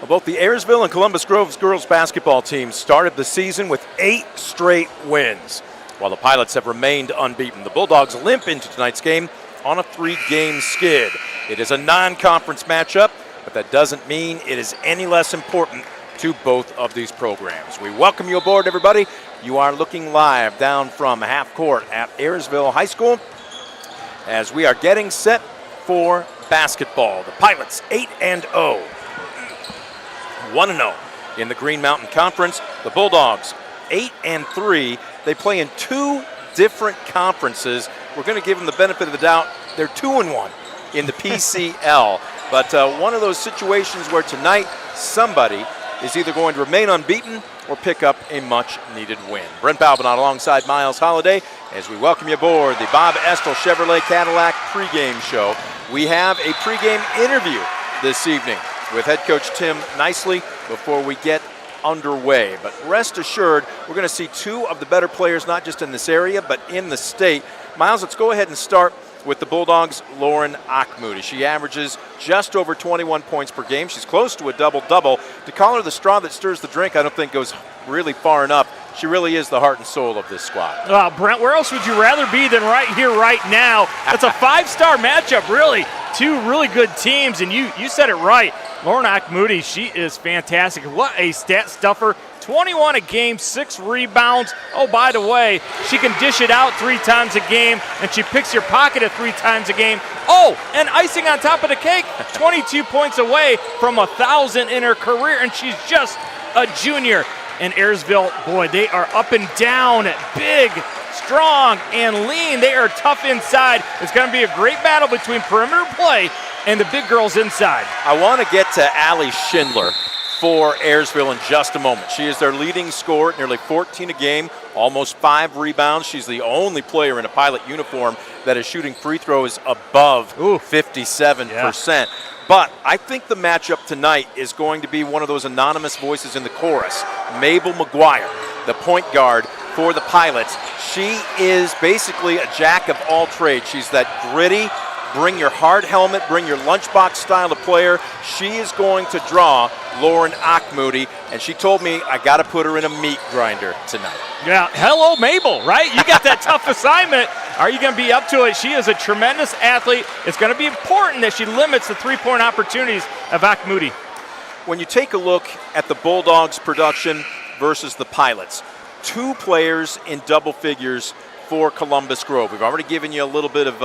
Well, both the Ayersville and Columbus Grove's girls basketball teams started the season with 8 straight wins, while the Pilots have remained unbeaten. The Bulldogs limp into tonight's game on a 3-game skid. It is a non-conference matchup, but that doesn't mean it is any less important to both of these programs. We welcome you aboard, everybody. You are looking live down from half court at Ayersville High School as we are getting set for basketball. The Pilots 8-0. 1-0 in the Green Mountain Conference. The Bulldogs 8-3. They play in 2 different conferences. We're going to give them the benefit of the doubt. They're 2-1 in the PCL. But one of those situations where tonight somebody is either going to remain unbeaten or pick up a much-needed win. Brent Balbinot alongside Miles Holliday as we welcome you aboard the Bob Estel Chevrolet Cadillac pregame show. We have a pregame interview this evening with head coach Tim Nicely before we get underway. But rest assured, we're going to see 2 of the better players, not just in this area, but in the state. Miles, let's go ahead and start with the Bulldogs' Lauren Achmoody. She averages just over 21 points per game. She's close to a double-double. To call her the straw that stirs the drink, I don't think goes really far enough. She really is the heart and soul of this squad. Brent, where else would you rather be than right here, right now? It's a 5-star matchup, really. 2 really good teams, and you said it right. Lauren Achmoody, she is fantastic. What a stat stuffer. 21 a game, 6 rebounds. Oh, by the way, she can dish it out 3 times a game, and she picks your pocket at 3 times a game. Oh, and icing on top of the cake, 22 points away from 1,000 in her career, and she's just a junior. And Ayersville, boy, they are up and down, big, strong, and lean. They are tough inside. It's going to be a great battle between perimeter play and the big girls inside. I want to get to Allie Schindler for Ayersville in just a moment. She is their leading scorer, nearly 14 a game, almost 5 rebounds. She's the only player in a Pilot uniform that is shooting free throws above 57%. Yeah. But I think the matchup tonight is going to be one of those anonymous voices in the chorus. Mabel McGuire, the point guard for the Pilots. She is basically a jack of all trades. She's that gritty, bring your hard helmet, bring your lunchbox style of player. She is going to draw Lauren Achmoody, and she told me I got to put her in a meat grinder tonight. Yeah, hello Mabel, right? You got that tough assignment. Are you going to be up to it? She is a tremendous athlete. It's going to be important that she limits the 3-point opportunities of Achmoody. When you take a look at the Bulldogs' production versus the Pilots, 2 players in double figures for Columbus Grove. We've already given you a little bit of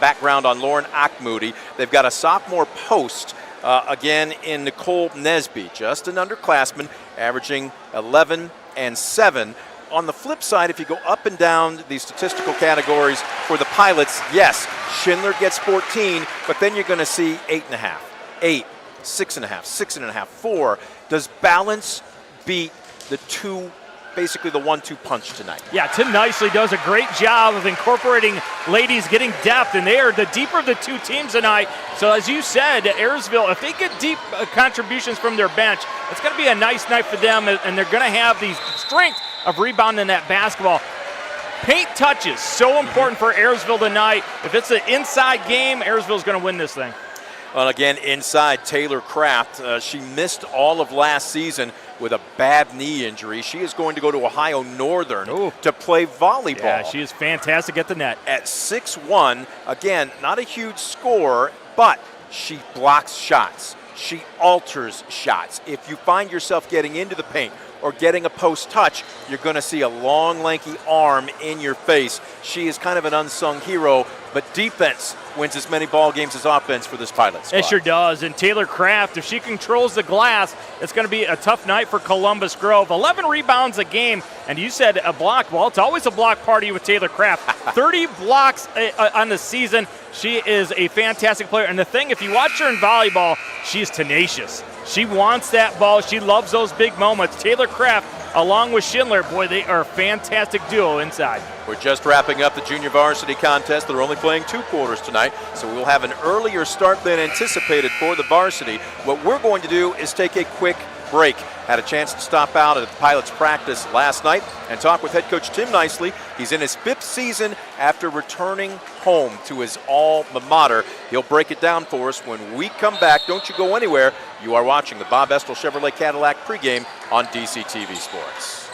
background on Lauren Achmoody. They've got a sophomore post, again, in Nicole Nesby, just an underclassman, averaging 11 and 7. On the flip side, if you go up and down these statistical categories for the Pilots, yes, Schindler gets 14, but then you're going to see 8.5, 8, 6.5, 6.5, 4. Does balance beat the 2, basically the 1-2 punch tonight? Yeah, Tim Nicely does a great job of incorporating ladies getting depth, and they are the deeper of the 2 teams tonight. So as you said, Ayersville, if they get deep contributions from their bench, it's going to be a nice night for them, and they're going to have the strength of rebounding that basketball. Paint touches, so important for Ayersville tonight. If it's an inside game, Ayersville's going to win this thing. Well, again, inside Taylor Kraft, she missed all of last season with a bad knee injury. She is going to go to Ohio Northern to play volleyball. Yeah, she is fantastic at the net. At 6'1", again, not a huge scorer, but she blocks shots. She alters shots. If you find yourself getting into the paint or getting a post touch, you're going to see a long, lanky arm in your face. She is kind of an unsung hero, but defense wins as many ball games as offense for this Pilot squad. It sure does. And Taylor Kraft, if she controls the glass, it's going to be a tough night for Columbus Grove. 11 rebounds a game, and you said a block. Well, it's always a block party with Taylor Kraft. 30 blocks on the season. She is a fantastic player. And the thing, if you watch her in volleyball, she's tenacious. She wants that ball. She loves those big moments. Taylor Kraft, along with Schindler, boy, they are a fantastic duo inside. We're just wrapping up the junior varsity contest. They're only playing 2 quarters tonight, so we'll have an earlier start than anticipated for the varsity. What we're going to do is take a quick break. Had a chance to stop out at the Pilots practice last night and talk with head coach Tim Nicely. He's in his 5th season after returning home to his alma mater. He'll break it down for us when we come back. Don't you go anywhere. You are watching the Bob Estel Chevrolet Cadillac pregame on DCTV Sports.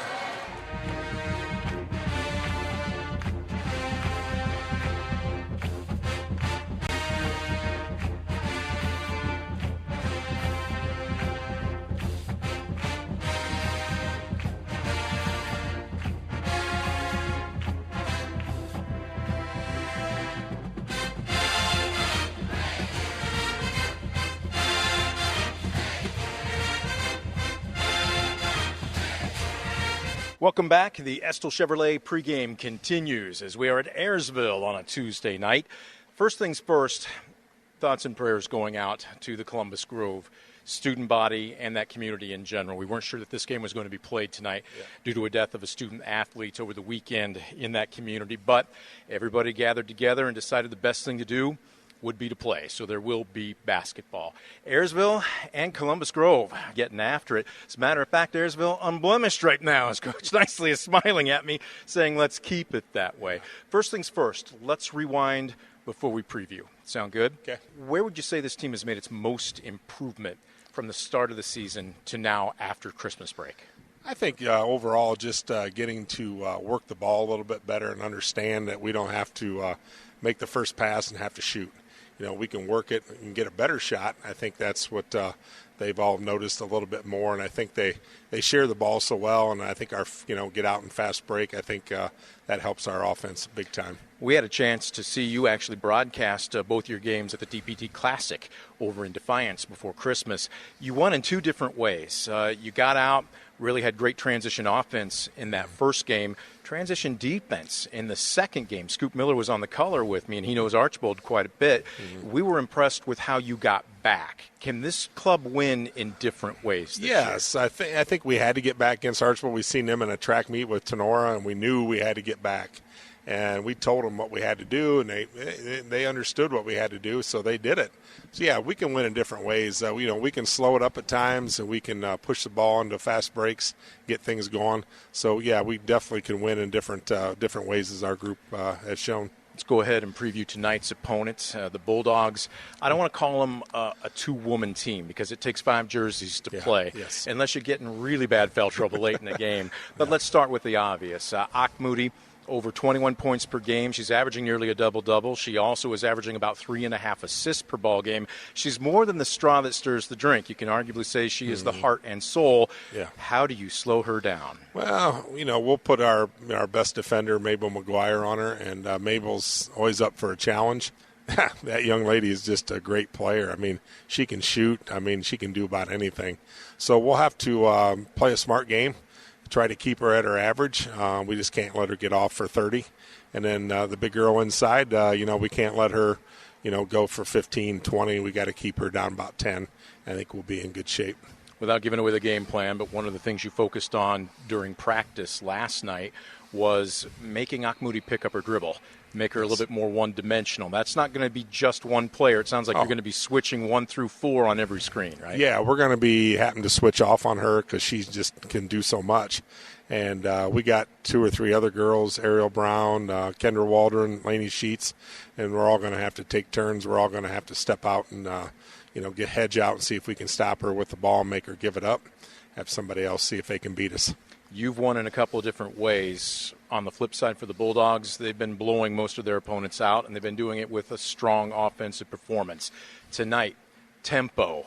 Welcome back. The Estel Chevrolet pregame continues as we are at Ayersville on a Tuesday night. First things first, thoughts and prayers going out to the Columbus Grove student body and that community in general. We weren't sure that this game was going to be played tonight due to a death of a student athlete over the weekend in that community, but everybody gathered together and decided the best thing to do would be to play, so there will be basketball. Ayersville and Columbus Grove getting after it. As a matter of fact, Ayersville unblemished right now, as Coach Nicely is smiling at me, saying let's keep it that way. First things first, let's rewind before we preview. Sound good? Okay. Where would you say this team has made its most improvement from the start of the season to now after Christmas break? I think overall just getting to work the ball a little bit better and understand that we don't have to make the first pass and have to shoot. You know, we can work it and get a better shot. I think that's what they've all noticed a little bit more, and I think they share the ball so well, and I think our, get out and fast break, I think that helps our offense big time. We had a chance to see you actually broadcast both your games at the DPT Classic over in Defiance before Christmas. You won in 2 different ways. You got out, really had great transition offense in that first game, transition defense in the second game. Scoop Miller was on the color with me, and he knows Archbold quite a bit. Mm-hmm. We were impressed with how you got back. Can this club win in different ways this year? I think we had to get back against Archbold. We've seen them in a track meet with Tenora, and we knew we had to get back. And we told them what we had to do, and they understood what we had to do, so they did it. So, yeah, we can win in different ways. We can slow it up at times, and we can push the ball into fast breaks, get things going. So, yeah, we definitely can win in different ways as our group has shown. Let's go ahead and preview tonight's opponents, the Bulldogs. I don't want to call them a 2-woman team because it takes 5 jerseys to play, unless you get in really bad foul trouble late in the game. But let's start with the obvious. Moody, over 21 points per game. She's averaging nearly a double-double. She also is averaging about 3.5 assists per ball game. She's more than the straw that stirs the drink. You can arguably say she is the heart and soul. Yeah. How do you slow her down? Well, we'll put our best defender, Mabel McGuire, on her, and Mabel's always up for a challenge. That young lady is just a great player. I mean, she can shoot. I mean, she can do about anything. So we'll have to play a smart game. Try to keep her at her average. We just can't let her get off for 30. And then the big girl inside, we can't let her, go for 15, 20. We got to keep her down about 10. I think we'll be in good shape. Without giving away the game plan, but one of the things you focused on during practice last night was making Moody pick up her dribble, make her a little bit more one-dimensional. That's not going to be just one player. It sounds like you're going to be switching 1 through 4 on every screen, right? Yeah, we're going to be having to switch off on her because she just can do so much. And we got 2 or 3 other girls, Ariel Brown, Kendra Waldron, Lainey Sheets, and we're all going to have to take turns. We're all going to have to step out and, get hedge out and see if we can stop her with the ball and make her give it up. Have somebody else see if they can beat us. You've won in a couple of different ways. On the flip side for the Bulldogs, they've been blowing most of their opponents out, and they've been doing it with a strong offensive performance. Tonight, tempo.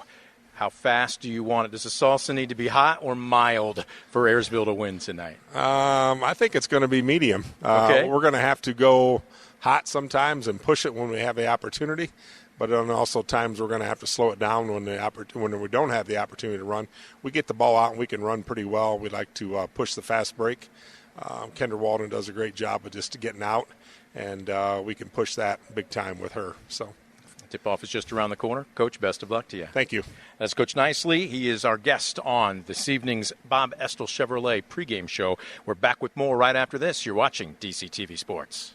How fast do you want it? Does the salsa need to be hot or mild for Ayersville to win tonight? I think it's going to be medium. Okay. We're going to have to go hot sometimes and push it when we have the opportunity. But then also times we're going to have to slow it down when we don't have the opportunity to run. We get the ball out and we can run pretty well. We like to push the fast break. Kendra Walden does a great job of just getting out, and we can push that big time with her. So, tip-off is just around the corner. Coach, best of luck to you. Thank you. That's Coach Nicely. He is our guest on this evening's Bob Estel Chevrolet pregame show. We're back with more right after this. You're watching DCTV Sports.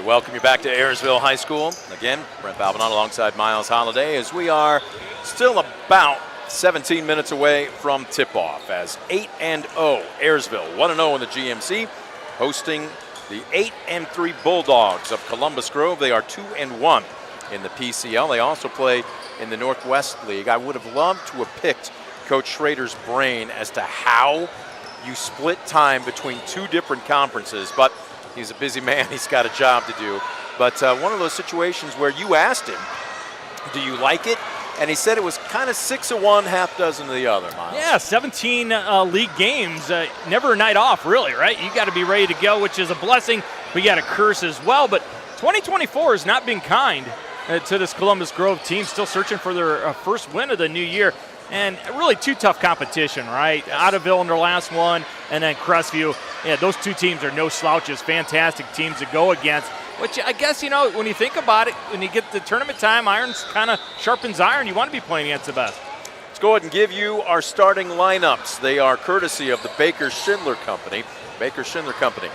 welcome you back to Ayersville High School. Again, Brent Balbanon alongside Miles Holliday as we are still about 17 minutes away from tip-off as 8-0 Ayersville, 1-0 in the GMC, hosting the 8-3 Bulldogs of Columbus Grove. They are 2-1 in the PCL. They also play in the Northwest League. I would have loved to have picked Coach Schrader's brain as to how you split time between two different conferences, but he's a busy man. He's got a job to do. But one of those situations where you asked him, do you like it? And he said it was kind of 6 of one, half dozen of the other, Miles. Yeah, 17 league games. Never a night off, really, right? You got to be ready to go, which is a blessing. We got a curse as well. But 2024 has not been kind to this Columbus Grove team, still searching for their first win of the new year. And really two tough competition, right? Yes. Ayersville in their last one, and then Crestview. Yeah, those two teams are no slouches. Fantastic teams to go against. Which I guess, you know, when you think about it, when you get the tournament time, iron's kind of sharpens iron. You want to be playing against the best. Let's go ahead and give you our starting lineups. They are courtesy of the Baker Schindler Company. Baker Schindler Company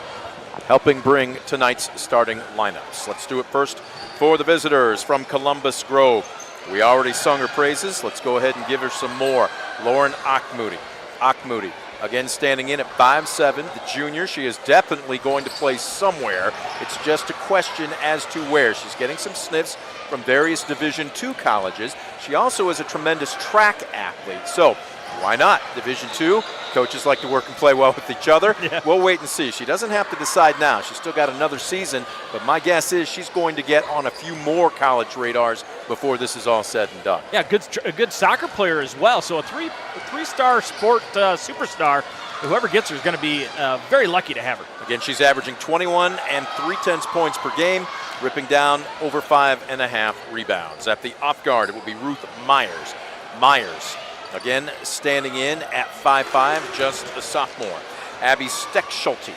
helping bring tonight's starting lineups. Let's do it first for the visitors from Columbus Grove. We already sung her praises. Let's go ahead and give her some more. Lauren Achmoody. Achmoody, again standing in at 5'7", the junior. She is definitely going to play somewhere. It's just a question as to where. She's getting some sniffs from various Division II colleges. She also is a tremendous track athlete. So why not? Division II, coaches like to work and play well with each other. Yeah. We'll wait and see. She doesn't have to decide now. She's still got another season, but my guess is she's going to get on a few more college radars before this is all said and done. Yeah, a good soccer player as well. So a three-star sport superstar. Whoever gets her is going to be very lucky to have her. Again, she's averaging 21 and 0.3 points per game, ripping down over 5.5 rebounds. At the off guard, it will be Ruth Myers. Myers, again, standing in at 5'5", just a sophomore. Abby Steckschulte,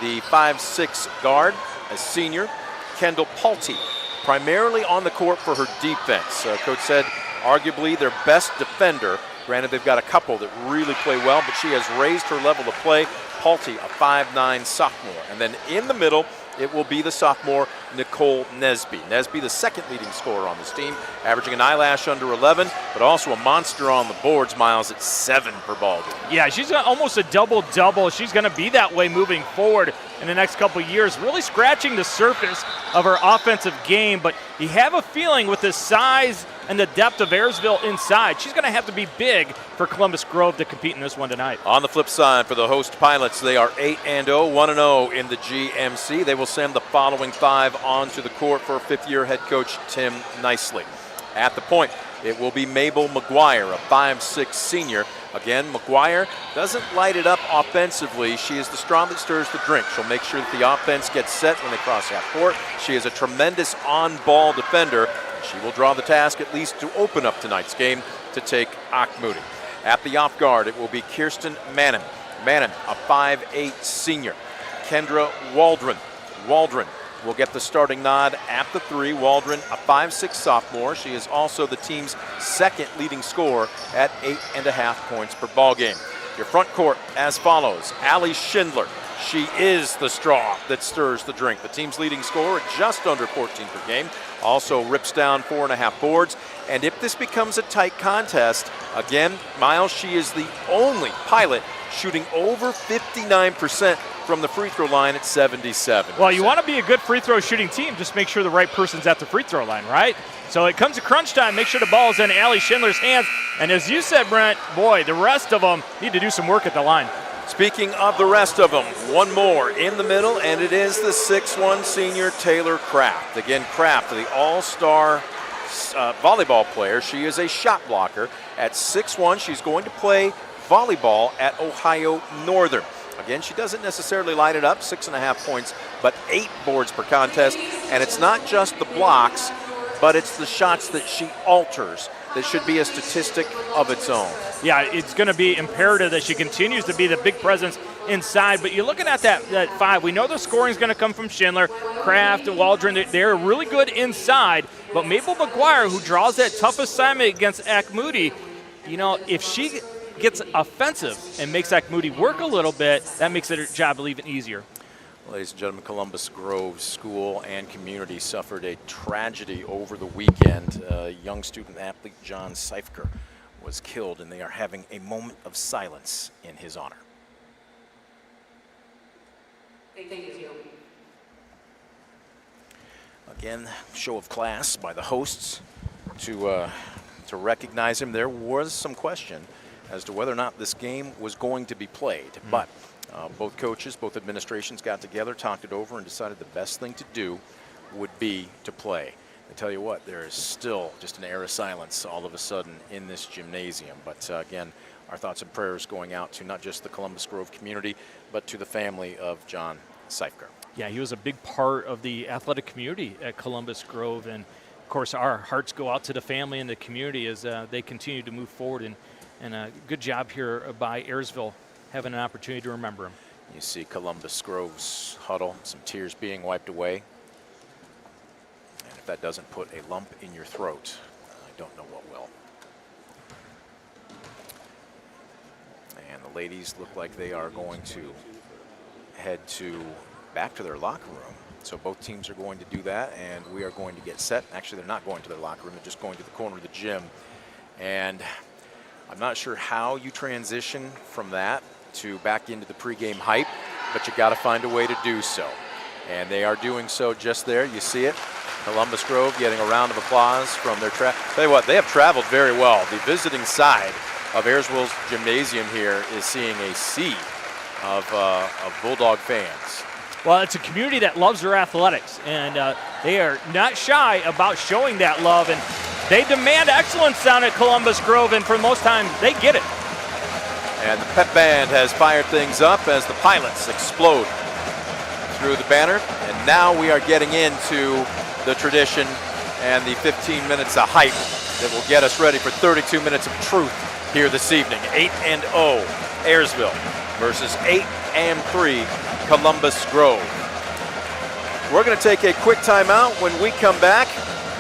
the 5'6" guard, a senior. Kendall Pulte, primarily on the court for her defense. Coach said arguably their best defender. Granted, they've got a couple that really play well, but she has raised her level of play. Pulte, a 5'9" sophomore. And then in the middle, it will be the sophomore Nicole Nesby. Nesby, the second leading scorer on this team, averaging an eyelash under 11, but also a monster on the boards, Miles, at 7 per ball game. Yeah, she's almost a double-double. She's going to be that way moving forward in the next couple of years, really scratching the surface of her offensive game. But you have a feeling with the size and the depth of Ayersville inside, she's going to have to be big for Columbus Grove to compete in this one tonight. On the flip side, for the host Pilots, they are 8-0, 1-0 in the GMC. They will send the following 5 onto the court for fifth-year head coach Tim Nicely. At the point, it will be Mabel McGuire, a 5'6" senior. Again, McGuire doesn't light it up offensively. She is the straw that stirs the drink. She'll make sure that the offense gets set when they cross half court. She is a tremendous on-ball defender. She will draw the task at least to open up tonight's game to take Achmoody. At the off guard, it will be Kirsten Mannon. Mannon, a 5'8" senior. Kendra Waldron. Waldron will get the starting nod at the 3. Waldron, a 5'6" sophomore. She is also the team's second leading scorer at 8.5 points per ball game. Your front court as follows. Allie Schindler. She is the straw that stirs the drink. The team's leading scorer at just under 14 per game. Also rips down 4.5 boards. And if this becomes a tight contest, again, Miles, she is the only Pilot shooting over 59% from the free throw line at 77. Well, you want to be a good free throw shooting team, just make sure the right person's at the free throw line, right? So it comes to crunch time, make sure the ball is in Allie Schindler's hands. And as you said, Brent, boy, the rest of them need to do some work at the line. Speaking of the rest of them, one more in the middle, and it is the 6'1" senior Taylor Kraft. Again, Kraft, the all-star volleyball player. She is a shot blocker. At 6'1", she's going to play volleyball at Ohio Northern. Again, she doesn't necessarily light it up, 6.5 points, but 8 boards per contest. And it's not just the blocks, but it's the shots that she alters that should be a statistic of its own. Yeah, it's going to be imperative that she continues to be the big presence inside. But you're looking at that 5. We know the scoring is going to come from Schindler, Kraft, and Waldron. They're really good inside. But Mabel McGuire, who draws that tough assignment against Achmoody, you know, if she gets offensive and makes Achmoody work a little bit, that makes her job even easier. Ladies and gentlemen, Columbus Grove School and community suffered a tragedy over the weekend. Young student athlete John Seifker was killed, and they are having a moment of silence in his honor. Thank you. Again, show of class by the hosts to recognize him. There was some question as to whether or not this game was going to be played, but both coaches, both administrations got together, talked it over, and decided the best thing to do would be to play. I tell you what, there is still just an air of silence all of a sudden in this gymnasium. But again, our thoughts and prayers going out to not just the Columbus Grove community, but to the family of John Seifker. Yeah, he was a big part of the athletic community at Columbus Grove. And, of course, our hearts go out to the family and the community as they continue to move forward. And a good job here by Ayersville having an opportunity to remember him. You see Columbus Grove's huddle, some tears being wiped away. And if that doesn't put a lump in your throat, I don't know what will. And the ladies look like they are going to head back to their locker room. So both teams are going to do that, and we are going to get set. Actually, they're not going to their locker room. They're just going to the corner of the gym. And I'm not sure how you transition from that to back into the pregame hype, but you got to find a way to do so. And they are doing so just there. You see it. Columbus Grove getting a round of applause from their Tell you what, they have traveled very well. The visiting side of Ayersville's gymnasium here is seeing a sea of Bulldog fans. Well, it's a community that loves their athletics, and they are not shy about showing that love, and they demand excellence down at Columbus Grove, and for the most time, they get it. And the pep band has fired things up as the Pilots explode through the banner. And now we are getting into the tradition and the 15 minutes of hype that will get us ready for 32 minutes of truth here this evening. 8-0 Ayersville versus 8-3 Columbus Grove. We're going to take a quick timeout. When we come back,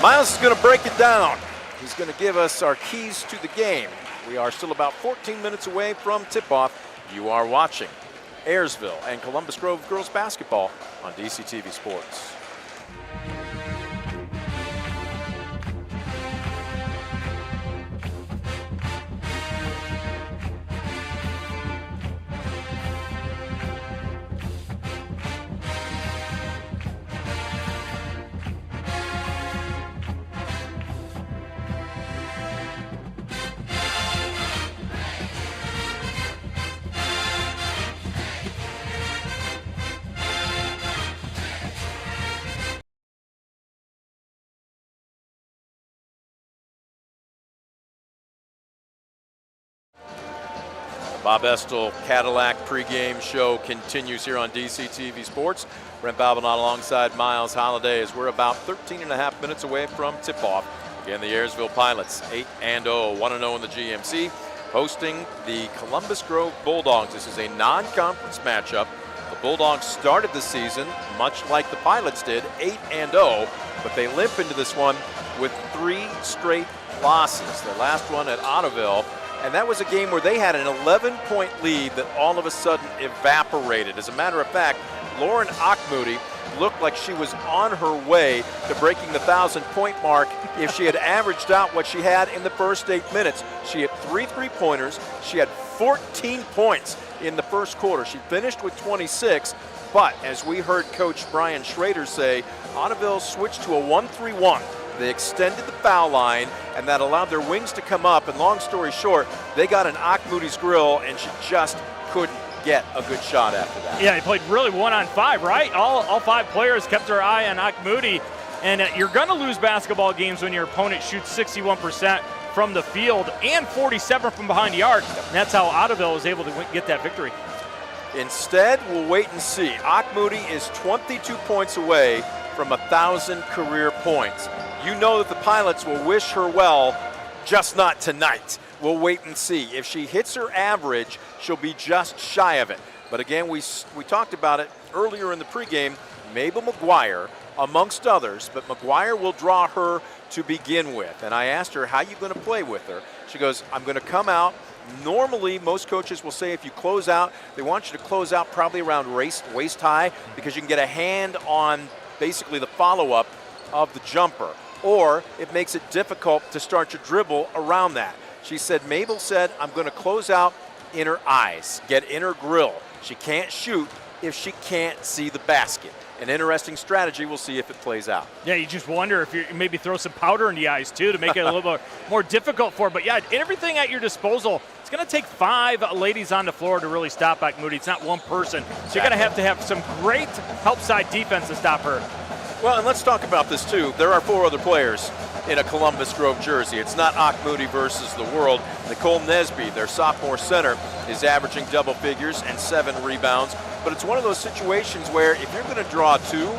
Miles is going to break it down. He's going to give us our keys to the game. We are still about 14 minutes away from tip-off. You are watching Ayersville and Columbus Grove girls basketball on DCTV Sports. Bob Estel Cadillac pregame show continues here on DCTV Sports. Brent Balbinot alongside Miles Holliday as we're about 13.5 minutes away from tip-off. Again, the Ayersville Pilots 8-0, 1-0 in the GMC, hosting the Columbus Grove Bulldogs. This is a non-conference matchup. The Bulldogs started the season, much like the Pilots did, 8-0, but they limp into this one with 3 straight losses. Their last one at Ayersville. And that was a game where they had an 11-point lead that all of a sudden evaporated. As a matter of fact, Lauren Achmoody looked like she was on her way to breaking the 1,000-point mark if she had averaged out what she had in the first 8 minutes. She hit 3 3-pointers. She had 14 points in the first quarter. She finished with 26, but as we heard Coach Brian Schrader say, Ayersville switched to a 1-3-1. They extended the foul line, and that allowed their wings to come up. And long story short, they got an Achmoody's grill, and she just couldn't get a good shot after that. Yeah, he played really 1-on-5, right? All 5 players kept their eye on Achmoody. And you're going to lose basketball games when your opponent shoots 61% from the field and 47 from behind the arc. And that's how Ayersville was able to get that victory. Instead, we'll wait and see. Achmoody is 22 points away from 1,000 career points. You know that the Pilots will wish her well, just not tonight. We'll wait and see. If she hits her average, she'll be just shy of it. But again, we talked about it earlier in the pregame. Mabel McGuire amongst others, but McGuire will draw her to begin with. And I asked her, how are you going to play with her? She goes, I'm going to come out. Normally, most coaches will say if you close out, they want you to close out probably around waist high because you can get a hand on basically the follow-up of the jumper. Or it makes it difficult to start your dribble around that. She said, Mabel said, I'm going to close out in her eyes, get in her grill. She can't shoot if she can't see the basket. An interesting strategy. We'll see if it plays out. Yeah, you just wonder if you maybe throw some powder in the eyes, too, to make it a little bit more difficult for her. But, yeah, everything at your disposal. It's going to take 5 ladies on the floor to really stop Moody. It's not one person. So you're going to have some great help side defense to stop her. Well, and let's talk about this, too. There are 4 other players in a Columbus Grove jersey. It's not Moody versus the world. Nicole Nesby, their sophomore center, is averaging double figures and 7 rebounds. But it's one of those situations where if you're going to draw 2,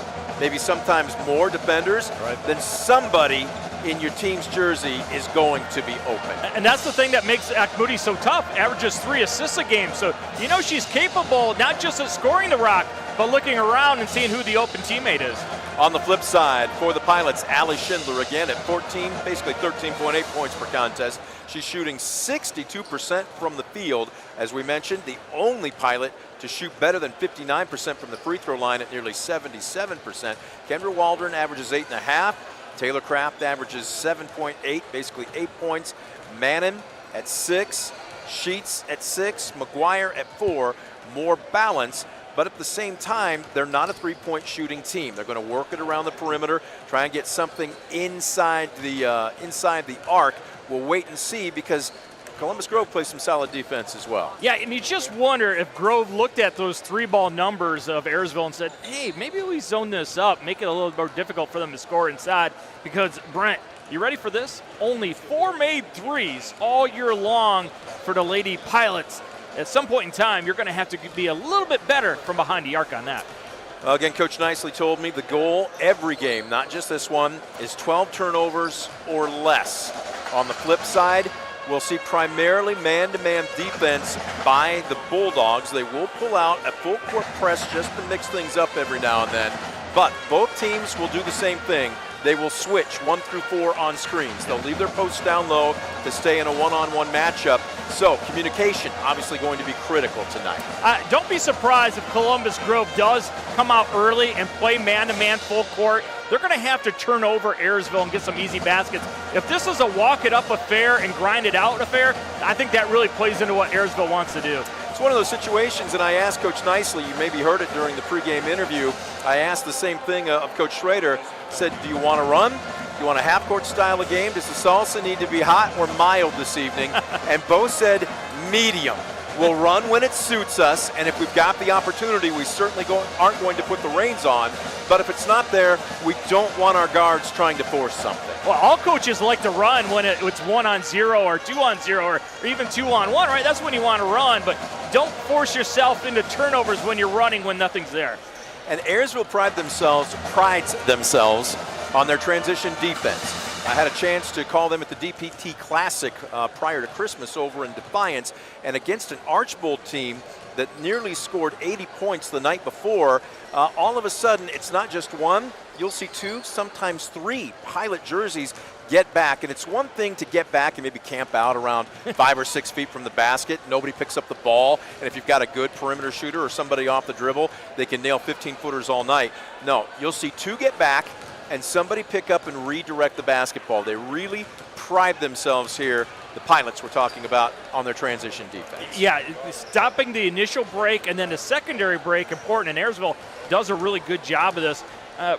maybe sometimes more defenders, then somebody in your team's jersey is going to be open. And that's the thing that makes Moody so tough. Averages 3 assists a game. So you know she's capable not just of scoring the rock, but looking around and seeing who the open teammate is. On the flip side, for the Pilots, Allie Schindler again at 14, basically 13.8 points per contest. She's shooting 62% from the field. As we mentioned, the only Pilot to shoot better than 59% from the free throw line at nearly 77%. Kendra Waldron averages 8.5. Taylor Kraft averages 7.8, basically 8 points. Mannon at 6. Sheets at 6. McGuire at 4. More balance. But at the same time, they're not a three-point shooting team. They're going to work it around the perimeter, try and get something inside the arc. We'll wait and see because Columbus Grove plays some solid defense as well. Yeah, and you just wonder if Grove looked at those 3-ball numbers of Ayersville and said, hey, maybe we zone this up, make it a little more difficult for them to score inside. Because, Brent, you ready for this? Only 4 made threes all year long for the Lady Pilots. At some point in time, you're going to have to be a little bit better from behind the arc on that. Again, Coach Nicely told me the goal every game, not just this one, is 12 turnovers or less. On the flip side, we'll see primarily man-to-man defense by the Bulldogs. They will pull out a full-court press just to mix things up every now and then. But both teams will do the same thing. They will switch 1 through 4 on screens. They'll leave their posts down low to stay in a one-on-one matchup. So communication obviously going to be critical tonight. Don't be surprised if Columbus Grove does come out early and play man-to-man full court. They're going to have to turn over Ayersville and get some easy baskets. If this is a walk-it-up affair and grind-it-out affair, I think that really plays into what Ayersville wants to do. It's one of those situations, and I asked Coach Nicely, you maybe heard it during the pregame interview, I asked the same thing of Coach Schrader, said, do you want to run? Do you want a half-court style of game? Does the salsa need to be hot or mild this evening? And both said medium. We'll run when it suits us, and if we've got the opportunity, we certainly aren't going to put the reins on. But if it's not there, we don't want our guards trying to force something. Well, all coaches like to run when it's 1-on-0 or 2-on-0 or even 2-on-1, right? That's when you want to run, but don't force yourself into turnovers when you're running when nothing's there. And Ayersville prides themselves on their transition defense. I had a chance to call them at the DPT Classic prior to Christmas over in Defiance, and against an Archbold team that nearly scored 80 points the night before, all of a sudden it's not just 1, you'll see 2, sometimes 3 Pilot jerseys get back. And it's one thing to get back and maybe camp out around 5 or 6 feet from the basket. Nobody picks up the ball. And if you've got a good perimeter shooter or somebody off the dribble, they can nail 15-footers all night. No, you'll see 2 get back and somebody pick up and redirect the basketball. They really pride themselves here, the Pilots we're talking about, on their transition defense. Yeah, stopping the initial break and then the secondary break, important, and Ayersville does a really good job of this.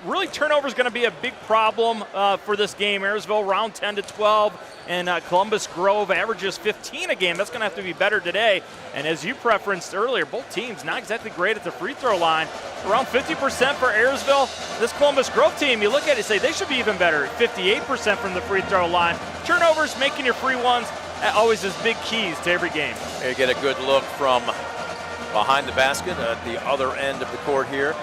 Really, turnover is going to be a big problem for this game. Ayersville around 10 to 12, and Columbus Grove averages 15 a game. That's going to have to be better today. And as you preferenced earlier, both teams not exactly great at the free throw line. Around 50% for Ayersville. This Columbus Grove team, you look at it and say they should be even better. 58% from the free throw line. Turnovers, making your free ones, always is big keys to every game. You get a good look from behind the basket at the other end of the court here.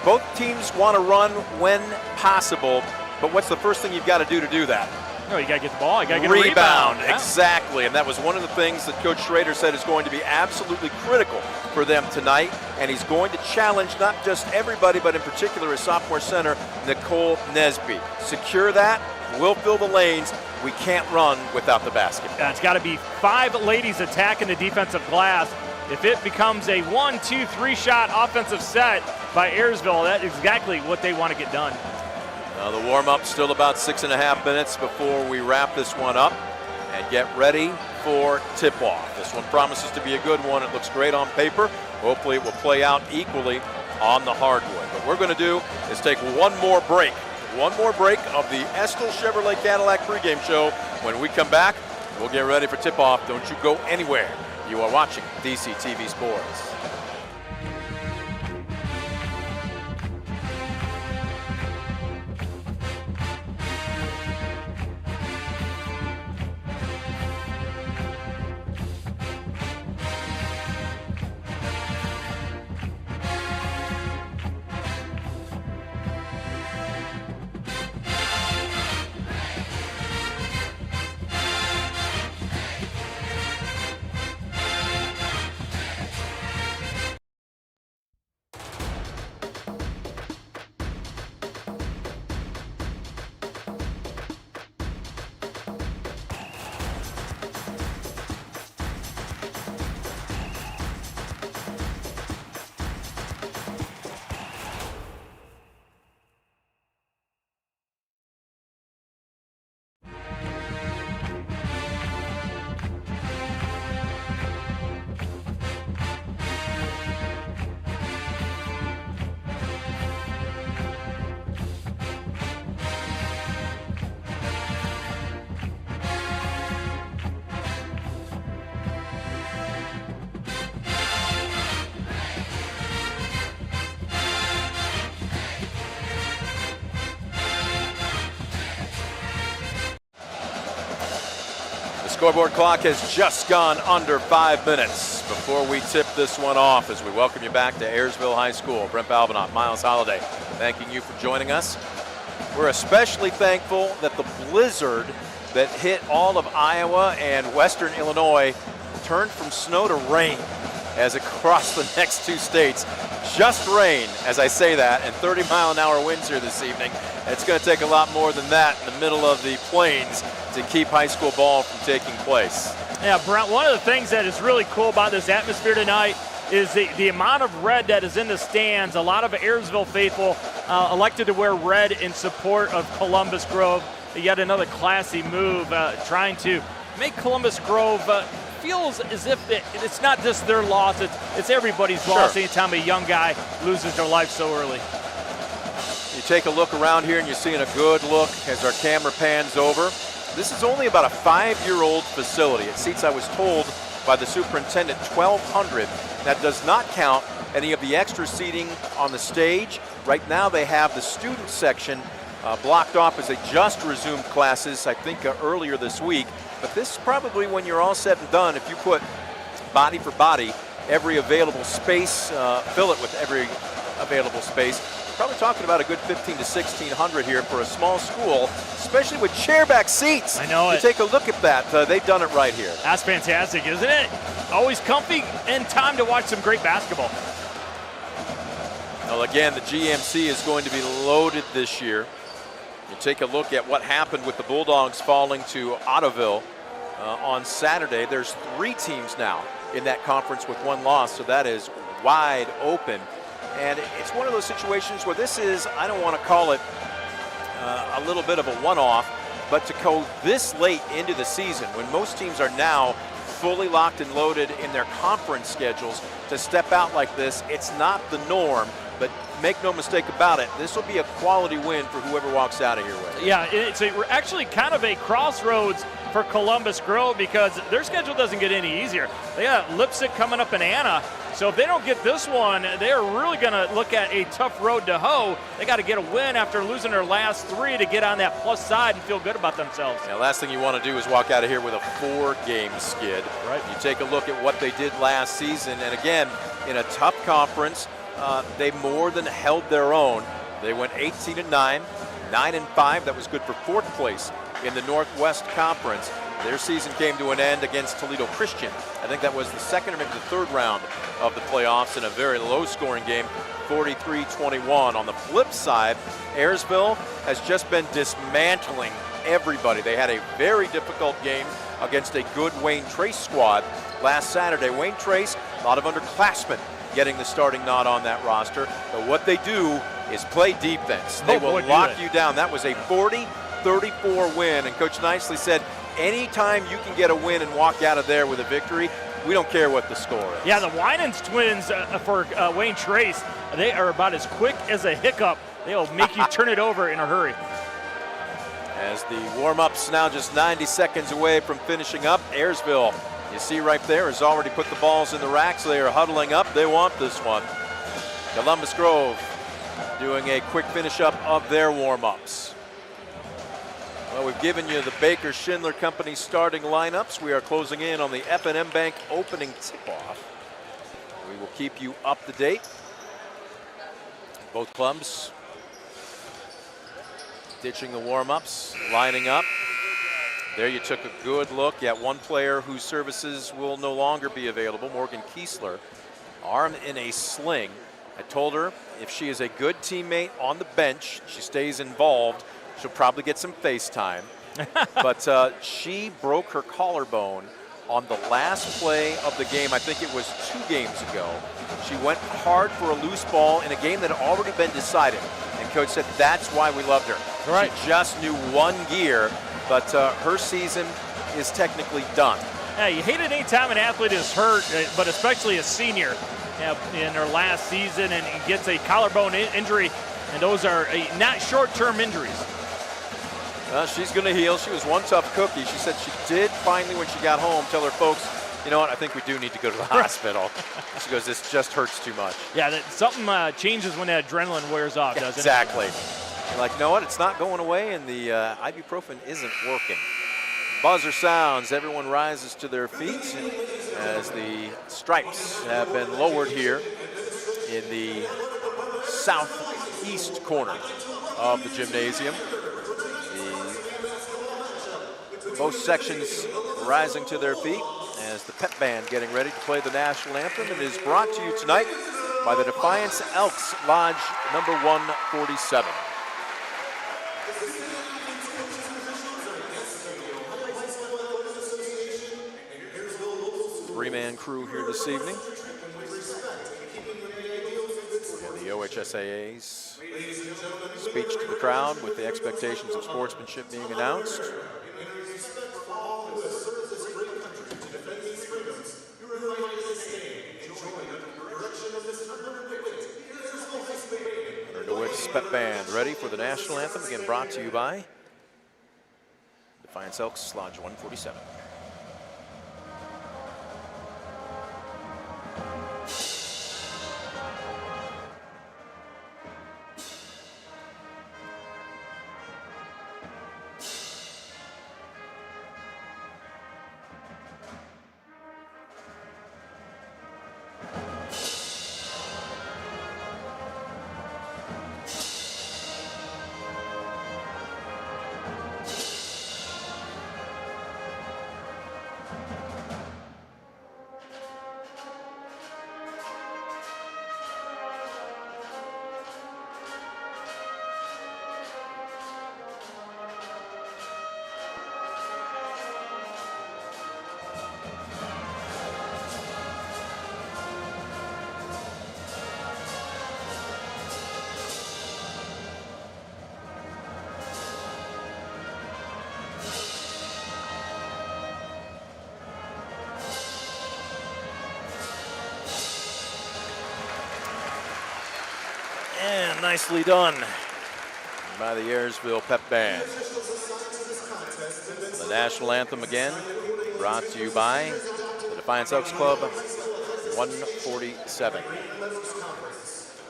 Both teams want to run when possible, but what's the first thing you've got to do that? No, you got to get the ball. You got to get a rebound. Yeah. Exactly. And that was one of the things that Coach Schrader said is going to be absolutely critical for them tonight. And he's going to challenge not just everybody, but in particular his sophomore center, Nicole Nesby. Secure that. We'll fill the lanes. We can't run without the basket. It's got to be 5 ladies attacking the defensive glass. If it becomes a 1, 2, 3 shot offensive set by Ayersville, that's exactly what they want to get done. The warm-up still about 6.5 minutes before we wrap this one up and get ready for tip-off. This one promises to be a good one. It looks great on paper. Hopefully it will play out equally on the hardwood. What we're going to do is take one more break. One more break of the Estill Chevrolet Cadillac pregame show. When we come back, we'll get ready for tip-off. Don't you go anywhere. You are watching DC TV Sports. Scoreboard clock has just gone under 5 minutes before we tip this one off as we welcome you back to Ayersville High School. Brent Balvinoff, Miles Holliday, thanking you for joining us. We're especially thankful that the blizzard that hit all of Iowa and western Illinois turned from snow to rain as across the next 2 states. Just rain, as I say that, and 30-mile-an-hour winds here this evening. And it's going to take a lot more than that in the middle of the plains to keep high school ball from taking place. Yeah, Brent, one of the things that is really cool about this atmosphere tonight is the amount of red that is in the stands. A lot of Ayersville faithful elected to wear red in support of Columbus Grove. Yet another classy move, trying to make Columbus Grove feels as if it's not just their loss, it's everybody's loss anytime a young guy loses their life so early. You take a look around here and you're seeing a good look as our camera pans over. This is only about a 5-year-old facility. It seats, I was told by the superintendent, 1,200. That does not count any of the extra seating on the stage. Right now they have the student section blocked off as they just resumed classes, I think earlier this week. But this is probably, when you're all said and done, if you put body for body, every available space, fill it with every available space, probably talking about a good 1,500 to 1,600 here for a small school, especially with chairback seats. I know it. You take a look at that. They've done it right here. That's fantastic, isn't it? Always comfy and time to watch some great basketball. Well, again, the GMC is going to be loaded this year. You take a look at what happened with the Bulldogs falling to Ottoville on Saturday. There's 3 teams now in that conference with 1 loss, so that is wide open. And it's one of those situations where this is, I don't want to call it a little bit of a one-off, but to go this late into the season when most teams are now fully locked and loaded in their conference schedules, to step out like this, it's not the norm. But make no mistake about it, this will be a quality win for whoever walks out of here with it. Yeah, it's actually kind of a crossroads for Columbus Grove because their schedule doesn't get any easier. They got Lipsick coming up in Anna, so if they don't get this one, they're really going to look at a tough road to hoe. They got to get a win after losing their last 3 to get on that plus side and feel good about themselves. Yeah, last thing you want to do is walk out of here with a 4-game skid. Right. You take a look at what they did last season, and again, in a tough conference, they more than held their own. They went 18-9. 9-5. That was good for 4th place in the Northwest Conference. Their season came to an end against Toledo Christian. I think that was the 2nd or maybe the 3rd round of the playoffs in a very low-scoring game, 43-21. On the flip side, Ayersville has just been dismantling everybody. They had a very difficult game against a good Wayne Trace squad last Saturday. Wayne Trace, a lot of underclassmen getting the starting nod on that roster. But what they do is play defense. They will lock you down. That was a 40-34 win. And Coach Nicely said, anytime you can get a win and walk out of there with a victory, we don't care what the score is. Yeah, the Winans twins for Wayne Trace, they are about as quick as a hiccup. They'll make you turn it over in a hurry. As the warm-ups now just 90 seconds away from finishing up, Ayersville, you see right there, has already put the balls in the racks. They are huddling up. They want this one. Columbus Grove doing a quick finish up of their warm-ups. Well, we've given you the Baker Schindler Company starting lineups. We are closing in on the F&M Bank opening tip-off. We will keep you up to date. Both clubs ditching the warm-ups, lining up. There you took a good look at one player whose services will no longer be available, Morgan Kiesler, arm in a sling. I told her if she is a good teammate on the bench, she stays involved, she'll probably get some face time. But she broke her collarbone on the last play of the game. I think it was 2 games ago. She went hard for a loose ball in a game that had already been decided. And Coach said that's why we loved her. Right. She just knew one gear, but her season is technically done. Yeah, you hate it any time an athlete is hurt, but especially a senior in her last season and gets a collarbone injury, and those are not short-term injuries. She's going to heal. She was one tough cookie. She said she did finally, when she got home, tell her folks, you know what, I think we do need to go to the hospital. She goes, this just hurts too much. Yeah, something changes when that adrenaline wears off, doesn't exactly. You're like, you know what, it's not going away, and the ibuprofen isn't working. Buzzer sounds. Everyone rises to their feet as the stripes have been lowered here in the southeast corner of the gymnasium. Both sections rising to their feet as the pep band getting ready to play the national anthem. It is brought to you tonight by the Defiance Elks Lodge number 147. Three-man crew here this evening. And the OHSAA's speech to the crowd with the expectations of sportsmanship being announced. DeWitt's pep band ready for the national anthem, again brought to you by Defiance Elks Lodge 147. And nicely done by the Ayersville Pep Band. The national anthem again, brought to you by the Defiance Elks Club 147.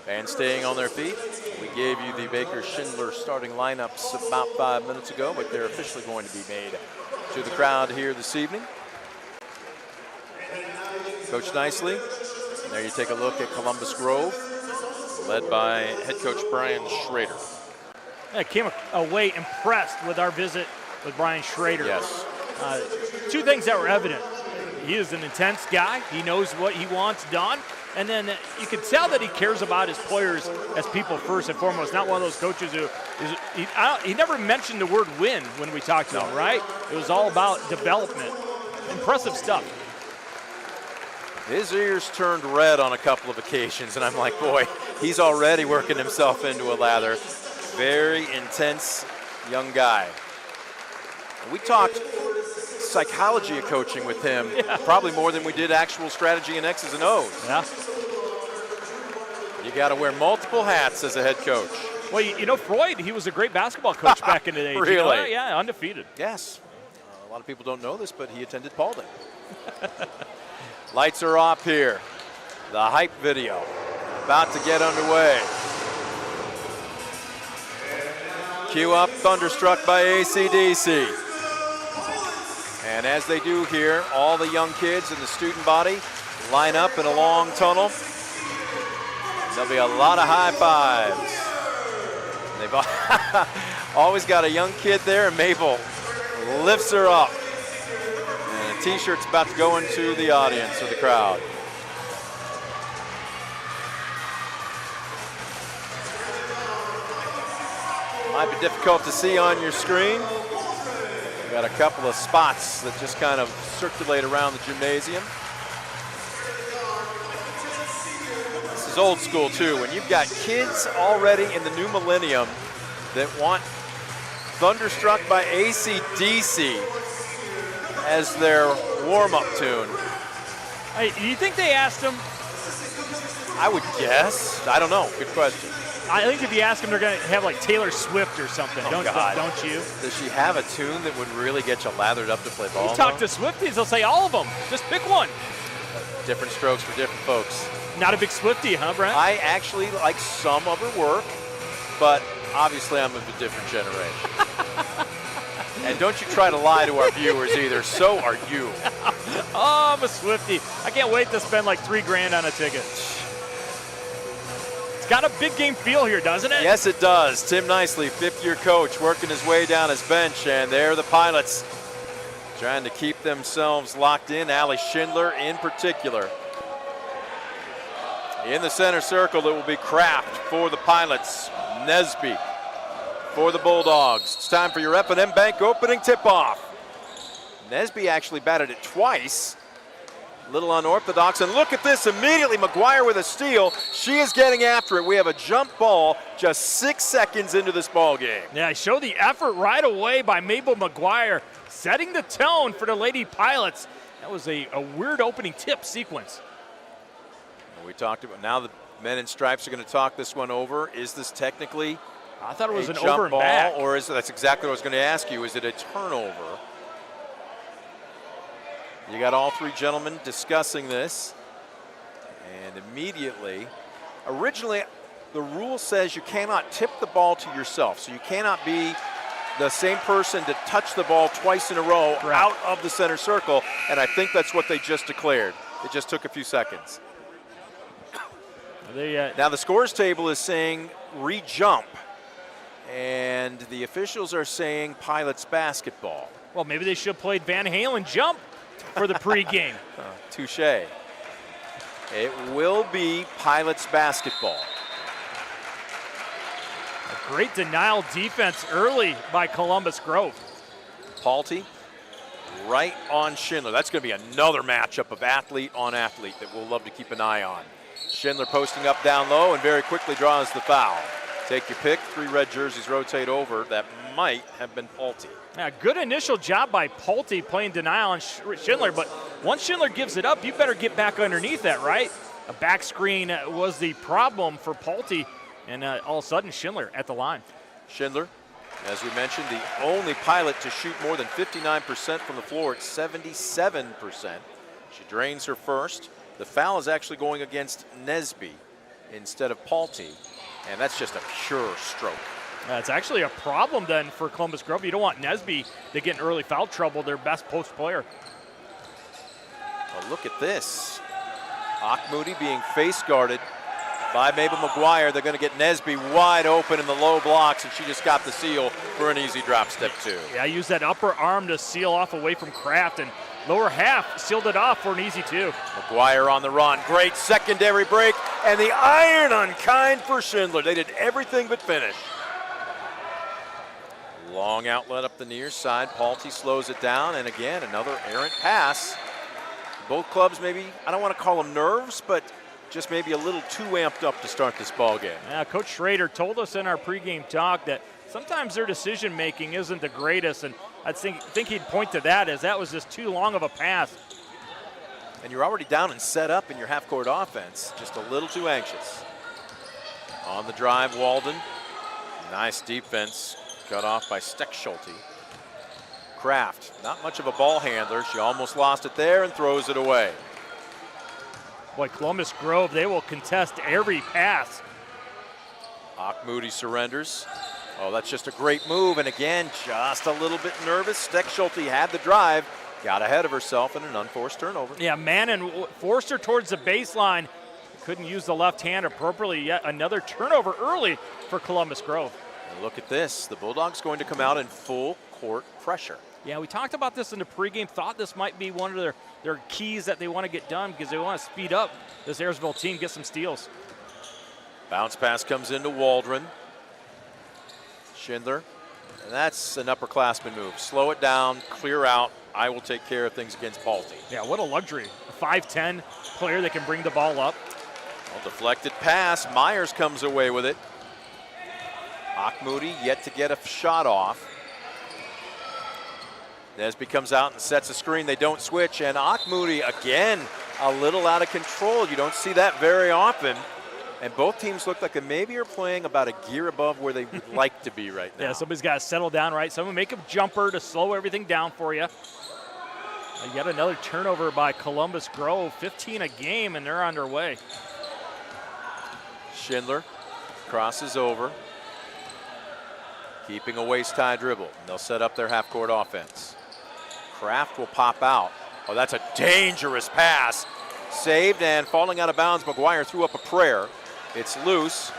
Fans staying on their feet. We gave you the Baker Schindler starting lineups about 5 minutes ago, but they're officially going to be made to the crowd here this evening. Coach Nicely, and there you take a look at Columbus Grove, led by head coach Brian Schrader. I came away impressed with our visit with Brian Schrader. Yes. Two things that were evident. He is an intense guy. He knows what he wants done. And then you can tell that he cares about his players as people first and foremost. Not one of those coaches who he never mentioned the word win when we talked to him, right? It was all about development. Impressive stuff. His ears turned red on a couple of occasions, and I'm like, boy, he's already working himself into a lather. Very intense young guy. We talked psychology of coaching with him, probably more than we did actual strategy and X's and O's. Yeah. You got to wear multiple hats as a head coach. Well, you know, Freud, he was a great basketball coach back in the day. Really? You know that? Yeah, undefeated. Yes. A lot of people don't know this, but he attended Paulding. Lights are off here. The hype video about to get underway. Cue up Thunderstruck by AC/DC. And as they do here, all the young kids in the student body line up in a long tunnel. There'll be a lot of high fives. They've always got a young kid there, and Mabel lifts her up. And a t-shirt's about to go into the audience or the crowd. Might be difficult to see on your screen. Got a couple of spots that just kind of circulate around the gymnasium. This is old school too. When you've got kids already in the new millennium that want Thunderstruck by AC/DC as their warm-up tune. Hey, do you think they asked him? I would guess. I don't know. Good question. I think if you ask them, they're going to have like Taylor Swift or something. Oh, don't you? Does she have a tune that would really get you lathered up to play ball? You talk to Swifties, they'll say all of them. Just pick one. Different strokes for different folks. Not a big Swiftie, huh, Brent? I actually like some of her work, but obviously I'm of a different generation. And don't you try to lie to our viewers either. So are you. Oh, I'm a Swiftie. I can't wait to spend like $3,000 on a ticket. It's got a big game feel here, doesn't it? Yes, it does. Tim Nicely, fifth-year coach, working his way down his bench, and there the Pilots trying to keep themselves locked in. Allie Schindler in particular. In the center circle, it will be Kraft for the Pilots. Nesby for the Bulldogs. It's time for your F&M Bank opening tip-off. Nesby actually batted it twice. Little unorthodox, and look at this, immediately McGuire with a steal. She is getting after it. We have a jump ball just 6 seconds into this ball game. Yeah, show the effort right away by Mabel McGuire, setting the tone for the Lady Pilots. That was a weird opening tip sequence. We talked about, now the men in stripes are going to talk this one over. Is this technically I thought it was an jump over and ball, back. or is that's exactly what I was going to ask you? Is it a turnover? You got all three gentlemen discussing this, and immediately, originally the rule says you cannot tip the ball to yourself, so you cannot be the same person to touch the ball twice in a row out of the center circle, and I think that's what they just declared. It just took a few seconds. Now the scores table is saying re-jump, and the officials are saying Pilots basketball. Well, maybe they should have played Van Halen jump for the pregame. Touche. It will be Pilots basketball. A great denial defense early by Columbus Grove. Palti right on Schindler. That's going to be another matchup of athlete on athlete that we'll love to keep an eye on. Schindler posting up down low and very quickly draws the foul. Take your pick. 3 red jerseys rotate over. That might have been Palti. Yeah, good initial job by Palti playing denial on Schindler, but once Schindler gives it up, you better get back underneath that, right? A back screen was the problem for Palti, and all of a sudden Schindler at the line. Schindler, as we mentioned, the only Pilot to shoot more than 59% from the floor at 77%. She drains her first. The foul is actually going against Nesby instead of Palti, and that's just a pure stroke. It's actually a problem then for Columbus Grove. You don't want Nesby to get in early foul trouble, their best post player. Well, look at this. Moody being face guarded by Mabel McGuire. They're going to get Nesby wide open in the low blocks, and she just got the seal for an easy drop step 2. Yeah, use that upper arm to seal off away from Kraft, and lower half sealed it off for an easy 2. McGuire on the run. Great secondary break, and the iron unkind for Schindler. They did everything but finish. Long outlet up the near side. Paulty slows it down, and again, another errant pass. Both clubs maybe, I don't want to call them nerves, but just maybe a little too amped up to start this ball game. Yeah, Coach Schrader told us in our pregame talk that sometimes their decision making isn't the greatest, and I think he'd point to that as that was just too long of a pass. And you're already down and set up in your half-court offense, just a little too anxious. On the drive, Walden. Nice defense, cut off by Steckschulte. Kraft, not much of a ball handler. She almost lost it there and throws it away. Boy, Columbus Grove, they will contest every pass. Moody surrenders. Oh, that's just a great move, and again, just a little bit nervous. Steckschulte had the drive, got ahead of herself in an unforced turnover. Yeah, Mannon forced her towards the baseline. Couldn't use the left hand appropriately. Yet another turnover early for Columbus Grove. And look at this. The Bulldogs going to come out in full court pressure. Yeah, we talked about this in the pregame. Thought this might be one of their keys that they want to get done because they want to speed up this Ayersville team, get some steals. Bounce pass comes into Waldron. Schindler. And that's an upperclassman move. Slow it down, clear out. I will take care of things against Paulty. Yeah, what a luxury. A 5'10 player that can bring the ball up. Well, deflected pass. Myers comes away with it. Moody yet to get a shot off. Nesby comes out and sets a screen. They don't switch, and Moody again a little out of control. You don't see that very often. And both teams look like they maybe are playing about a gear above where they would like to be right now. Yeah, somebody's got to settle down, right? Someone make a jumper to slow everything down for you. Yet another turnover by Columbus Grove. 15 a game, and they're underway. Schindler crosses over, keeping a waist-high dribble. And they'll set up their half-court offense. Kraft will pop out. Oh, that's a dangerous pass. Saved and falling out of bounds. McGuire threw up a prayer. It's loose.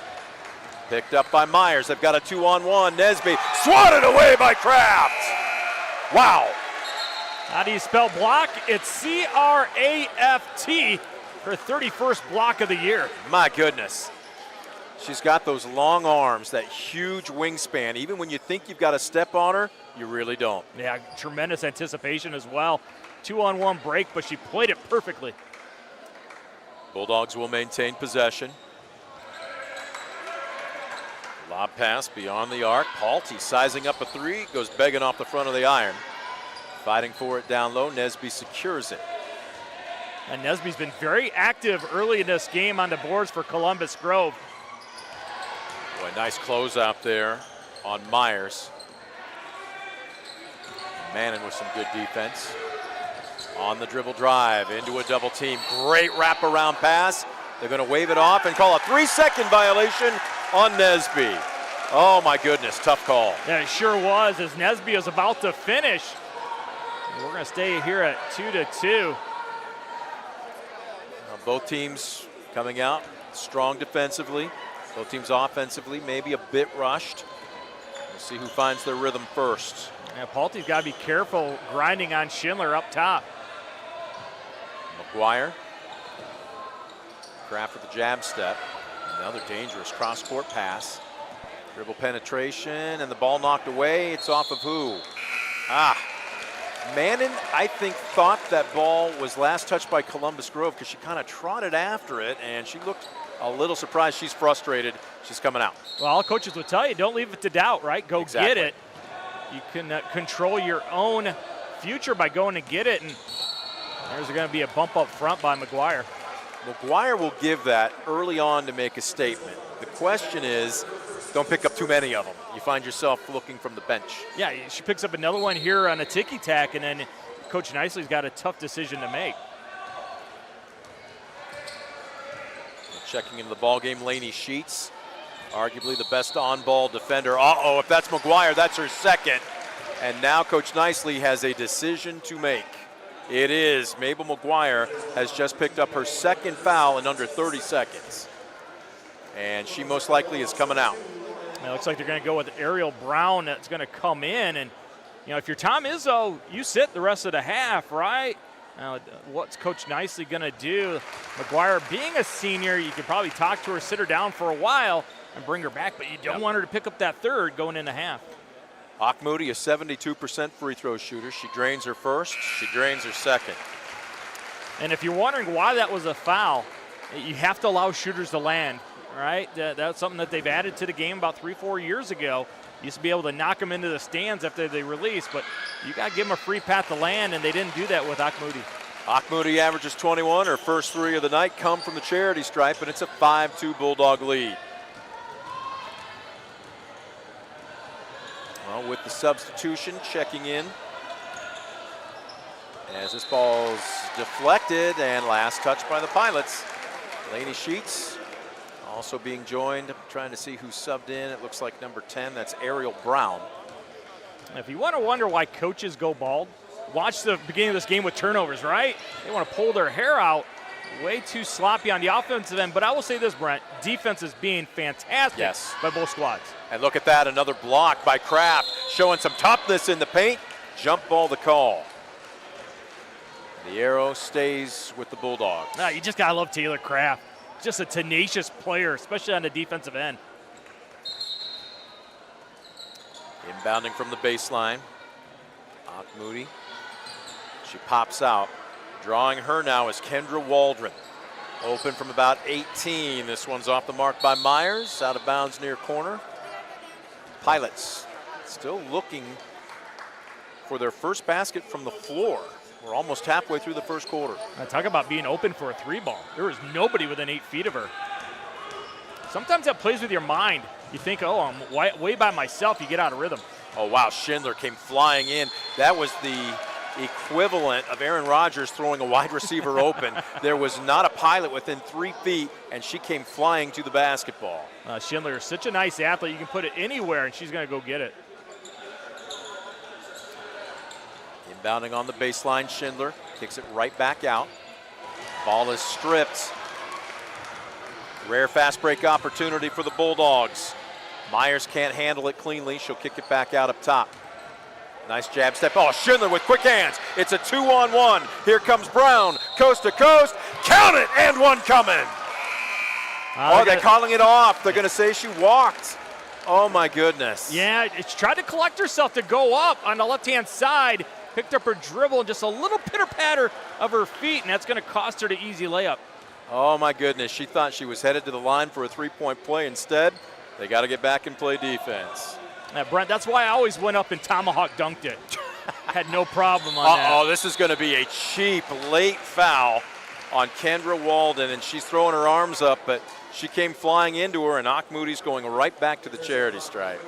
Picked up by Myers. They've got a 2-on-1. Nesby swatted away by Kraft. Wow. How do you spell block? It's C-R-A-F-T. Her 31st block of the year. My goodness. She's got those long arms, that huge wingspan. Even when you think you've got a step on her, you really don't. Yeah, tremendous anticipation as well. 2-on-1 break, but she played it perfectly. Bulldogs will maintain possession. Lob pass beyond the arc. Paulty sizing up a three, goes begging off the front of the iron. Fighting for it down low, Nesby secures it. And Nesby's been very active early in this game on the boards for Columbus Grove. Boy, nice close out there on Myers. Mannon with some good defense. On the dribble drive, into a double team. Great wraparound pass. They're going to wave it off and call a 3-second violation on Nesby. Oh my goodness, tough call. Yeah, it sure was, as Nesby is about to finish. We're going to stay here at 2-2. Both teams coming out strong defensively. Both teams offensively, maybe a bit rushed. We'll see who finds their rhythm first. Yeah, Paulty's got to be careful grinding on Schindler up top. McGuire. Kraft with the jab step. Another dangerous cross-court pass. Dribble penetration, and the ball knocked away. It's off of who? Mannon, I think, thought that ball was last touched by Columbus Grove because she kind of trotted after it, and she looked a little surprised. She's frustrated. She's coming out. Well, all coaches would tell you, don't leave it to doubt, right? Go Exactly. get it. You can control your own future by going to get it, and there's going to be a bump up front by McGuire. McGuire will give that early on to make a statement. The question is, don't pick up too many of them. You find yourself looking from the bench. Yeah, she picks up another one here on a ticky-tack, and then Coach Nicely's got a tough decision to make. Checking into the ballgame, Lainey Sheets, arguably the best on-ball defender. Uh-oh, if that's McGuire, that's her second. And now Coach Nicely has a decision to make. It is. Mabel McGuire has just picked up her second foul in under 30 seconds. and she most likely is coming out. It looks like they're going to go with Ariel Brown that's going to come in. And, if you're Tom Izzo, you sit the rest of the half, right? Now, what's Coach Nicely going to do? McGuire, being a senior, you could probably talk to her, sit her down for a while, and bring her back, but you don't want her to pick up that third going into half. Moody, a 72% free throw shooter. She drains her first, she drains her second. And if you're wondering why that was a foul, you have to allow shooters to land, right? That's something that they've added to the game about 3-4 years ago. Used to be able to knock them into the stands after they release, but you got to give them a free path to land, and they didn't do that with Moody. Moody averages 21. Her first three of the night come from the charity stripe, and it's a 5-2 Bulldog lead. Well, with the substitution checking in, as this ball's deflected and last touch by the Pilots. Lainey Sheets also being joined. I'm trying to see who subbed in. It looks like number 10. That's Ariel Brown. If you want to wonder why coaches go bald, watch the beginning of this game with turnovers, right? They want to pull their hair out. Way too sloppy on the offensive end. But I will say this, Brent, defense is being fantastic by both squads. And look at that, another block by Kraft, showing some toughness in the paint. Jump ball the call. The arrow stays with the Bulldogs. No, you just got to love Taylor Kraft. Just a tenacious player, especially on the defensive end. Inbounding from the baseline. Moody. She pops out. Drawing her now is Kendra Waldron. Open from about 18. This one's off the mark by Myers. Out of bounds near corner. Pilots still looking for their first basket from the floor. We're almost halfway through the first quarter. Talk about being open for a three ball. There was nobody within 8 feet of her. Sometimes that plays with your mind. You think, oh, I'm way by myself. You get out of rhythm. Oh, wow. Schindler came flying in. That was the equivalent of Aaron Rodgers throwing a wide receiver open. There was not a Pilot within 3 feet, and she came flying to the basketball. Schindler is such a nice athlete. You can put it anywhere, and she's going to go get it. Inbounding on the baseline, Schindler kicks it right back out. Ball is stripped. Rare fast break opportunity for the Bulldogs. Myers can't handle it cleanly. She'll kick it back out up top. Nice jab step. Oh, Schindler with quick hands. It's a 2-on-1. Here comes Brown, coast to coast. Count it, and one coming. They're calling it off. They're going to say she walked. Oh, my goodness. Yeah, she tried to collect herself to go up on the left-hand side. Picked up her dribble and just a little pitter-patter of her feet, and that's going to cost her the easy layup. Oh, my goodness. She thought she was headed to the line for a three-point play. Instead, they got to get back and play defense. Now, Brent, that's why I always went up and tomahawk dunked it. Had no problem on that. Oh, this is going to be a cheap late foul on Kendra Walden, and she's throwing her arms up, but she came flying into her, and Moody's going right back to the charity stripe.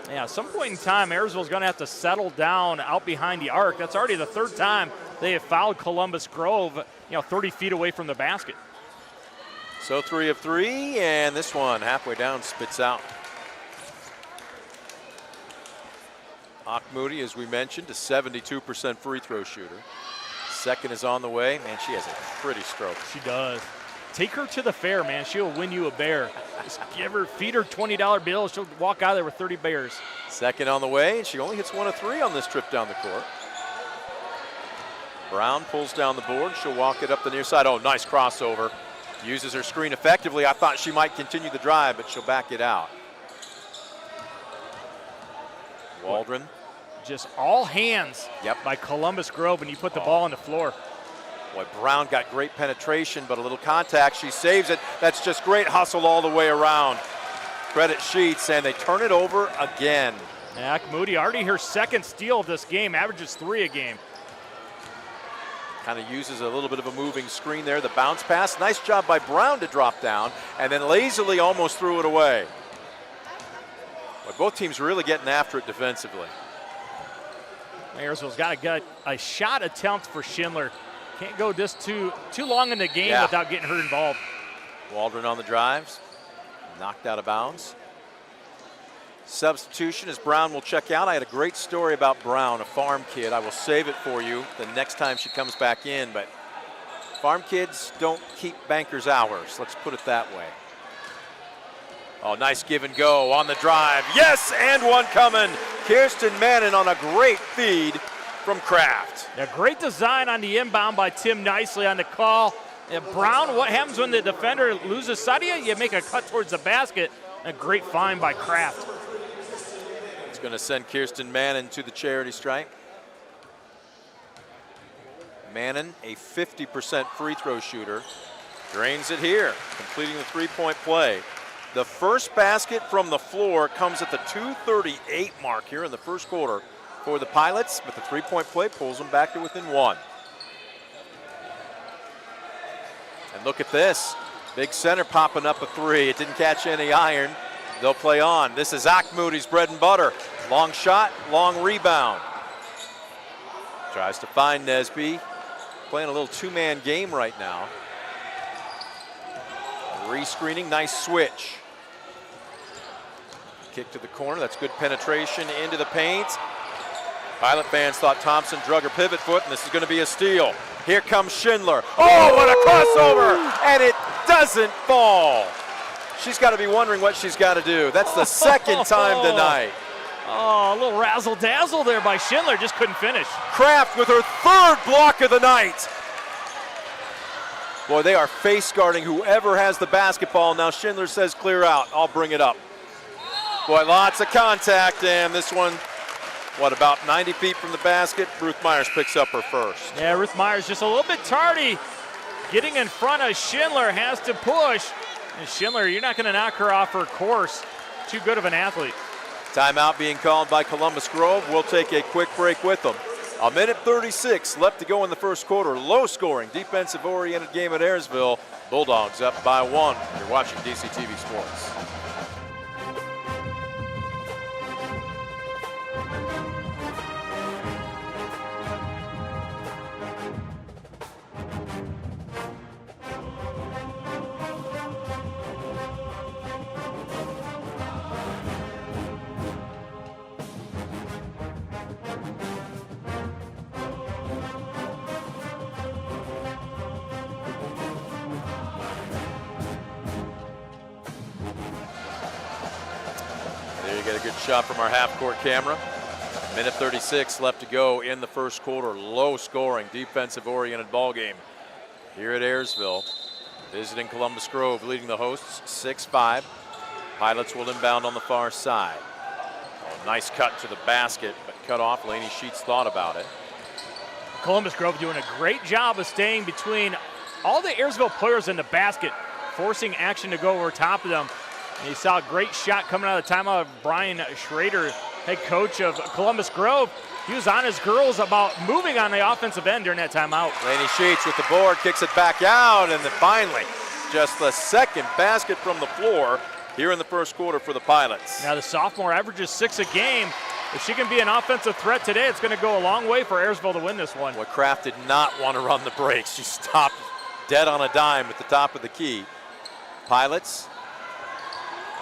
Yeah, at some point in time, Ayersville's going to have to settle down out behind the arc. That's already the third time they have fouled Columbus Grove, 30 feet away from the basket. So 3 of 3, and this one halfway down spits out. Moody, as we mentioned, a 72% free throw shooter. Second is on the way. Man, she has a pretty stroke. She does. Take her to the fair, man. She'll win you a bear. Just feed her $20 bills. She'll walk out of there with 30 bears. Second on the way, and she only hits 1 of 3 on this trip down the court. Brown pulls down the board. She'll walk it up the near side. Oh, nice crossover. Uses her screen effectively. I thought she might continue the drive, but she'll back it out. Waldron. Just all hands by Columbus Grove, and you put the ball on the floor. Boy, Brown got great penetration, but a little contact. She saves it. That's just great hustle all the way around. Credit Sheets, and they turn it over again. Moody already her second steal of this game, averages 3 a game. Kind of uses a little bit of a moving screen there. The bounce pass. Nice job by Brown to drop down, and then lazily almost threw it away. Boy, both teams really getting after it defensively. Ayersville's got to get a shot attempt for Schindler. Can't go this too long in the game without getting her involved. Waldron on the drives. Knocked out of bounds. Substitution as Brown will check out. I had a great story about Brown, a farm kid. I will save it for you the next time she comes back in, but farm kids don't keep bankers' hours. Let's put it that way. Oh, nice give and go on the drive. Yes, and one coming. Kirsten Mannon on a great feed from Kraft. A great design on the inbound by Tim Nicely on the call. And Brown, what happens when the defender loses sight of you? You make a cut towards the basket. A great find by Kraft. It's going to send Kirsten Mannon to the charity stripe. Mannon, a 50% free throw shooter, drains it here, completing the three-point play. The first basket from the floor comes at the 2:38 mark here in the first quarter for the Pilots, but the three-point play pulls them back to within one. And look at this. Big center popping up a three. It didn't catch any iron. They'll play on. This is Moody's bread and butter. Long shot, long rebound. Tries to find Nesby. Playing a little two-man game right now. Rescreening, nice switch. Kick to the corner, that's good penetration into the paint. Pilot fans thought Thompson drug her pivot foot, and this is going to be a steal. Here comes Schindler. Oh, what a crossover! And it doesn't fall. She's got to be wondering what she's got to do. That's the second time tonight. Oh, a little razzle-dazzle there by Schindler, just couldn't finish. Kraft with her third block of the night. Boy, they are face guarding whoever has the basketball. Now Schindler says clear out. I'll bring it up. Boy, lots of contact, and this one, what, about 90 feet from the basket? Ruth Myers picks up her first. Yeah, Ruth Myers just a little bit tardy. Getting in front of Schindler, has to push. And Schindler, you're not going to knock her off her course. Too good of an athlete. Timeout being called by Columbus Grove. We'll take a quick break with them. A minute 36 left to go in the first quarter. Low-scoring, defensive-oriented game at Ayersville. Bulldogs up by one. You're watching DCTV Sports. Get a good shot from our half-court camera. Minute 36 left to go in the first quarter. Low-scoring, defensive-oriented ball game here at Ayersville. Visiting Columbus Grove, leading the hosts 6-5. Pilots will inbound on the far side. Oh, nice cut to the basket, but cut off. Lainey Sheets thought about it. Columbus Grove doing a great job of staying between all the Ayersville players in the basket, forcing action to go over top of them. And you saw a great shot coming out of the timeout of Brian Schrader, head coach of Columbus Grove. He was on his girls about moving on the offensive end during that timeout. Lainey Sheets with the board, kicks it back out, and then finally, just the second basket from the floor here in the first quarter for the Pilots. Now the sophomore averages 6 a game. If she can be an offensive threat today, it's going to go a long way for Ayersville to win this one. Well, Kraft did not want to run the brakes. She stopped dead on a dime at the top of the key. Pilots,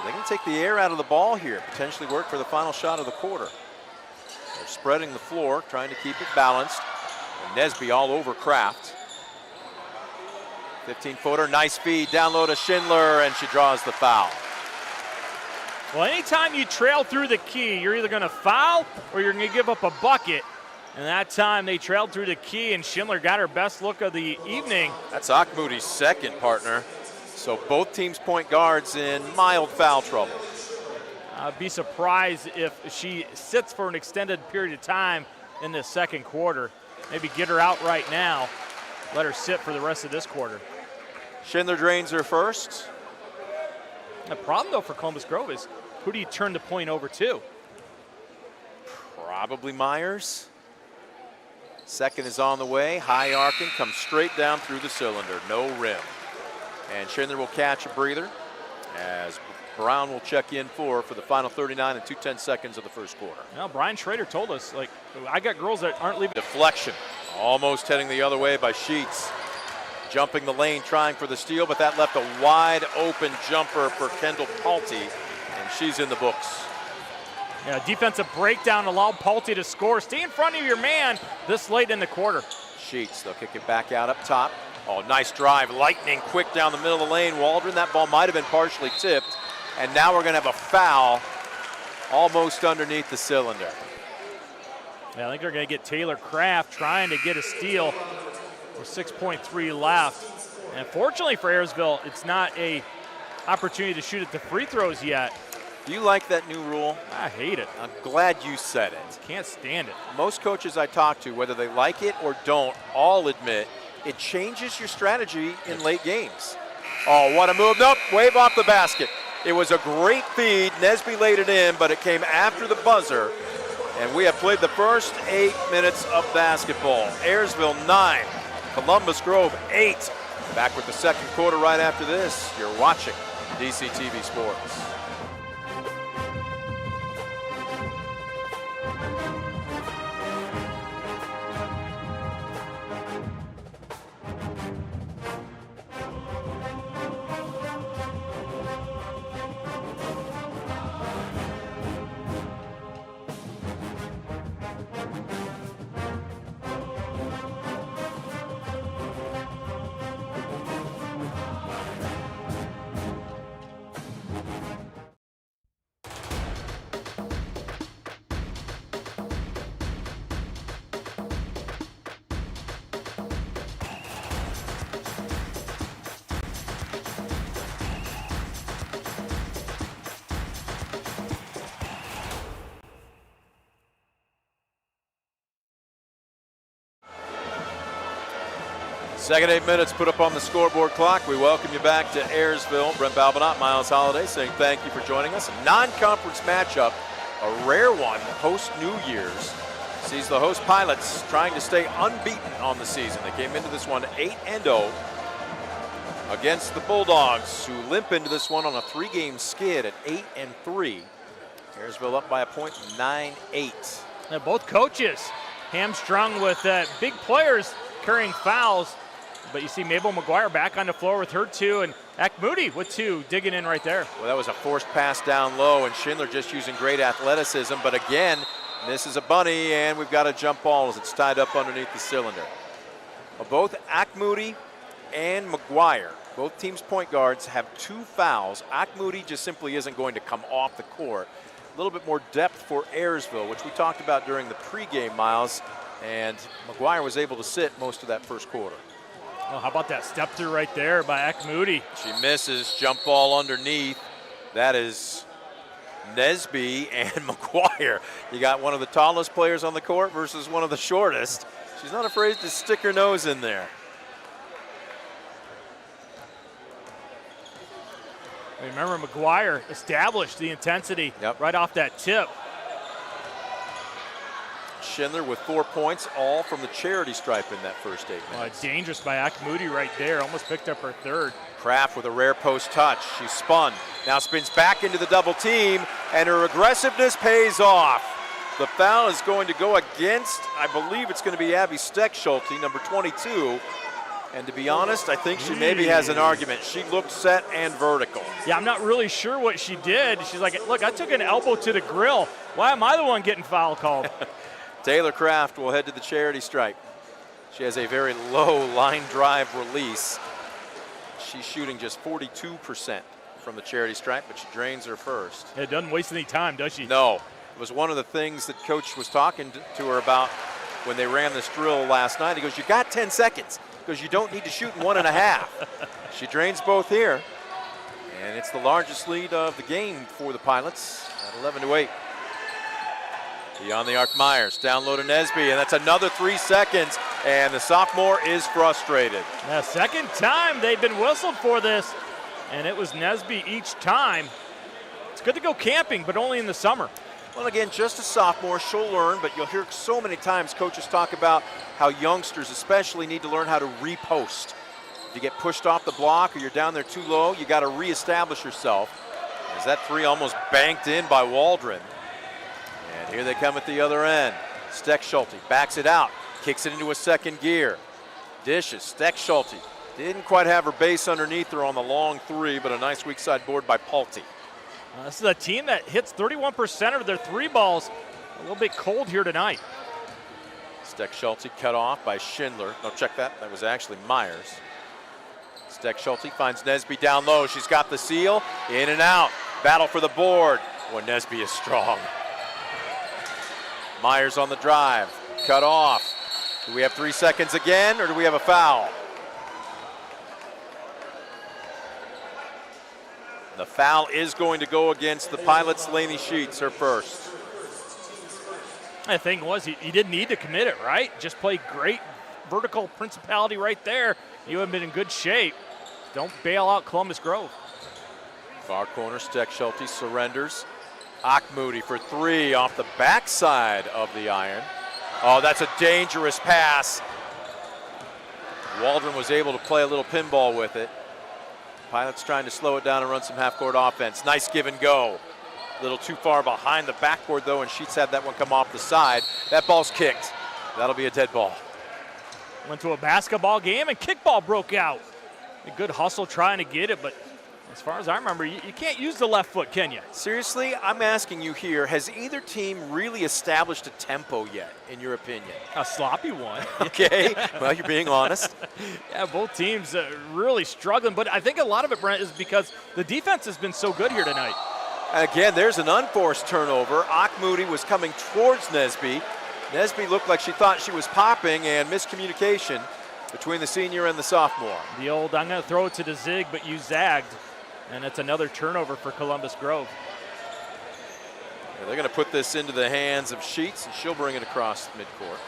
they can take the air out of the ball here, potentially work for the final shot of the quarter. They're spreading the floor, trying to keep it balanced. And Nesby all over Kraft. 15-footer, nice feed, down low to Schindler, and she draws the foul. Well, anytime you trail through the key, you're either going to foul or you're going to give up a bucket. And that time they trailed through the key, and Schindler got her best look of the evening. That's Moody's second partner. So both teams' point guards in mild foul trouble. I'd be surprised if she sits for an extended period of time in the second quarter. Maybe get her out right now. Let her sit for the rest of this quarter. Schindler drains her first. The problem, though, for Columbus Grove is who do you turn the point over to? Probably Myers. Second is on the way. High arcing, comes straight down through the cylinder. No rim. And Schindler will catch a breather as Brown will check in for the final 39 and 2/10 seconds of the first quarter. Now, Brian Schrader told us, like, I got girls that aren't leaving. Deflection, almost heading the other way by Sheets. Jumping the lane, trying for the steal, but that left a wide open jumper for Kendall Palte, and she's in the books. Yeah, defensive breakdown allowed Palte to score. Stay in front of your man this late in the quarter. Sheets, they'll kick it back out up top. Oh, nice drive, lightning quick down the middle of the lane. Waldron, that ball might have been partially tipped. And now we're going to have a foul almost underneath the cylinder. Yeah, I think they're going to get Taylor Kraft trying to get a steal with 6.3 left. And fortunately for Ayersville, it's not a opportunity to shoot at the free throws yet. Do you like that new rule? I hate it. I'm glad you said it. Can't stand it. Most coaches I talk to, whether they like it or don't, all admit it changes your strategy in late games. Oh, what a move. Nope, wave off the basket. It was a great feed. Nesby laid it in, but it came after the buzzer. And we have played the first 8 minutes of basketball. Ayersville 9, Columbus Grove 8. Back with the second quarter right after this. You're watching DCTV Sports. Second 8 minutes put up on the scoreboard clock. We welcome you back to Ayersville. Brent Balbinot, Miles Holliday saying thank you for joining us. A non-conference matchup, a rare one post-New Year's. Sees the host Pilots trying to stay unbeaten on the season. They came into this one 8-0 against the Bulldogs, who limp into this one on a 3-game skid at 8-3. Ayersville up by a point, 9-8. Now both coaches hamstrung with big players carrying fouls. But you see Mabel McGuire back on the floor with her 2, and Ack Moody with 2 digging in right there. Well, that was a forced pass down low, and Schindler just using great athleticism. But again, misses a bunny, and we've got a jump ball as it's tied up underneath the cylinder. Well, both Ack Moody and McGuire, both teams' point guards, have 2 fouls. Ack Moody just simply isn't going to come off the court. A little bit more depth for Ayersville, which we talked about during the pregame, Miles, and McGuire was able to sit most of that first quarter. Oh, how about that step through right there by Ack Moody? She misses, jump ball underneath. That is Nesby and McGuire. You got one of the tallest players on the court versus one of the shortest. She's not afraid to stick her nose in there. Remember, McGuire established the intensity right off that tip. Schindler with 4 points, all from the charity stripe in that first 8 minutes. Dangerous by Ack Moody right there. Almost picked up her 3rd. Kraft with a rare post touch. She spun. Now spins back into the double team, and her aggressiveness pays off. The foul is going to go against, I believe it's going to be Abby Steckschulte, number 22. And to be honest, I think she maybe has an argument. She looked set and vertical. Yeah, I'm not really sure what she did. She's like, look, I took an elbow to the grill. Why am I the one getting foul called? Taylor Kraft will head to the charity stripe. She has a very low line drive release. She's shooting just 42% from the charity stripe, but she drains her first. It doesn't waste any time, does she? No. It was one of the things that Coach was talking to her about when they ran this drill last night. He goes, you got 10 seconds because you don't need to shoot in 1.5. She drains both here, and it's the largest lead of the game for the Pilots at 11-8. Beyond the arc, Myers, down low to Nesby, and that's another 3 seconds, and the sophomore is frustrated. The second time they've been whistled for this, and it was Nesby each time. It's good to go camping, but only in the summer. Well, again, just a sophomore, she'll learn, but you'll hear so many times coaches talk about how youngsters especially need to learn how to repost. If you get pushed off the block or you're down there too low, you got to reestablish yourself. As that 3 almost banked in by Waldron. And here they come at the other end. Steckschulte backs it out, kicks it into a second gear. Dishes, Steckschulte didn't quite have her base underneath her on the long 3, but a nice weak side board by Pulte. This is a team that hits 31% of their 3 balls. A little bit cold here tonight. Steckschulte cut off by Schindler. No, check that. That was actually Myers. Steckschulte finds Nesby down low. She's got the seal. In and out. Battle for the board. Well, Nesby is strong. Myers on the drive. Cut off. Do we have 3 seconds again, or do we have a foul? The foul is going to go against the Pilots. Lainey Sheets, her first. The thing was, he didn't need to commit it, right? Just play great vertical principality right there. You have been in good shape. Don't bail out Columbus Grove. Far corner, Steck-Schulte surrenders. Moody for three off the backside of the iron. Oh, that's a dangerous pass. Waldron was able to play a little pinball with it. Pilots trying to slow it down and run some half-court offense. Nice give and go. A little too far behind the backboard, though, and Sheets had that one come off the side. That ball's kicked. That'll be a dead ball. Went to a basketball game, and kickball broke out. A good hustle trying to get it, but as far as I remember, you can't use the left foot, can you? Seriously, I'm asking you here, has either team really established a tempo yet, in your opinion? A sloppy one. Okay, well, you're being honest. Yeah, both teams really struggling, but I think a lot of it, Brent, is because the defense has been so good here tonight. Again, there's an unforced turnover. Moody was coming towards Nesby. Nesby looked like she thought she was popping, and miscommunication between the senior and the sophomore. The old, I'm going to throw it to the zig, but you zagged. And it's another turnover for Columbus Grove. Yeah, they're going to put this into the hands of Sheets, and she'll bring it across midcourt.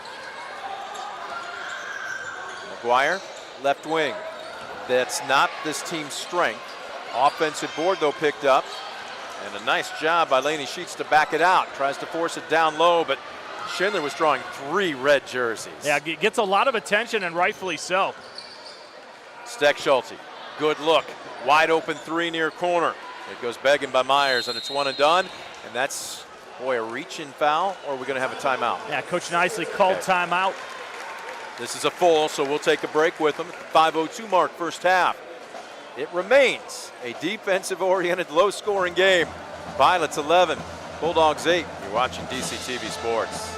McGuire, left wing. That's not this team's strength. Offensive board, though, picked up. And a nice job by Lainey Sheets to back it out. Tries to force it down low, but Schindler was drawing 3 red jerseys. Yeah, gets a lot of attention, and rightfully so. Steck-Schulte, good look. Wide open 3 near corner. It goes begging by Myers, and it's one and done. And that's, boy, a reach-in foul, or are we going to have a timeout? Yeah, Coach Nicely called timeout. This is a full, so we'll take a break with them. 5:02 mark, first half. It remains a defensive-oriented, low-scoring game. Pilots 11, Bulldogs 8. You're watching DCTV Sports.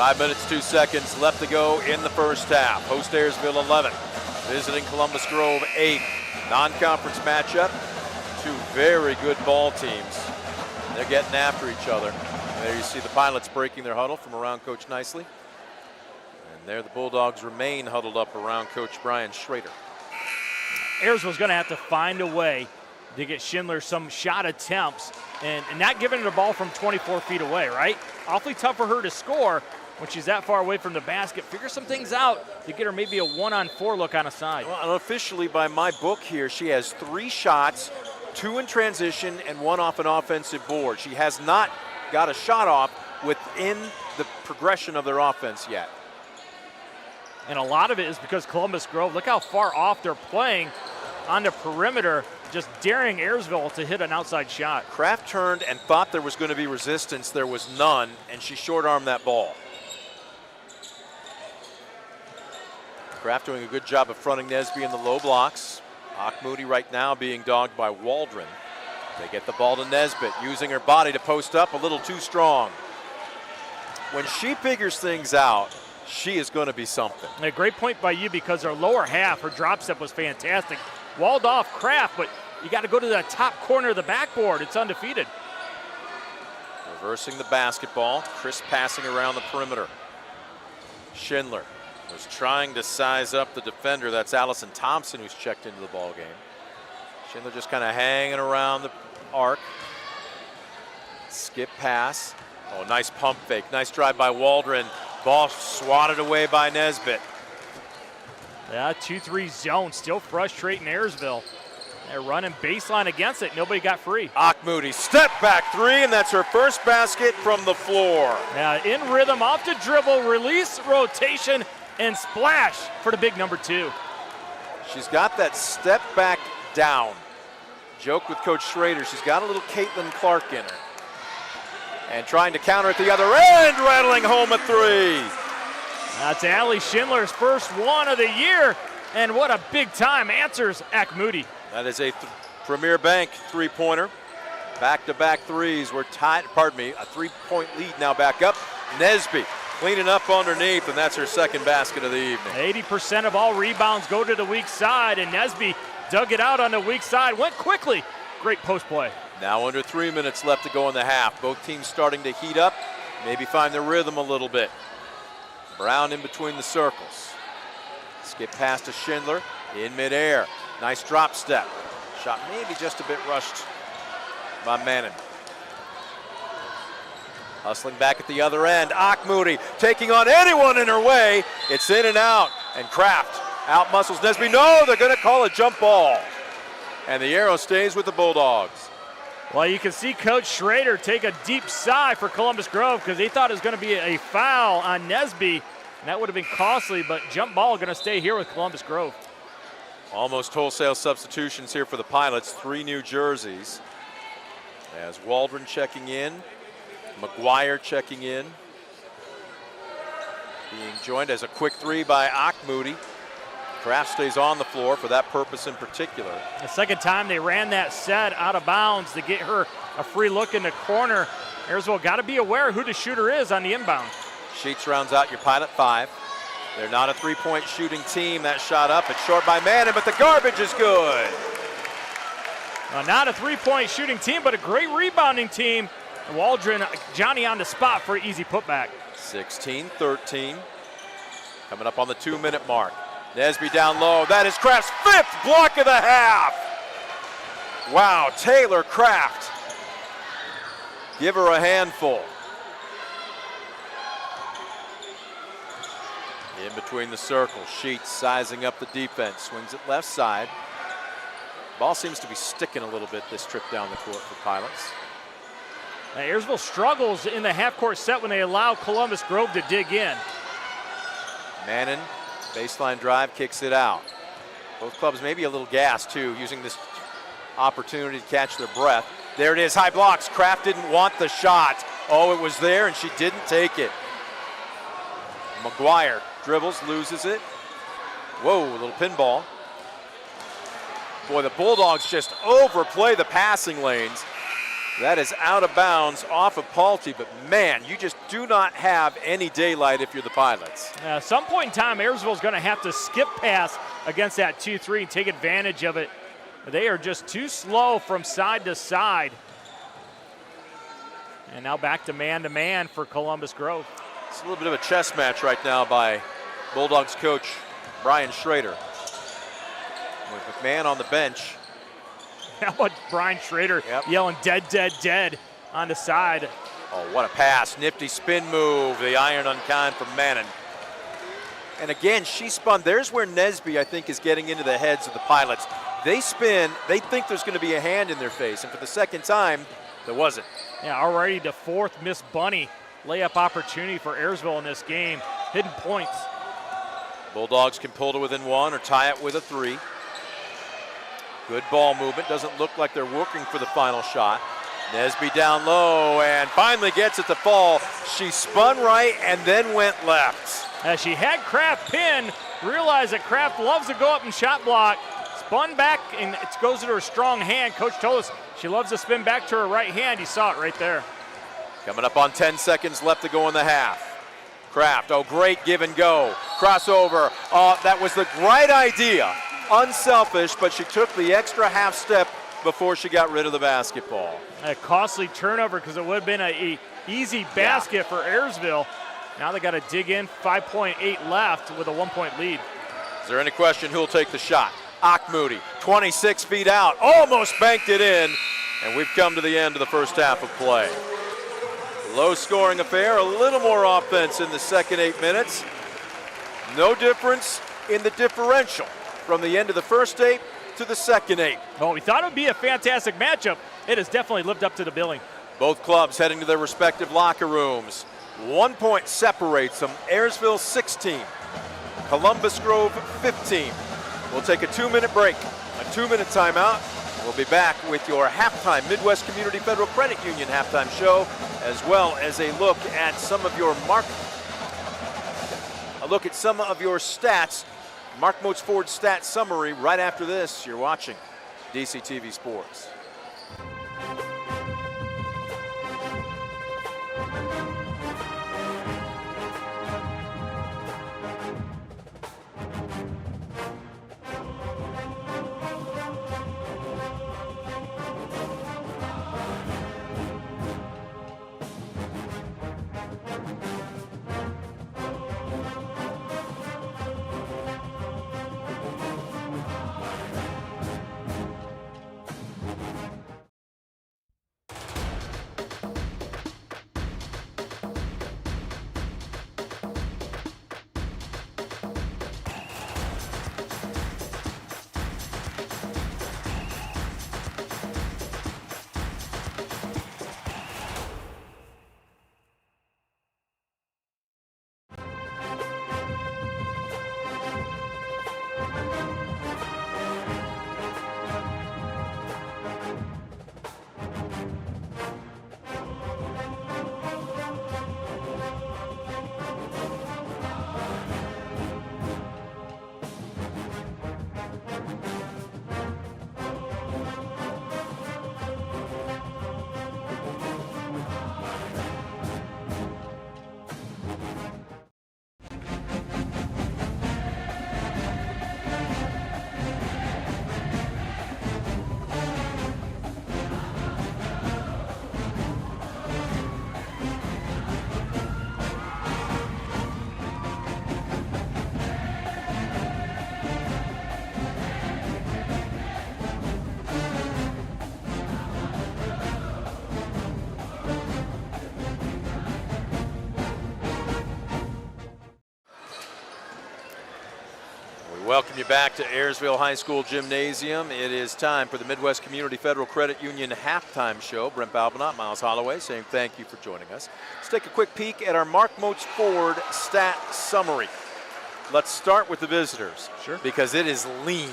Five minutes, 2 seconds left to go in the first half. Host Ayersville 11, visiting Columbus Grove 8. Non-conference matchup. 2 very good ball teams. They're getting after each other. And there you see the Pilots breaking their huddle from around Coach Nicely. And there the Bulldogs remain huddled up around Coach Brian Schrader. Ayersville's going to have to find a way to get Schindler some shot attempts and not giving her the ball from 24 feet away, right? Awfully tough for her to score when she's that far away from the basket. Figure some things out to get her maybe a 1-on-4 look on a side. Well, unofficially by my book here, she has 3 shots, 2 in transition and 1 off an offensive board. She has not got a shot off within the progression of their offense yet. And a lot of it is because Columbus Grove, look how far off they're playing on the perimeter, just daring Ayersville to hit an outside shot. Kraft turned and thought there was going to be resistance. There was none, and she short-armed that ball. Kraft doing a good job of fronting Nesby in the low blocks. Moody right now being dogged by Waldron. They get the ball to Nesbitt, using her body to post up a little too strong. When she figures things out, she is going to be something. A great point by you, because her lower half, her drop step was fantastic. Walled off Kraft, but you got to go to the top corner of the backboard. It's undefeated. Reversing the basketball, Chris passing around the perimeter. Schindler was trying to size up the defender. That's Allison Thompson, who's checked into the ball game. Schindler just kind of hanging around the arc. Skip pass. Oh, nice pump fake. Nice drive by Waldron. Ball swatted away by Nesbitt. Yeah, 2-3 zone, still frustrating Ayersville. They're running baseline against it. Nobody got free. Moody, step back 3, and that's her first basket from the floor. Yeah, in rhythm, off the dribble, release, rotation, and splash for the big number 2. She's got that step back down. Joke with Coach Schrader, she's got a little Caitlin Clark in her. And trying to counter at the other end, rattling home a three. That's Allie Schindler's first one of the year, and what a big time answers Moody. That is a Premier Bank three-pointer. Back-to-back threes. We're tied, a 3-point lead now back up. Nesby cleaning up underneath, and that's her second basket of the evening. 80% of all rebounds go to the weak side, and Nesby dug it out on the weak side, went quickly. Great post play. Now under 3 minutes left to go in the half. Both teams starting to heat up, maybe find their rhythm a little bit. Brown in between the circles. Skip pass to Schindler in midair. Nice drop step. Shot maybe just a bit rushed by Mannon. Hustling back at the other end. Moody taking on anyone in her way. It's in and out. And Kraft out muscles Nesby. No, they're going to call a jump ball. And the arrow stays with the Bulldogs. Well, you can see Coach Schrader take a deep sigh for Columbus Grove because they thought it was going to be a foul on Nesby, and that would have been costly, but jump ball going to stay here with Columbus Grove. Almost wholesale substitutions here for the Pilots. 3 new jerseys. As Waldron checking in, McGuire checking in. Being joined as a quick three by Moody. Kraft stays on the floor for that purpose in particular. The second time they ran that set out of bounds to get her a free look in the corner. Ayersville got to be aware who the shooter is on the inbound. Sheets rounds out your Pilot 5. They're not a three-point shooting team. That shot up, it's short by Mannon, but the garbage is good. Not a three-point shooting team, but a great rebounding team. Waldron, Johnny on the spot for an easy putback. 16-13. Coming up on the 2-minute mark. Nesby down low. That is Kraft's 5th block of the half. Wow, Taylor Kraft. Give her a handful. In between the circles, Sheets sizing up the defense. Swings it left side. Ball seems to be sticking a little bit this trip down the court for Pilots. Ayersville struggles in the half-court set when they allow Columbus Grove to dig in. Mannon, baseline drive, kicks it out. Both clubs maybe a little gassed too, using this opportunity to catch their breath. There it is, high blocks. Kraft didn't want the shot. Oh, it was there and she didn't take it. McGuire dribbles, loses it. Whoa, a little pinball. Boy, the Bulldogs just overplay the passing lanes. That is out of bounds off of Paulty, but man, you just do not have any daylight if you're the Pilots. At some point in time, Ayersville is going to have to skip pass against that 2-3 and take advantage of it. They are just too slow from side to side. And now back to man for Columbus Grove. It's a little bit of a chess match right now by Bulldogs coach Brian Schrader. With McMahon on the bench. How about Brian Schrader yelling dead, dead, dead on the side. Oh, what a pass. Nifty spin move. The iron unkind from Mannon. And again, she spun. There's where Nesby, I think, is getting into the heads of the Pilots. They spin. They think there's going to be a hand in their face. And for the second time, there wasn't. Yeah, already the 4th Miss Bunny layup opportunity for Ayersville in this game. Hidden points. Bulldogs can pull to within 1 or tie it with a 3. Good ball movement. Doesn't look like they're working for the final shot. Nesby down low and finally gets it to fall. She spun right and then went left. As she had Kraft pinned, realized that Kraft loves to go up and shot block. Spun back and it goes to her strong hand. Coach told us she loves to spin back to her right hand. You saw it right there. Coming up on 10 seconds left to go in the half. Kraft, oh, great give and go. Crossover. That was the right idea. Unselfish, but she took the extra half step before she got rid of the basketball. A costly turnover because it would have been an easy basket for Ayersville. Now they got to dig in, 5.8 left with a 1-point lead. Is there any question who'll take the shot? Moody, 26 feet out, almost banked it in, and we've come to the end of the first half of play. Low scoring affair, a little more offense in the second 8 minutes. No difference in the differential from the end of the first 8 to the second 8. Well, we thought it would be a fantastic matchup. It has definitely lived up to the billing. Both clubs heading to their respective locker rooms. 1 point separates them. Ayersville 16, Columbus Grove 15. We'll take a 2-minute break, a 2-minute timeout. We'll be back with your halftime Midwest Community Federal Credit Union halftime show, as well as a look at some of your stats. Mark Moats Ford stat summary right after this. You're watching DCTV Sports. Welcome you back to Ayersville High School Gymnasium. It is time for the Midwest Community Federal Credit Union halftime show. Brent Balbinot, Miles Holloway saying thank you for joining us. Let's take a quick peek at our Mark Moats Ford stat summary. Let's start with the visitors. Sure. Because it is lean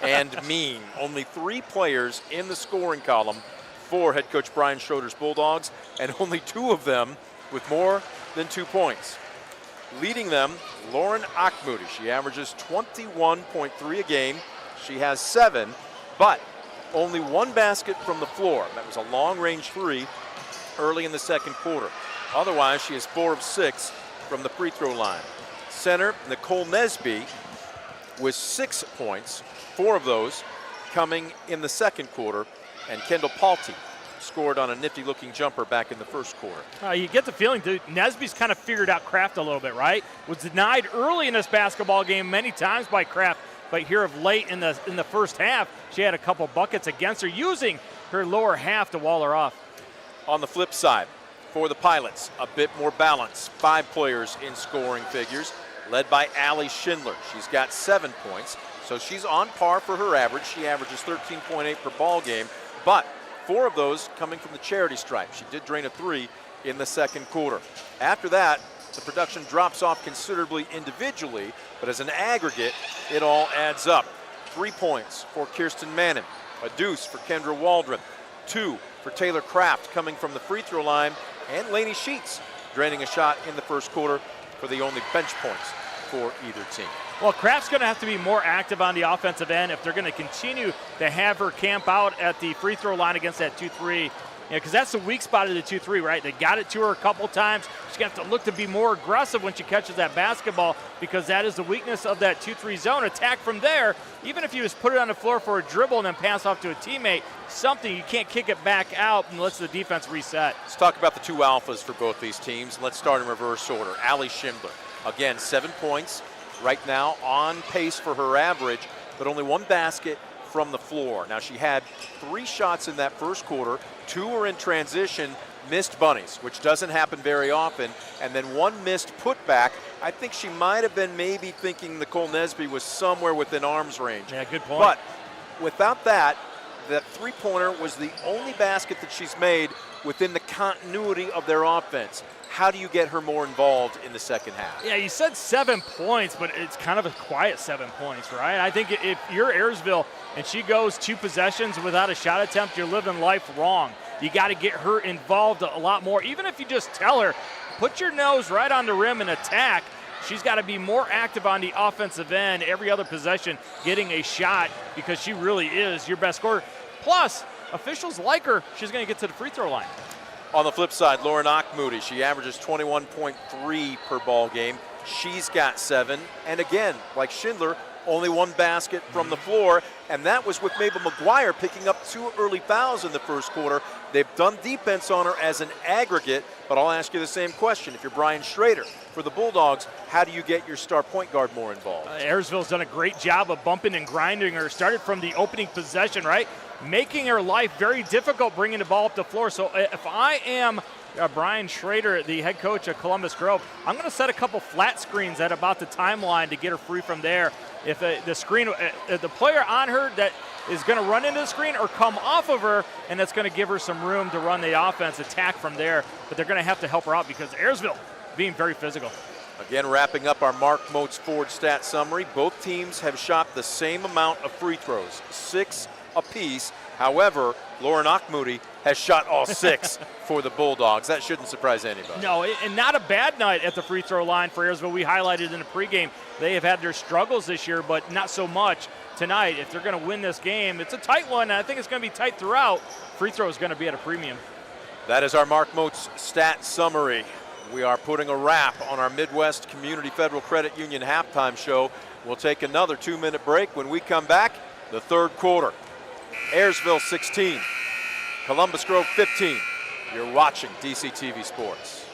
and mean. Only 3 players in the scoring column for head coach Brian Schroeder's Bulldogs, and only 2 of them with more than 2 points. Leading them, Lauren Achmoody. She averages 21.3 a game. She has 7, but only 1 basket from the floor. That was a long-range 3 early in the second quarter. Otherwise, she is 4 of 6 from the free throw line. Center, Nicole Nesby, with 6 points, 4 of those coming in the second quarter, and Kendall Palti scored on a nifty-looking jumper back in the first quarter. You get the feeling, dude, Nesby's kind of figured out Kraft a little bit, right? Was denied early in this basketball game many times by Kraft, but here of late in the first half, she had a couple buckets against her, using her lower half to wall her off. On the flip side, for the Pilots, a bit more balance. 5 players in scoring figures, led by Allie Schindler. She's got 7 points, so she's on par for her average. She averages 13.8 per ball game, but 4 of those coming from the charity stripe. She did drain a 3 in the second quarter. After that, the production drops off considerably individually, but as an aggregate, it all adds up. 3 points for Kirsten Mannon, a deuce for Kendra Waldron, 2 for Taylor Kraft coming from the free throw line, and Lainey Sheets draining a shot in the first quarter for the only bench points for either team. Well, Kraft's going to have to be more active on the offensive end if they're going to continue to have her camp out at the free throw line against that 2-3. Because that's the weak spot of the 2-3, right? They got it to her a couple times. She's going to have to look to be more aggressive when she catches that basketball, because that is the weakness of that 2-3 zone. Attack from there, even if you just put it on the floor for a dribble and then pass off to a teammate, something you can't kick it back out and lets the defense reset. Let's talk about the 2 alphas for both these teams. Let's start in reverse order. Allie Schindler, again, 7 points. Right now on pace for her average, but only 1 basket from the floor. Now, she had 3 shots in that first quarter. 2 were in transition, missed bunnies, which doesn't happen very often, and then 1 missed putback. I think she might have been maybe thinking Nicole Nesby was somewhere within arm's range. Yeah, good point. But without that 3-pointer was the only basket that she's made within the continuity of their offense. How do you get her more involved in the second half? Yeah, you said 7 points, but it's kind of a quiet 7 points, right? I think if you're Ayersville and she goes 2 possessions without a shot attempt, you're living life wrong. You got to get her involved a lot more. Even if you just tell her, put your nose right on the rim and attack, she's got to be more active on the offensive end, every other possession getting a shot, because she really is your best scorer. Plus, officials like her. She's going to get to the free throw line. On the flip side, Lauren Moody, she averages 21.3 per ball game. She's got 7. And again, like Schindler, only 1 basket from the floor. And that was with Mabel McGuire picking up 2 early fouls in the first quarter. They've done defense on her as an aggregate. But I'll ask you the same question. If you're Brian Schrader for the Bulldogs, how do you get your star point guard more involved? Ayersville's done a great job of bumping and grinding her. Started from the opening possession, right? Making her life very difficult bringing the ball up the floor. So if I am Brian Schrader, the head coach of Columbus Grove, I'm going to set a couple flat screens at about the timeline to get her free from there. If the screen, the player on her that is going to run into the screen or come off of her, and that's going to give her some room to run the offense, attack from there. But they're going to have to help her out because Ayersville being very physical. Again, wrapping up our Mark Moats forward stat summary, both teams have shot the same amount of free throws, 6 apiece. However, Lauren Moody has shot all 6 for the Bulldogs. That shouldn't surprise anybody. No, and not a bad night at the free throw line for Ayersville. We highlighted in the pregame they have had their struggles this year, but not so much tonight. If they're going to win this game, it's a tight one, and I think it's going to be tight throughout. Free throw is going to be at a premium. That is our Mark Moats stat summary. We are putting a wrap on our Midwest Community Federal Credit Union halftime show. We'll take another 2-minute break. When we come back, the third quarter. Ayersville 16, Columbus Grove 15. You're watching DCTV Sports.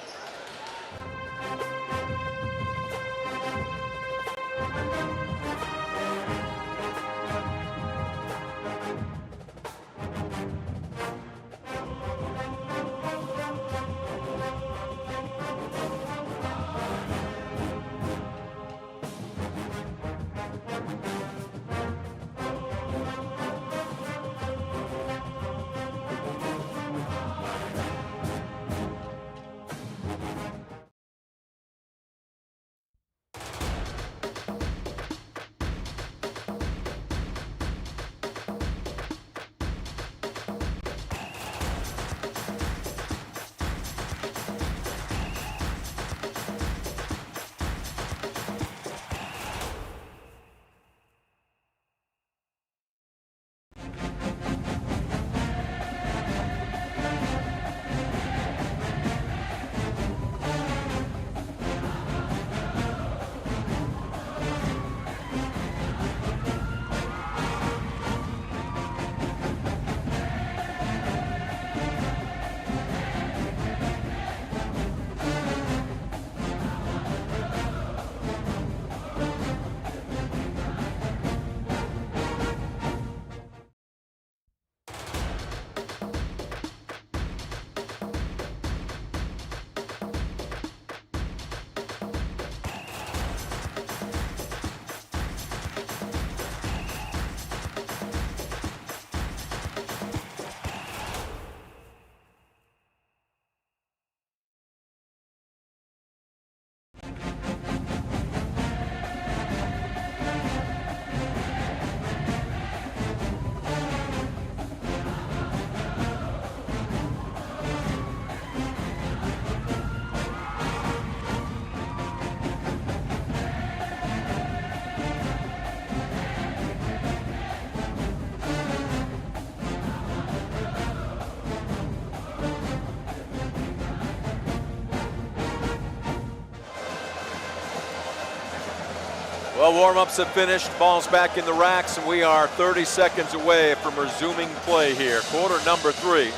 Well, warm-ups have finished, ball's back in the racks, and we are 30 seconds away from resuming play here. Quarter number 3.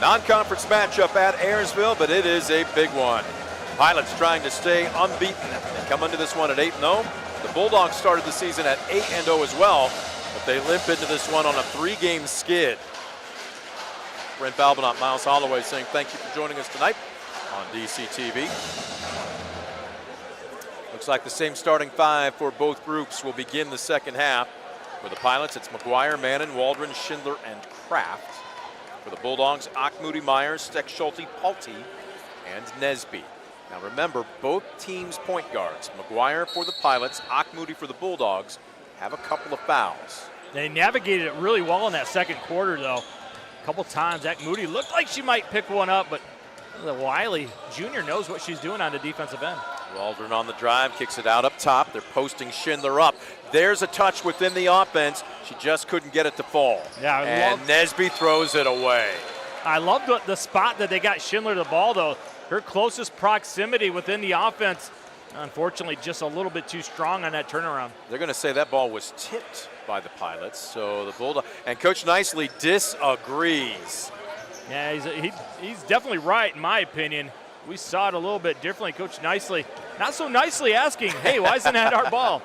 Non-conference matchup at Ayersville, but it is a big one. Pilots trying to stay unbeaten. They come into this one at 8-0. The Bulldogs started the season at 8-0 as well, but they limp into this one on a 3-game skid. Brent Balbinot, Miles Holloway saying thank you for joining us tonight on DCTV. Looks like the same starting 5 for both groups will begin the second half. For the Pilots, it's McGuire, Mannon, Waldron, Schindler, and Kraft. For the Bulldogs, Moody, Myers, Steck, Schulte, Palte, and Nesby. Now remember, both teams' point guards, McGuire for the Pilots, Moody for the Bulldogs, have a couple of fouls. They navigated it really well in that second quarter, though. A couple times, Moody looked like she might pick one up, but the Wiley Jr. knows what she's doing on the defensive end. Waldron on the drive, kicks it out up top. They're posting Schindler up. There's a touch within the offense. She just couldn't get it to fall. Yeah, and Nesby throws it away. I love the spot that they got Schindler the ball, though. Her closest proximity within the offense, unfortunately, just a little bit too strong on that turnaround. They're going to say that ball was tipped by the Pilots. So the Bulldog and Coach Nicely disagrees. Yeah, he's definitely right, in my opinion. We saw it a little bit differently. Coach Nicely, not so nicely asking, hey, why isn't that our ball?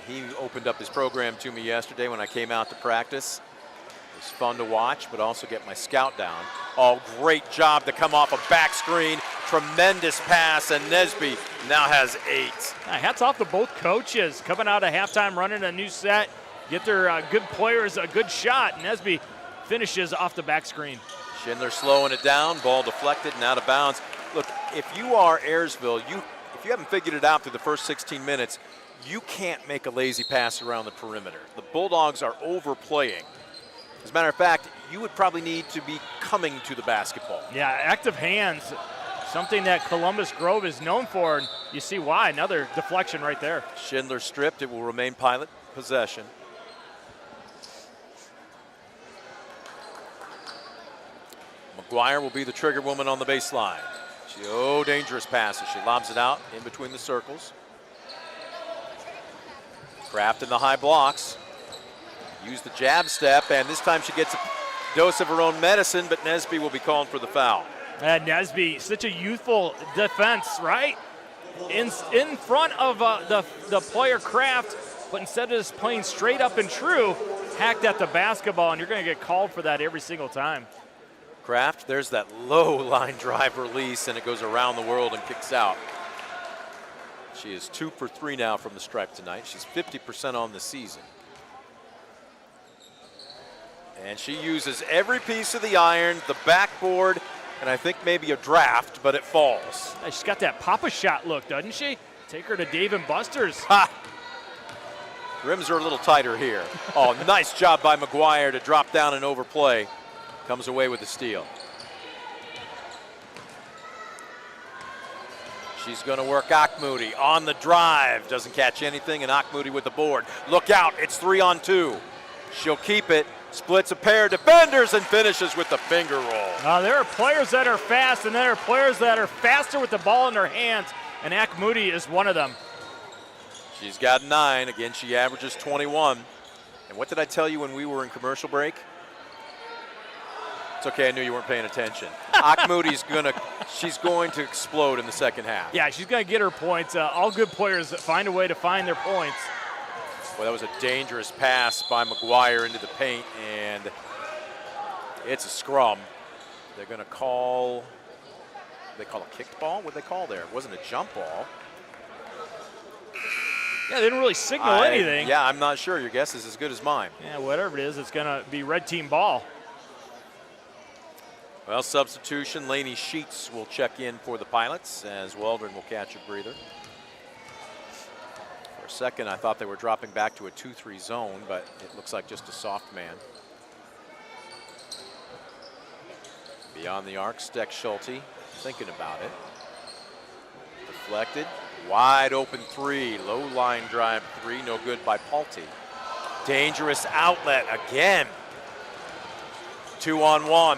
He opened up his program to me yesterday when I came out to practice. It was fun to watch, but also get my scout down. Oh, great job to come off a back screen. Tremendous pass, and Nesby now has 8. Hats off to both coaches coming out of halftime, running a new set, get their good players a good shot. Nesby finishes off the back screen. Schindler slowing it down, ball deflected and out of bounds. Look, if you are Ayersville, if you haven't figured it out through the first 16 minutes, you can't make a lazy pass around the perimeter. The Bulldogs are overplaying. As a matter of fact, you would probably need to be coming to the basketball. Yeah, active hands, something that Columbus Grove is known for, and you see why. Another deflection right there. Schindler stripped. It will remain Pilot possession. McGuire will be the trigger woman on the baseline. Dangerous passes. She lobs it out in between the circles. Kraft in the high blocks. Use the jab step, and this time she gets a dose of her own medicine, but Nesby will be called for the foul. And Nesby, such a youthful defense, right? In front of the player Kraft, but instead of just playing straight up and true, hacked at the basketball, and you're going to get called for that every single time. Kraft, there's that low line drive release, and it goes around the world and kicks out. She is 2 for 3 now from the stripe tonight. She's 50% on the season. And she uses every piece of the iron, the backboard, and I think maybe a draft, but it falls. She's got that Papa shot look, doesn't she? Take her to Dave & Buster's. Ha! Rims are a little tighter here. Oh, nice job by McGuire to drop down and overplay. Comes away with the steal. She's going to work Moody on the drive. Doesn't catch anything, and Moody with the board. Look out, it's 3-on-2. She'll keep it, splits a pair of defenders, and finishes with the finger roll. There are players that are fast, and there are players that are faster with the ball in their hands, and Moody is one of them. She's got 9. Again, she averages 21. And what did I tell you when we were in commercial break? It's okay, I knew you weren't paying attention. Moody's she's going to explode in the second half. Yeah, she's going to get her points. All good players find a way to find their points. Well, that was a dangerous pass by McGuire into the paint, and it's a scrum. They're going to call, they call a kicked ball? What did they call there? It wasn't a jump ball. Yeah, they didn't really signal anything. Yeah, I'm not sure. Your guess is as good as mine. Yeah, whatever it is, it's going to be red team ball. Well, substitution, Laney Sheets will check in for the Pilots as Waldron will catch a breather. For a second, I thought they were dropping back to a 2-3 zone, but it looks like just a soft man. Beyond the arc, Steck Schulte thinking about it. Deflected, wide open 3, low line drive 3, no good by Palte. Dangerous outlet again. 2-on-1.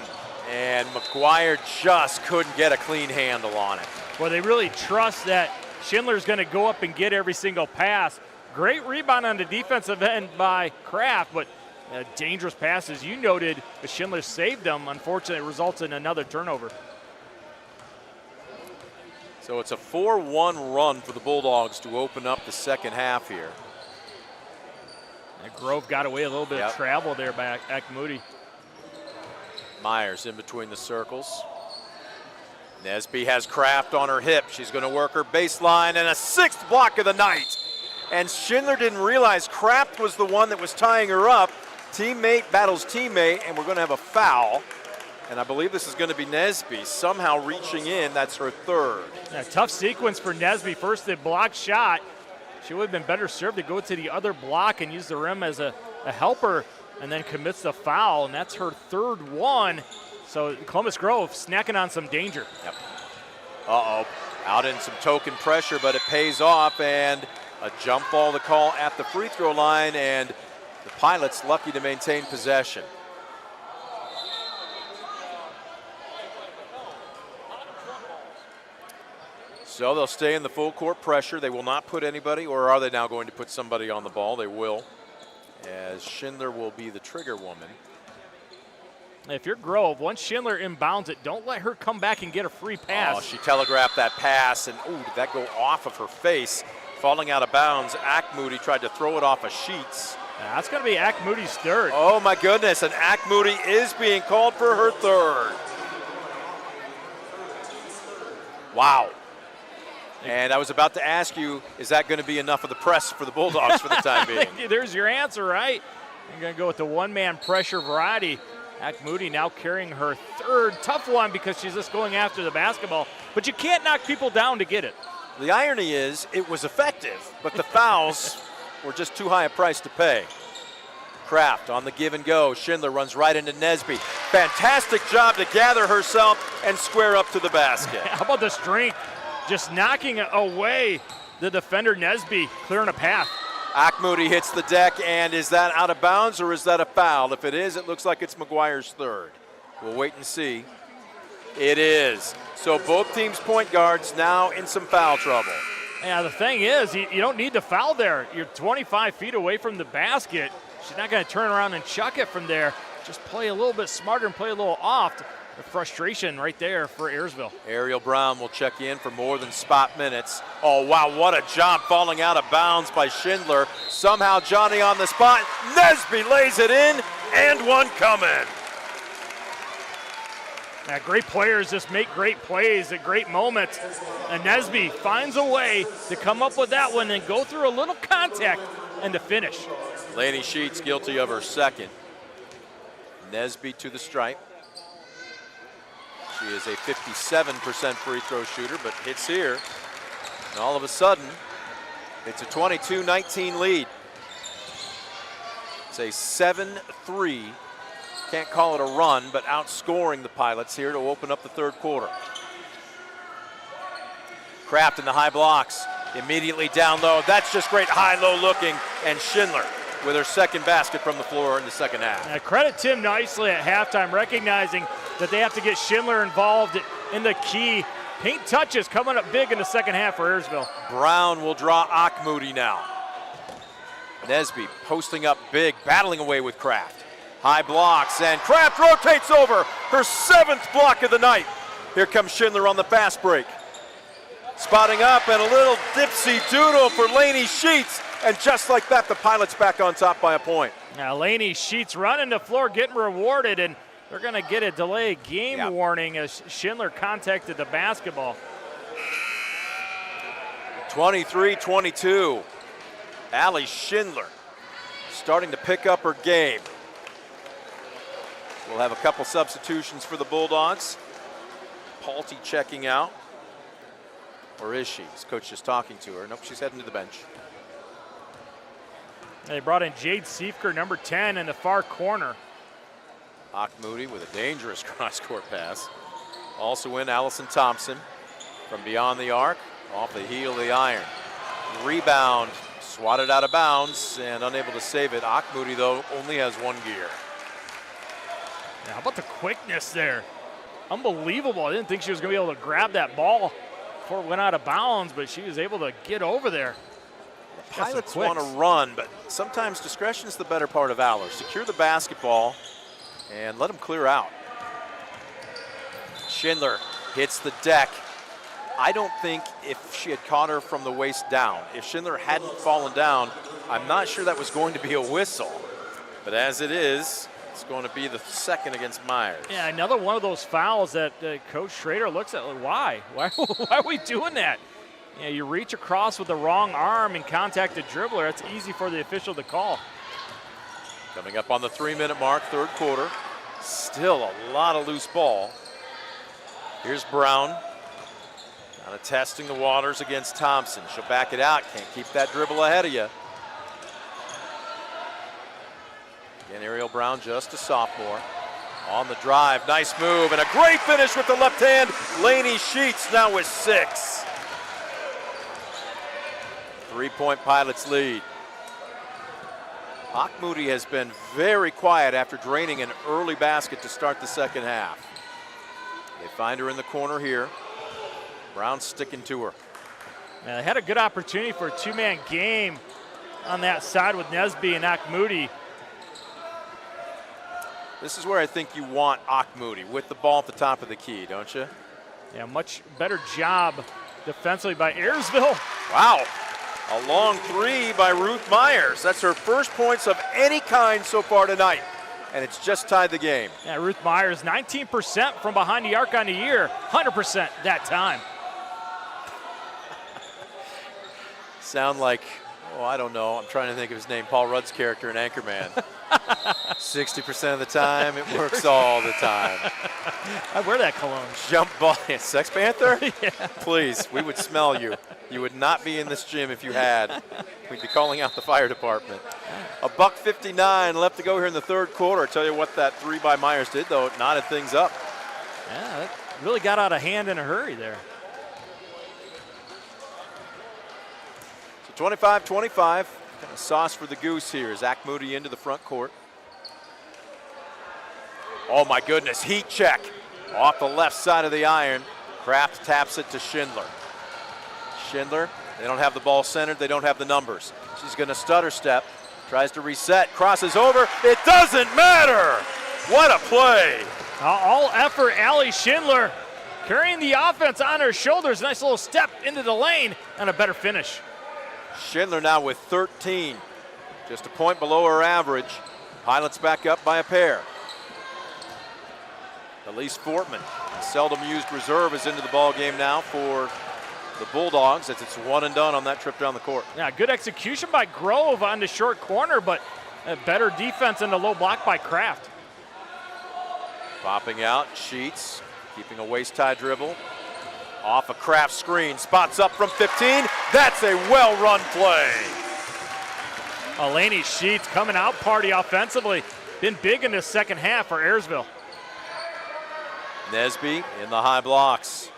And McGuire just couldn't get a clean handle on it. Well, they really trust that Schindler's going to go up and get every single pass. Great rebound on the defensive end by Kraft, but dangerous passes. You noted, but Schindler saved them. Unfortunately, it results in another turnover. So it's a 4-1 run for the Bulldogs to open up the second half here. And Grove got away a little bit of travel there by Moody. Myers in between the circles. Nesby has Kraft on her hip. She's going to work her baseline, and a 6th block of the night. And Schindler didn't realize Kraft was the one that was tying her up. Teammate battles teammate, and we're going to have a foul. And I believe this is going to be Nesby somehow reaching in. That's her third. Yeah, tough sequence for Nesby. First, the block shot. She would have been better served to go to the other block and use the rim as a helper, and then commits the foul, and that's her third one. So Columbus Grove snacking on some danger. Yep. Uh-oh. Out in some token pressure, but it pays off, and a jump ball to call at the free throw line, and the Pilots lucky to maintain possession. So they'll stay in the full court pressure. They will not put anybody, or are they now going to put somebody on the ball? They will, as Schindler will be the trigger woman. If you're Grove, once Schindler inbounds it, don't let her come back and get a free pass. Oh, she telegraphed that pass, and did that go off of her face? Falling out of bounds, Moody tried to throw it off of Sheets. That's going to be Moody's third. Oh my goodness, and Moody is being called for her third. Wow. And I was about to ask you, is that going to be enough of the press for the Bulldogs for the time being? There's your answer, right? You're going to go with the one-man pressure variety. Moody now carrying her third. Tough one because she's just going after the basketball. But you can't knock people down to get it. The irony is it was effective, but the fouls were just too high a price to pay. Kraft on the give and go. Schindler runs right into Nesby. Fantastic job to gather herself and square up to the basket. How about the strength? Just knocking away the defender Nesby, clearing a path. Moody hits the deck, and is that out of bounds or is that a foul? If it is, it looks like it's McGuire's third. We'll wait and see. It is. So both teams' point guards now in some foul trouble. Yeah, the thing is, you don't need to foul there. You're 25 feet away from the basket. She's not going to turn around and chuck it from there. Just play a little bit smarter and play a little off. The frustration right there for Ayersville. Ariel Brown will check in for more than spot minutes. Oh, wow, what a job falling out of bounds by Schindler. Somehow Johnny on the spot. Nesby lays it in, and one coming. Yeah, great players just make great plays at great moments. And Nesby finds a way to come up with that one and go through a little contact and to finish. Laney Sheets guilty of her second. Nesby to the stripe. She is a 57% free throw shooter, but hits here. And all of a sudden, it's a 22-19 lead. It's a 7-3. Can't call it a run, but outscoring the Pilots here to open up the third quarter. Kraft in the high blocks. Immediately down low. That's just great high-low looking. And Schindler with her second basket from the floor in the second half. Credit Tim nicely at halftime, recognizing that they have to get Schindler involved in the key paint touches coming up big in the second half for Ayersville. Brown will draw Moody now. Nesby posting up big, battling away with Kraft. High blocks, and Kraft rotates over her seventh block of the night. Here comes Schindler on the fast break. Spotting up, and a little dipsy doodle for Laney Sheets. And just like that, the Pilots back on top by a point. Now Laney Sheets running the floor, getting rewarded, and they're going to get a delay game warning as Schindler contacted the basketball. 23-22. Allie Schindler starting to pick up her game. We'll have a couple substitutions for the Bulldogs. Palty checking out. Or is she? Is Coach just talking to her? Nope, she's heading to the bench. They brought in Jade Siefker, number 10, in the far corner. Moody with a dangerous cross-court pass. Also in Allison Thompson from beyond the arc, off the heel of the iron. Rebound, swatted out of bounds, and unable to save it. Moody, though, only has one gear. Yeah, how about the quickness there? Unbelievable. I didn't think she was going to be able to grab that ball before it went out of bounds, but she was able to get over there. Pilots want to run, but sometimes discretion is the better part of valor. Secure the basketball and let them clear out. Schindler hits the deck. I don't think if she had caught her from the waist down, if Schindler hadn't fallen down, I'm not sure that was going to be a whistle. But as it is, it's going to be the second against Myers. Yeah, another one of those fouls that Coach Schrader looks at, like, why? Why are we doing that? Yeah, you reach across with the wrong arm and contact the dribbler. That's easy for the official to call. Coming up on the 3-minute mark, third quarter. Still a lot of loose ball. Here's Brown. Kind of testing the waters against Thompson. She'll back it out. Can't keep that dribble ahead of you. Again, Ariel Brown, just a sophomore. On the drive, nice move, and a great finish with the left hand. Lainey Sheets now with 6. 3-point Pilots lead. Moody has been very quiet after draining an early basket to start the second half. They find her in the corner here. Brown sticking to her. Now, they had a good opportunity for a two-man game on that side with Nesby and Moody. This is where I think you want Moody with the ball at the top of the key, don't you? Yeah, much better job defensively by Ayersville. Wow, a long 3 by Ruth Myers. That's her first points of any kind so far tonight, and it's just tied the game. Yeah, Ruth Myers, 19% from behind the arc on the year, 100% that time. Sound like, oh, I don't know. I'm trying to think of his name, Paul Rudd's character in Anchorman. 60% of the time, it works all the time. I wear that cologne. Jump ball, Sex Panther? Yeah. Please, we would smell you. You would not be in this gym if you had. We'd be calling out the fire department. $1:59 left to go here in the third quarter. I tell you what that 3 by Myers did, though. It knotted things up. Yeah, that really got out of hand in a hurry there. 25-25, kind of sauce for the goose here. Zach Moody into the front court. Oh my goodness, heat check. Off the left side of the iron. Kraft taps it to Schindler. Schindler, they don't have the ball centered, they don't have the numbers. She's gonna stutter step, tries to reset, crosses over, it doesn't matter! What a play! All effort, Allie Schindler carrying the offense on her shoulders. Nice little step into the lane and a better finish. Schindler now with 13, just a point below her average. Pilots back up by a pair. Elise Fortman, a seldom used reserve, is into the ball game now for the Bulldogs as it's one and done on that trip down the court. Yeah, good execution by Grove on the short corner, but a better defense in the low block by Kraft. Popping out, Sheets, keeping a waist-high dribble. Off a Kraft screen, spots up from 15. That's a well-run play. Lainey Sheets coming out party offensively. Been big in the second half for Ayersville. Nesby in the high blocks.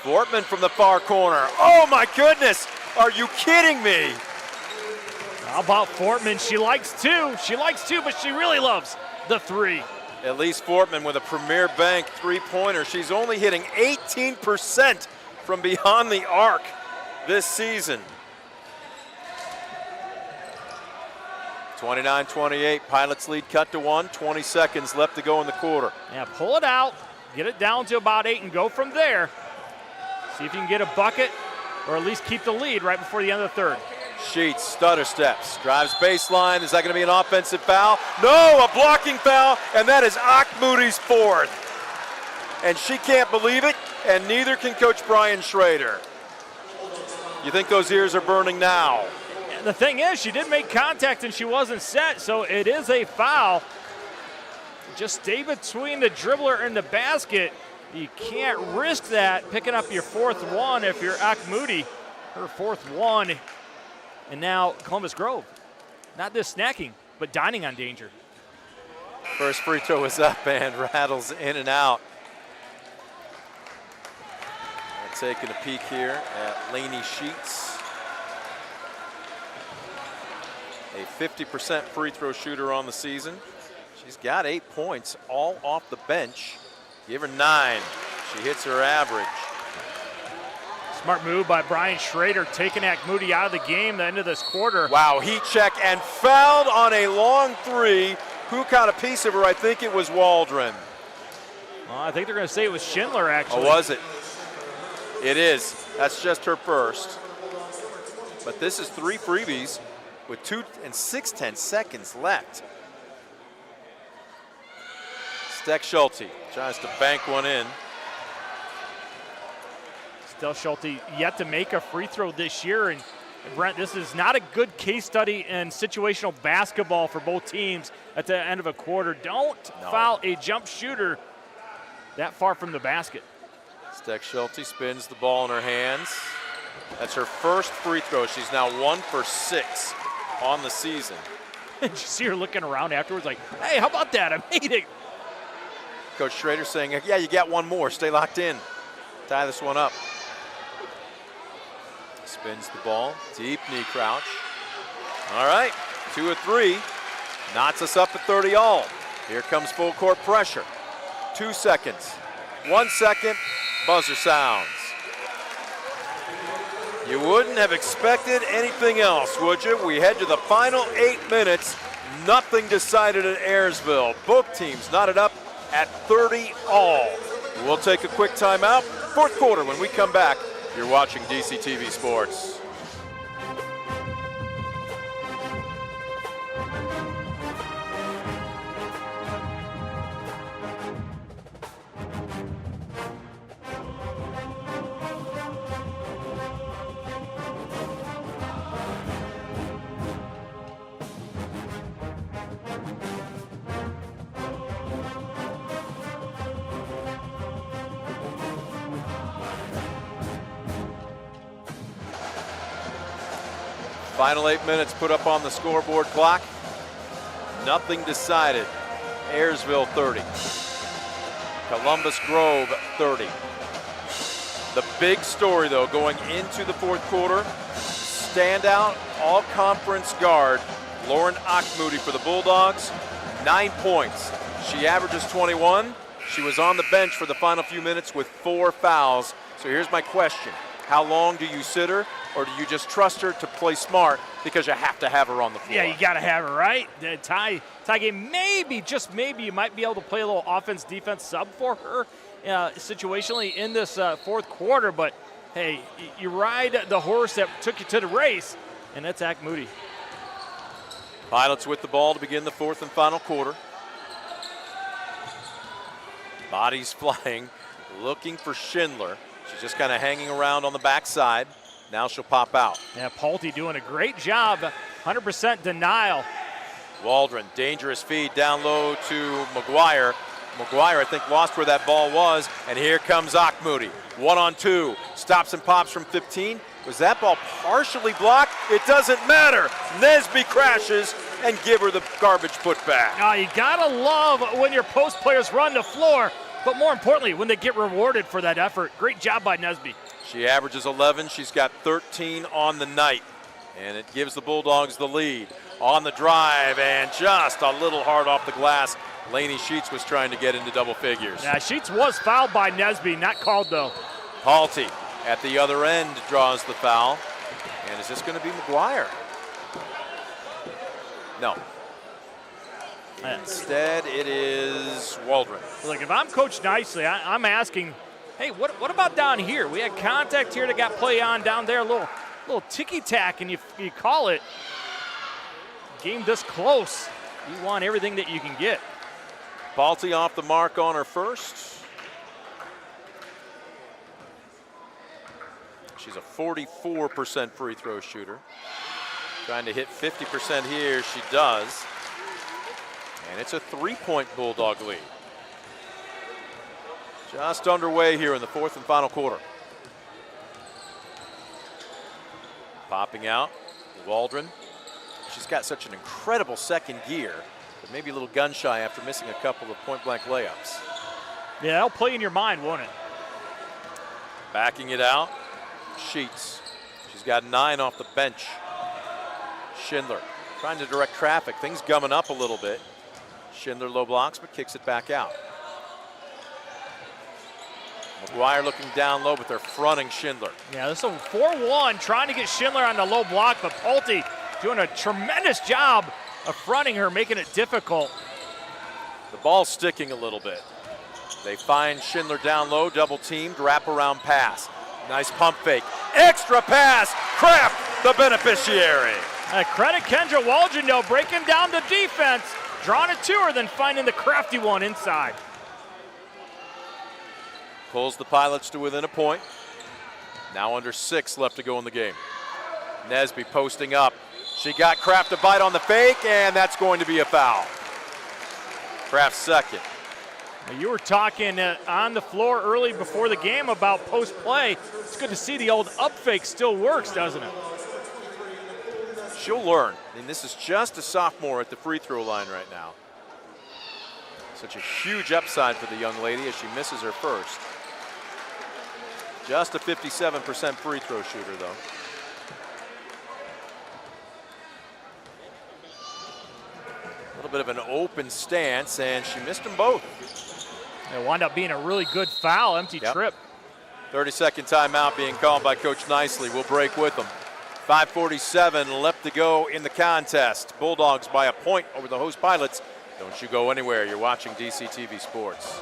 Fortman from the far corner. Oh my goodness, are you kidding me? How about Fortman? She likes 2. She likes 2, but she really loves the 3. Elise Fortman with a premier bank three-pointer. She's only hitting 18% from beyond the arc this season. 29-28, Pilots lead cut to 1, 20 seconds left to go in the quarter. Yeah, pull it out, get it down to about 8 and go from there. See if you can get a bucket or at least keep the lead right before the end of the third. Sheets, stutter steps, drives baseline. Is that going to be an offensive foul? No, a blocking foul, and that is Moody's 4th. And she can't believe it, and neither can Coach Brian Schrader. You think those ears are burning now? The thing is, she did make contact and she wasn't set, so it is a foul. Just stay between the dribbler and the basket. You can't risk that, picking up your 4th one if you're Moody, her 4th one. And now Columbus Grove, not just snacking, but dining on danger. First free throw is up and rattles in and out. Taking a peek here at Lainey Sheets. A 50% free throw shooter on the season. She's got 8 points, all off the bench. Give her 9. She hits her average. Smart move by Brian Schrader, taking Moody out of the game at the end of this quarter. Wow, heat check and fouled on a long 3. Who caught a piece of her? I think it was Waldron. Well, I think they're going to say it was Schindler, actually. Oh, was it? It is. That's just her first. But this is 3 freebies with 2 and 6/10 seconds left. Steck Schulte tries to bank one in. Del Schulte yet to make a free throw this year, and Brent, this is not a good case study in situational basketball for both teams at the end of a quarter. Don't foul a jump shooter that far from the basket. Steck Schulte spins the ball in her hands. That's her first free throw. She's now 1 for 6 on the season. Did you see her looking around afterwards like, hey, how about that? I made it. Coach Schrader saying, yeah, you got one more. Stay locked in. Tie this one up. Spins the ball. Deep knee crouch. All right, 2 of 3. Knots us up at 30 all. Here comes full court pressure. 2 seconds. 1 second. Buzzer sounds. You wouldn't have expected anything else, would you? We head to the final 8 minutes. Nothing decided at Ayersville. Both teams knotted up at 30 all. We'll take a quick timeout. Fourth quarter when we come back. You're watching DCTV Sports. Final 8 minutes put up on the scoreboard clock. Nothing decided. Ayersville 30. Columbus Grove 30. The big story, though, going into the fourth quarter, standout all-conference guard Lauren Achmoody for the Bulldogs, 9 points. She averages 21. She was on the bench for the final few minutes with 4 fouls. So here's my question. How long do you sit her, or do you just trust her to play smart because you have to have her on the floor? Yeah, you got to have her, right? The tie game, maybe, just maybe, you might be able to play a little offense-defense sub for her situationally in this fourth quarter. But, hey, you ride the horse that took you to the race, and that's Achmoody. Pilots with the ball to begin the fourth and final quarter. Bodies flying, looking for Schindler. She's just kind of hanging around on the backside. Now she'll pop out. Yeah, Pulte doing a great job. 100% denial. Waldron, dangerous feed down low to McGuire. McGuire, I think, lost where that ball was. And here comes Achmoody. 1-on-2. Stops and pops from 15. Was that ball partially blocked? It doesn't matter. Nesby crashes and give her the garbage putback. Oh, you got to love when your post players run the floor. But more importantly, when they get rewarded for that effort. Great job by Nesby. She averages 11. She's got 13 on the night. And it gives the Bulldogs the lead. On the drive, and just a little hard off the glass. Lainey Sheets was trying to get into double figures. Yeah, Sheets was fouled by Nesby, not called though. Pulte at the other end draws the foul. And is this going to be McGuire? No. Instead, it is Waldron. Look, if I'm Coach Nicely, I'm asking, hey, what about down here? We had contact here that got play on down there, a little ticky-tack, and you call it. Game this close. You want everything that you can get. Pulte off the mark on her first. She's a 44% free throw shooter. Trying to hit 50% here, she does. And it's a 3-point Bulldog lead. Just underway here in the fourth and final quarter. Popping out, Waldron. She's got such an incredible second gear, but maybe a little gun shy after missing a couple of point-blank layups. Yeah, that'll play in your mind, won't it? Backing it out, Sheets. She's got 9 off the bench. Schindler trying to direct traffic. Things gumming up a little bit. Schindler low blocks, but kicks it back out. McGuire looking down low, but they're fronting Schindler. Yeah, this is a 4-1, trying to get Schindler on the low block, but Pulte doing a tremendous job of fronting her, making it difficult. The ball's sticking a little bit. They find Schindler down low, double teamed, wraparound pass. Nice pump fake. Extra pass. Kraft, the beneficiary. Credit Kendra Waldron, though, breaking down the defense, drawing it to her, then finding the crafty one inside. Pulls the Pilots to within a point. Now under 6 left to go in the game. Nesby posting up. She got Kraft to bite on the fake, and that's going to be a foul. Kraft's second. You were talking on the floor early before the game about post play. It's good to see the old up fake still works, doesn't it? She'll learn. I mean, this is just a sophomore at the free throw line right now. Such a huge upside for the young lady as she misses her first. Just a 57% free throw shooter, though. A little bit of an open stance, and she missed them both. It wound up being a really good foul, empty trip. 30-second timeout being called by Coach Nicely. We'll break with them. 5:47 left to go in the contest. Bulldogs by a point over the host Pilots. Don't you go anywhere. You're watching DCTV Sports.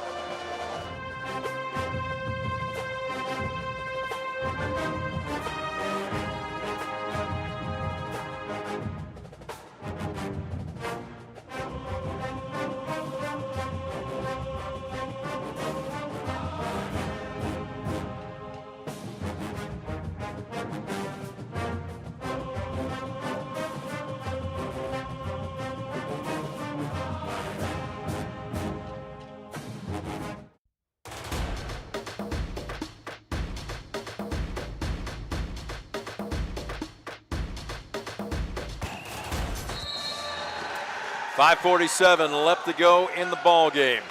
.547 left to go in the ball game.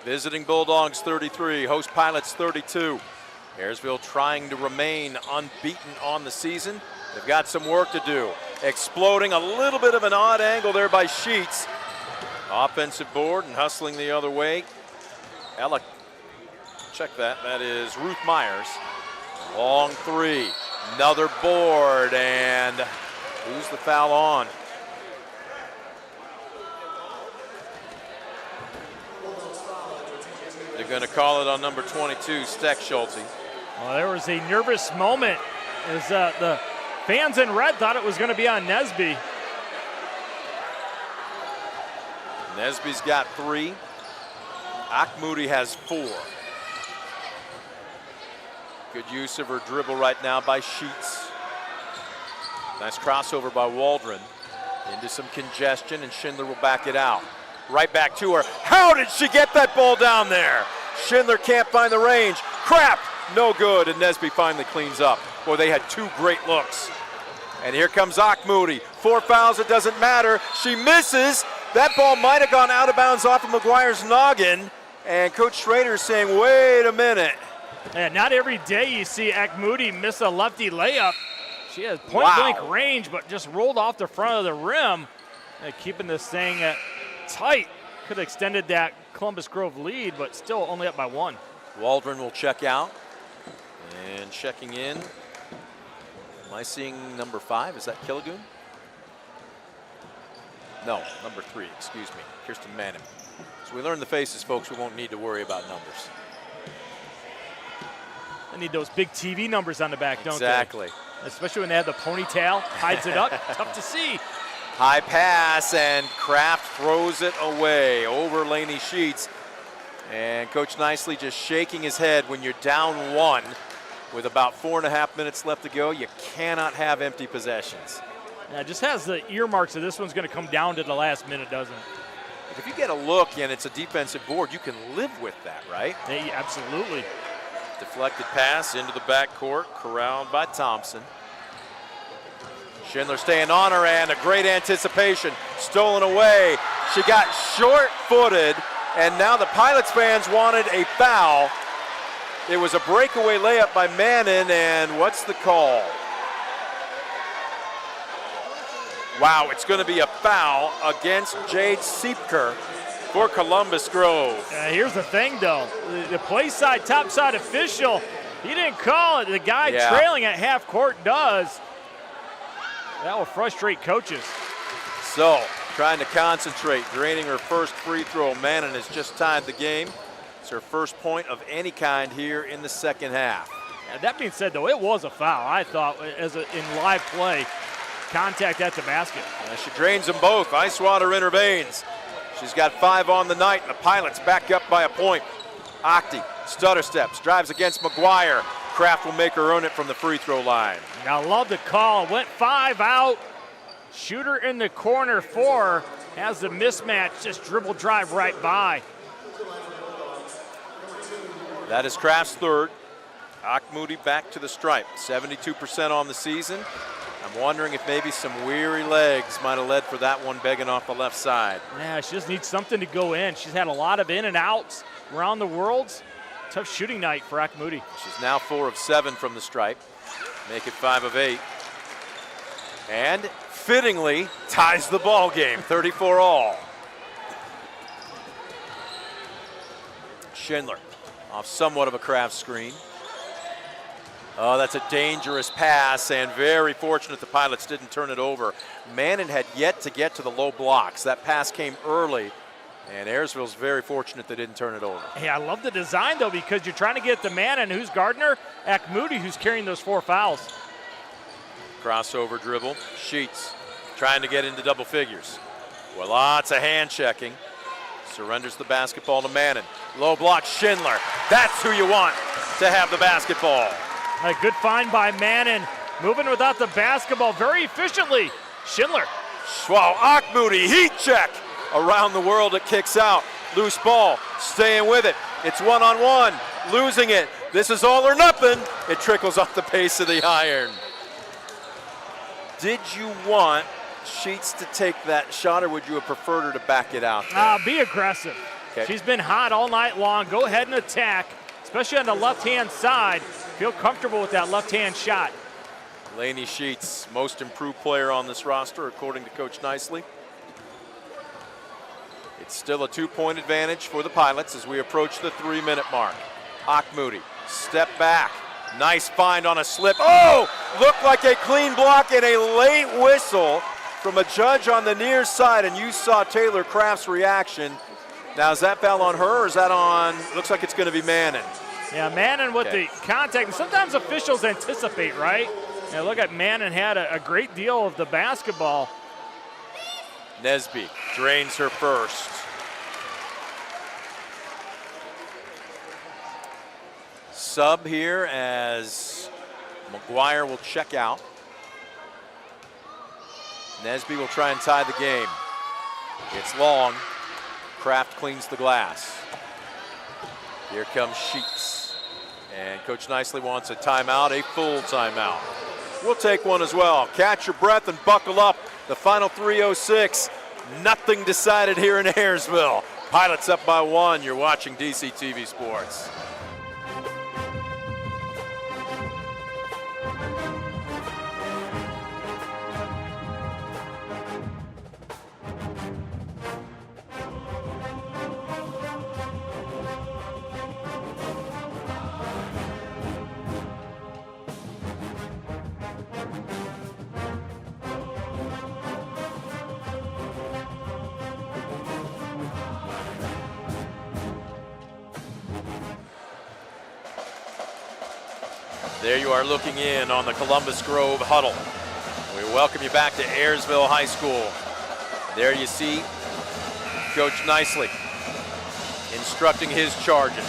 Visiting Bulldogs 33, host Pilots 32. Ayersville trying to remain unbeaten on the season. They've got some work to do. Exploding a little bit of an odd angle there by Sheets. Offensive board and hustling the other way. Ella, check that. That is Ruth Myers. Long three. Another board, and who's the foul on? They're going to call it on number 22, Steck Schulte. Well, there was a nervous moment as the fans in red thought it was going to be on Nesby. Nesby's got 3. Akmoudi has 4. Good use of her dribble right now by Sheets. Nice crossover by Waldron. Into some congestion, and Schindler will back it out. Right back to her. How did she get that ball down there? Schindler can't find the range. Crap! No good, and Nesby finally cleans up. Boy, they had 2 great looks. And here comes Akmoudi. 4 fouls, it doesn't matter. She misses. That ball might have gone out of bounds off of McGuire's noggin. And Coach Schrader saying, wait a minute. Yeah, not every day you see Akmoudi miss a lefty layup. She has point-blank range, but just rolled off the front of the rim. Keeping this thing tight. Could have extended that Columbus Grove lead, but still only up by 1. Waldron will check out. And checking in. Am I seeing number 5? Is that Killigoon? No, number 3, excuse me. Kirsten Manning. So we learned the faces, folks. We won't need to worry about numbers. They need those big TV numbers on the back, don't they? Exactly. Especially when they have the ponytail, hides it up. Tough to see. High pass, and Kraft throws it away over Laney Sheets. And Coach Nicely just shaking his head when you're down 1 with about 4.5 minutes left to go. You cannot have empty possessions. Yeah, it just has the earmarks of this one's going to come down to the last minute, doesn't it? If you get a look and it's a defensive board, you can live with that, right? Yeah, absolutely. Deflected pass into the backcourt, corralled by Thompson. Schindler staying on her, and a great anticipation. Stolen away. She got short-footed, and now the Pilots fans wanted a foul. It was a breakaway layup by Manning, and what's the call? Wow, it's going to be a foul against Jade Siepker for Columbus Grove. Here's the thing, though. The play side, top side official, he didn't call it. The guy trailing at half court does. That will frustrate coaches. So, trying to concentrate, draining her first free throw. Manning has just tied the game. It's her first point of any kind here in the second half. And that being said, though, it was a foul, I thought, in live play. Contact at the basket. She drains them both. Icewater intervenes. She's got 5 on the night, and the Pilots back up by a point. Octi, stutter steps, drives against McGuire. Kraft will make her earn it from the free throw line. I love the call. Went 5 out. Shooter in the corner, 4. Has the mismatch, just dribble drive right by. That is Kraft's third. Akmoudi back to the stripe. 72% on the season. I'm wondering if maybe some weary legs might have led for that one begging off the left side. Yeah, she just needs something to go in. She's had a lot of in and outs around the worlds. Tough shooting night for Akmoudi. She's now 4 of 7 from the stripe. Make it 5 of 8. And fittingly ties the ball game, 34 all. Schindler off somewhat of a Kraft screen. Oh, that's a dangerous pass, and very fortunate the Pilots didn't turn it over. Mannon had yet to get to the low blocks. That pass came early, and Ayersville's very fortunate they didn't turn it over. Hey, I love the design, though, because you're trying to get the Mannon, who's Gardner, Akmoudi, who's carrying those 4 fouls. Crossover dribble. Sheets trying to get into double figures. Well, lots of hand checking. Surrenders the basketball to Mannon. Low block, Schindler. That's who you want to have the basketball. A good find by Mannon. Moving without the basketball very efficiently. Schindler. Wow, Akmoudi, heat check. Around the world it kicks out. Loose ball, staying with it. It's one-on-one, losing it. This is all or nothing. It trickles off the base of the iron. Did you want Sheets to take that shot, or would you have preferred her to back it out there? Be aggressive. Okay. She's been hot all night long. Go ahead and attack, especially on the left-hand side. Feel comfortable with that left-hand shot. Lainey Sheets, most improved player on this roster, according to Coach Nicely. It's still a 2-point advantage for the Pilots as we approach the 3-minute mark. Akmoudi, step back. Nice find on a slip. Oh! Looked like a clean block and a late whistle from a judge on the near side, and you saw Taylor Kraft's reaction. Now, is that foul on her, or is that on, looks like it's going to be Mannon. Yeah, Mannon with the contact. And sometimes officials anticipate, right? Yeah, look at Mannon had a great deal of the basketball. Nesby drains her first. Sub here as McGuire will check out. Nesby will try and tie the game. It's long. Kraft cleans the glass. Here comes Sheets. And Coach Nicely wants a timeout, a full timeout. We'll take one as well. Catch your breath and buckle up. The final 3:06. Nothing decided here in Ayersville. Pilots up by 1. You're watching DCTV Sports. There you are looking in on the Columbus Grove huddle. We welcome you back to Ayersville High School. There you see Coach Nicely instructing his charges.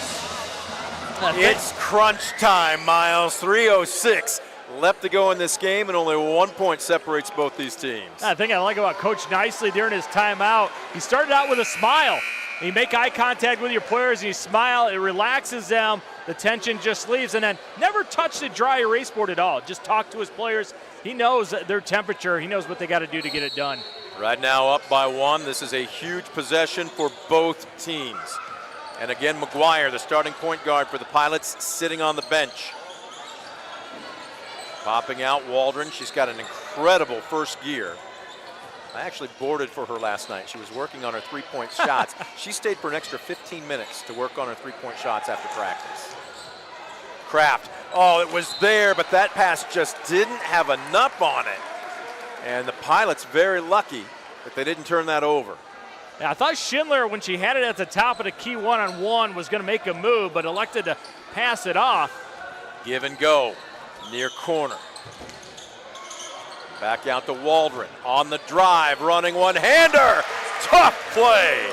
It's crunch time, Miles. 3:06 left to go in this game, and only 1 point separates both these teams. I think I like about Coach Nicely during his timeout. He started out with a smile. You make eye contact with your players and you smile, it relaxes them, the tension just leaves, and then never touch the dry erase board at all. Just talk to his players. He knows their temperature. He knows what they got to do to get it done. Right now up by 1. This is a huge possession for both teams. And again, McGuire, the starting point guard for the Pilots, sitting on the bench. Popping out Waldron. She's got an incredible first gear. I actually boarded for her last night. She was working on her three-point shots. She stayed for an extra 15 minutes to work on her three-point shots after practice. Kraft. Oh, it was there, but that pass just didn't have enough on it. And the Pilots very lucky that they didn't turn that over. Yeah, I thought Schindler, when she had it at the top of the key one-on-one, was going to make a move, but elected to pass it off. Give and go. Near corner. Back out to Waldron. On the drive, running one-hander. Tough play.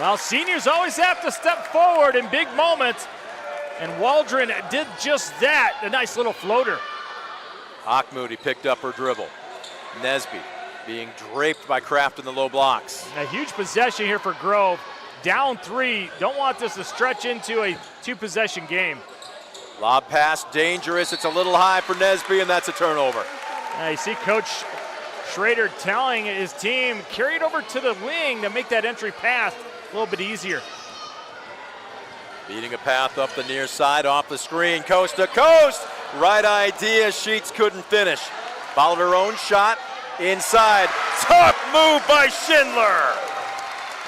Well, seniors always have to step forward in big moments. And Waldron did just that. A nice little floater. Moody picked up her dribble. Nesby being draped by Kraft in the low blocks. A huge possession here for Grove. Down 3. Don't want this to stretch into a 2-possession game. Lob pass, dangerous. It's a little high for Nesby, and that's a turnover. You see Coach Schrader telling his team, carry it over to the wing to make that entry pass a little bit easier. Beating a path up the near side, off the screen, coast to coast. Right idea, Sheets couldn't finish. Followed her own shot, inside. Tough move by Schindler.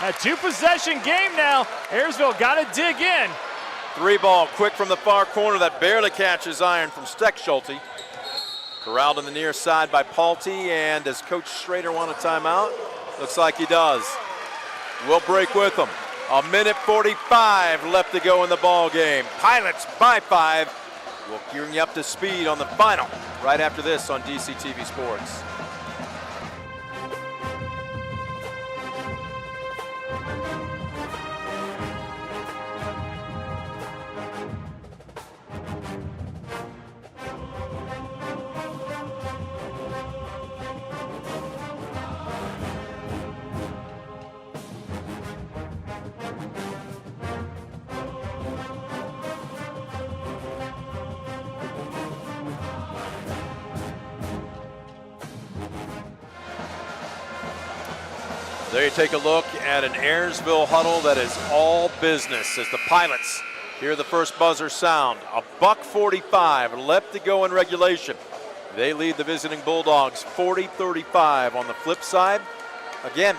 A 2-possession game now. Ayersville got to dig in. 3 ball, quick from the far corner that barely catches iron from Steckschulte. Corralled on the near side by Palte, and does Coach Schrader want a timeout? Looks like he does. We'll break with him. 1:45 left to go in the ball game. Pilots by 5. We'll gear you up to speed on the final right after this on DCTV Sports. There you take a look at an Ayersville huddle that is all business as the Pilots hear the first buzzer sound. $1:45 left to go in regulation. They lead the visiting Bulldogs 40-35. On the flip side, again,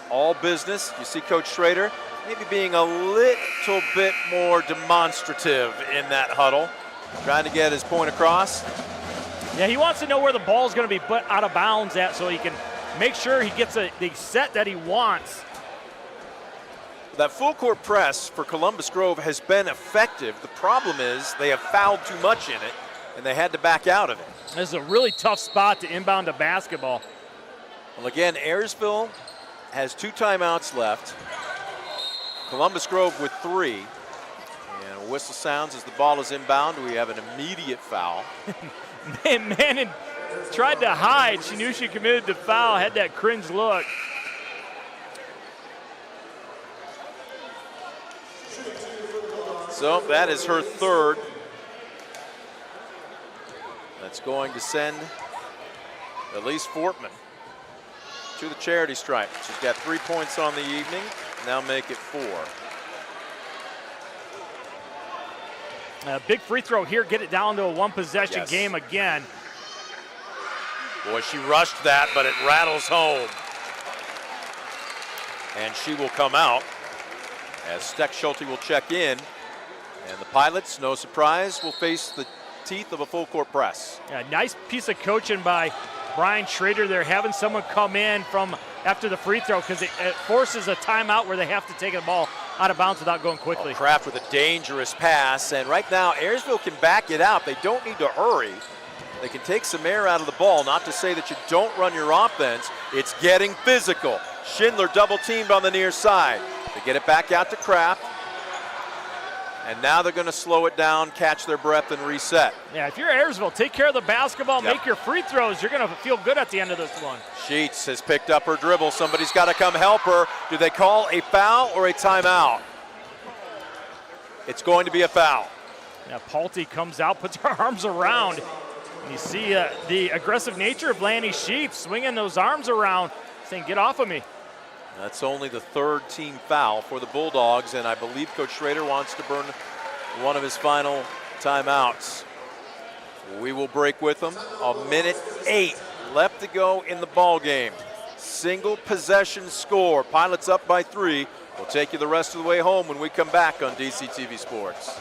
all business. You see Coach Schrader maybe being a little bit more demonstrative in that huddle, trying to get his point across. Yeah, he wants to know where the ball is going to be put out of bounds at so he can make sure he gets the set that he wants. That full court press for Columbus Grove has been effective. The problem is they have fouled too much in it, and they had to back out of it. This is a really tough spot to inbound a basketball. Well, again, Ayersville has 2 timeouts left. Columbus Grove with 3. And a whistle sounds as the ball is inbound. We have an immediate foul. Mannon tried to hide. She knew she committed the foul, had that cringe look. So that is her 3rd. That's going to send Elise Fortman to the charity stripe. She's got 3 points on the evening. Now make it 4. A big free throw here, get it down to a 1-possession Yes. game again. Boy, she rushed that, but it rattles home. And she will come out as Steckschulte will check in. And the Pilots, no surprise, will face the teeth of a full court press. Yeah, nice piece of coaching by Brian Schrader there, having someone come in from after the free throw because it forces a timeout where they have to take the ball out of bounds without going quickly. Kraft with a dangerous pass, and right now Ayersville can back it out. They don't need to hurry. They can take some air out of the ball, not to say that you don't run your offense. It's getting physical. Schindler double teamed on the near side. They get it back out to Kraft. And now they're going to slow it down, catch their breath, and reset. Yeah, if you're Ayersville, take care of the basketball, Yep. make your free throws. You're going to feel good at the end of this one. Sheets has picked up her dribble. Somebody's got to come help her. Do they call a foul or a timeout? It's going to be a foul. Now Palte comes out, puts her arms around. And you see the aggressive nature of Lanny Sheets swinging those arms around, saying, get off of me. That's only the 3rd team foul for the Bulldogs, and I believe Coach Schrader wants to burn one of his final timeouts. We will break with them. 1:08 left to go in the ball game. Single possession score. Pilots up by 3. We'll take you the rest of the way home when we come back on DCTV Sports.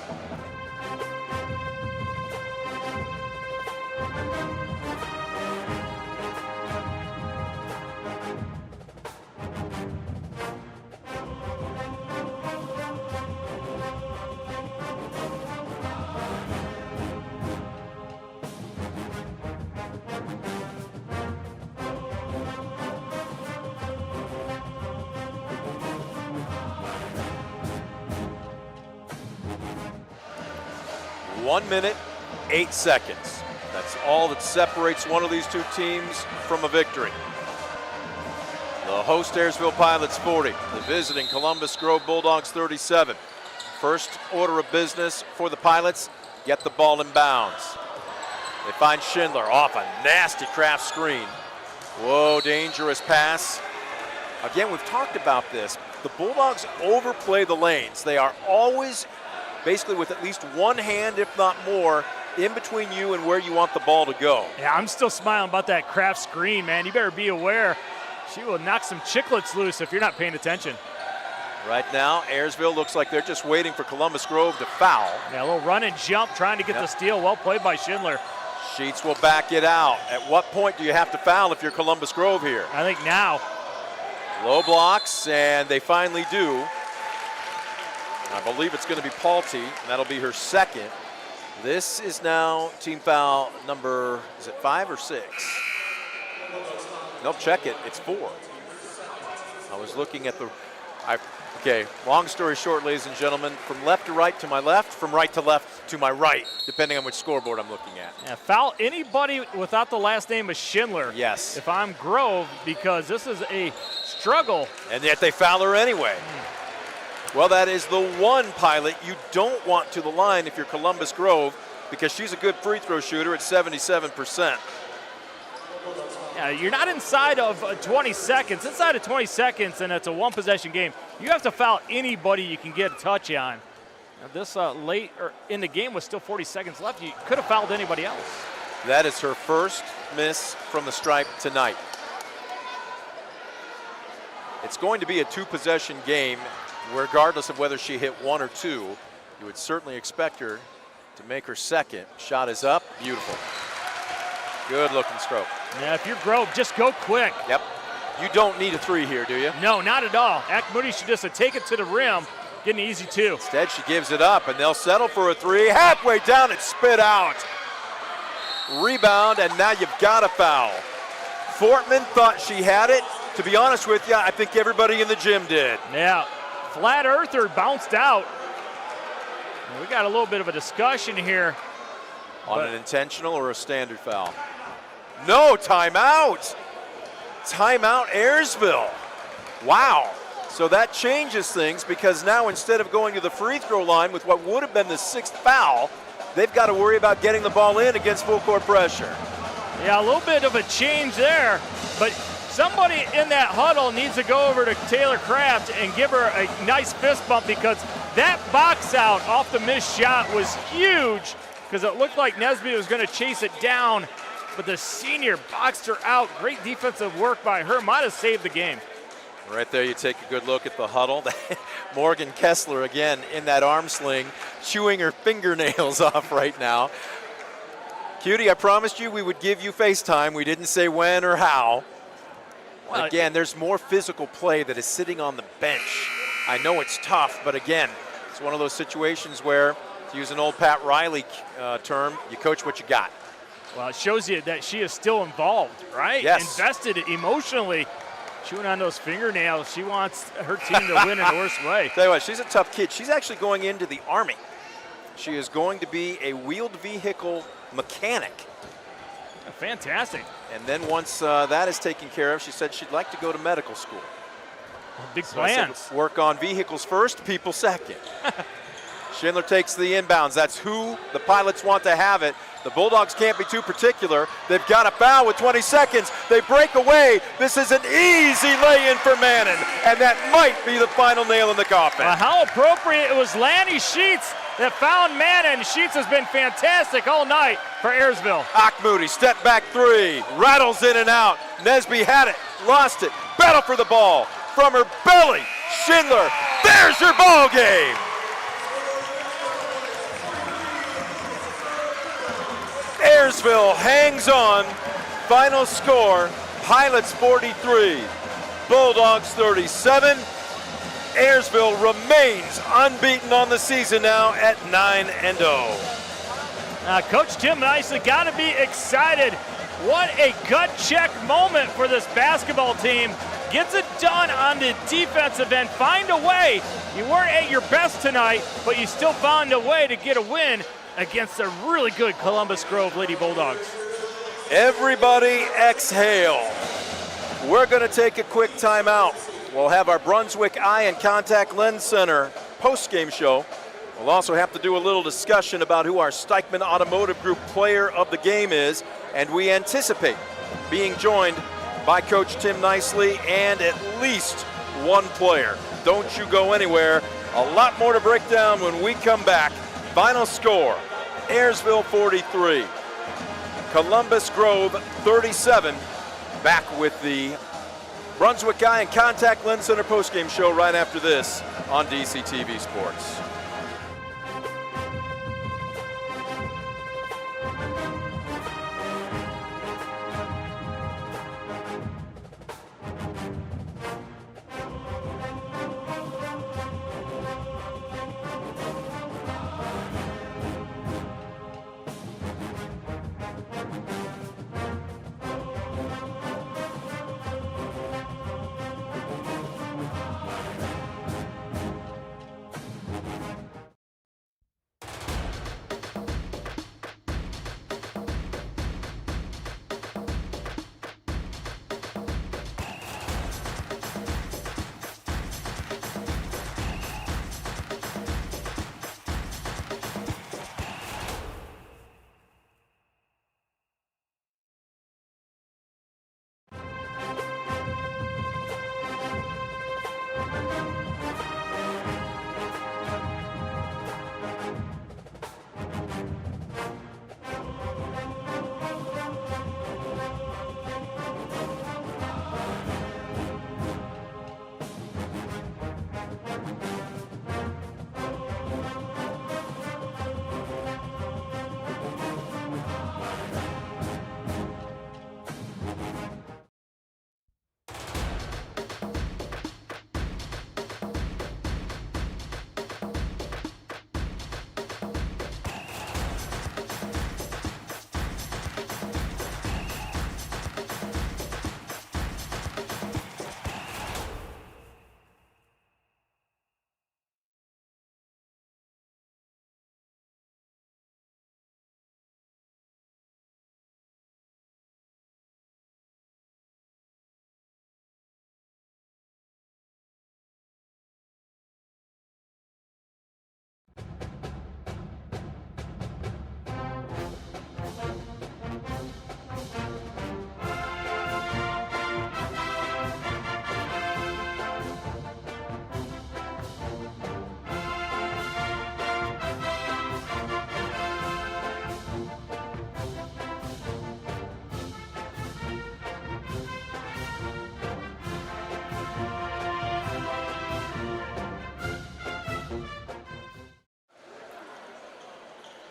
1 minute, 8 seconds. That's all that separates one of these two teams from a victory. The host Ayersville Pilots 40, the visiting Columbus Grove Bulldogs 37. First order of business for the Pilots, get the ball in bounds. They find Schindler off a nasty craft screen. Whoa, dangerous pass. Again, we've talked about this. The Bulldogs overplay the lanes. They are always basically with at least one hand, if not more, in between you and where you want the ball to go. Yeah, I'm still smiling about that craft screen, man. You better be aware. She will knock some chiclets loose if you're not paying attention. Right now, Ayersville looks like they're just waiting for Columbus Grove to foul. Yeah, a little run and jump trying to get the steal. Well played by Schindler. Sheets will back it out. At what point do you have to foul if you're Columbus Grove here? I think now. Low blocks, and they finally do. I believe it's going to be Paulty, and that'll be her second. This is now team foul number, is it 5 or 6? Nope, check it, it's 4. I was looking at the, okay, long story short, ladies and gentlemen, from left to right to my left, from right to left to my right, depending on which scoreboard I'm looking at. Yeah, foul anybody without the last name of Schindler. Yes. If I'm Grove, because this is a struggle. And yet they foul her anyway. Well, that is the one Pilot you don't want to the line if you're Columbus Grove, because she's a good free throw shooter at 77%. Yeah, you're not inside of 20 seconds. Inside of 20 seconds, and it's a one-possession game, you have to foul anybody you can get a touch on. Now, this late in the game with still 40 seconds left, you could have fouled anybody else. That is her first miss from the stripe tonight. It's going to be a two-possession game, regardless of whether she hit 1 or 2. You would certainly expect her to make her second. Shot is up, beautiful. Good looking stroke. Yeah, if you're Grove, just go quick. Yep. You don't need a 3 here, do you? No, not at all. Moody should just take it to the rim, get an easy 2. Instead, she gives it up, and they'll settle for a 3. Halfway down, it's spit out. Rebound, and now you've got a foul. Fortman thought she had it. To be honest with you, I think everybody in the gym did. Yeah, flat earther bounced out. And we got a little bit of a discussion here. On an intentional or a standard foul? No, timeout. Timeout Ayersville. Wow. So that changes things, because now instead of going to the free throw line with what would have been the 6th foul, they've got to worry about getting the ball in against full court pressure. Yeah, a little bit of a change there, but somebody in that huddle needs to go over to Taylor Kraft and give her a nice fist bump, because that box out off the missed shot was huge, because it looked like Nesby was going to chase it down, but the senior boxed her out. Great defensive work by her. Might have saved the game. Right there, you take a good look at the huddle. Morgan Kessler again in that arm sling, chewing her fingernails off right now. Cutie, I promised you we would give you FaceTime. We didn't say when or how. Well, again, there's more physical play that is sitting on the bench. I know it's tough, but again, it's one of those situations where, to use an old Pat Riley term, you coach what you got. Well, it shows you that she is still involved, right? Yes. Invested emotionally. Chewing on those fingernails. She wants her team to win in the worst way. Tell you what, she's a tough kid. She's actually going into the Army. She is going to be a wheeled vehicle mechanic. Fantastic. And then once that is taken care of, she said she'd like to go to medical school. Big So I plans. said, work on vehicles first, people second. Schindler takes the inbounds. That's who the Pilots want to have it. The Bulldogs can't be too particular. They've got a foul with 20 seconds. They break away. This is an easy lay-in for Mannon, and that might be the final nail in the coffin. How appropriate. It was Lanny Sheets that found Mannon. Sheets has been fantastic all night for Ayersville. Moody, step back 3, rattles in and out. Nesby had it, lost it. Battle for the ball from her belly. Schindler, there's your ball game. Ayersville hangs on. Final score, Pilots 43, Bulldogs 37. Ayersville remains unbeaten on the season now at 9-0. Coach Tim Nicely got to be excited. What a gut check moment for this basketball team. Gets it done on the defensive end. Find a way. You weren't at your best tonight, but you still found a way to get a win. against a really good Columbus Grove Lady Bulldogs. Everybody exhale. We're going to take a quick timeout. We'll have our Brunswick Eye and Contact Lens Center post-game show. We'll also have to do a little discussion about who our Steichman Automotive Group player of the game is, and we anticipate being joined by Coach Tim Nicely and at least one player. Don't you go anywhere. A lot more to break down when we come back. Final score, Ayersville 43, Columbus Grove 37. Back with the Brunswick Eye and Contact Lens Center postgame show right after this on DCTV Sports.